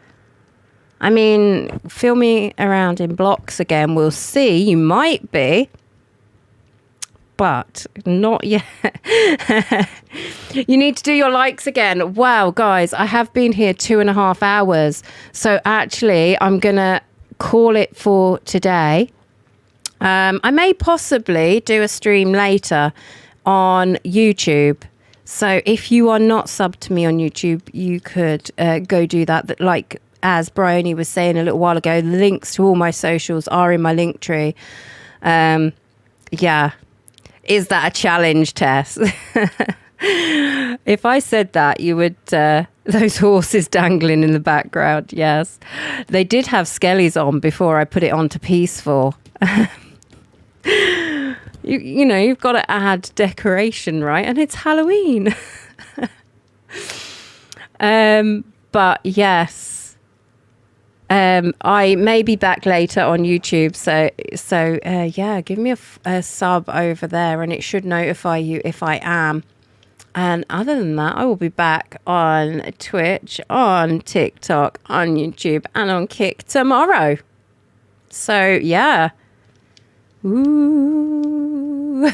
I mean, fill me around in blocks again. We'll see. You might be. But not yet. You need to do your likes again. Wow, guys, I have been here 2.5 hours. So actually, I'm going to call it for today. I may possibly do a stream later on YouTube. So if you are not subbed to me on YouTube, you could go do that. Like as Bryony was saying a little while ago, the links to all my socials are in my link tree. Yeah. Is that a challenge, Tess? If I said that, you would... those horses dangling in the background, yes. They did have skellies on before I put it on to peaceful. You know, you've got to add decoration, right? And it's Halloween. But yes, I may be back later on YouTube. So yeah, give me a sub over there and it should notify you if I am. And other than that, I will be back on Twitch, on TikTok, on YouTube, and on Kick tomorrow. So, yeah. Ooh.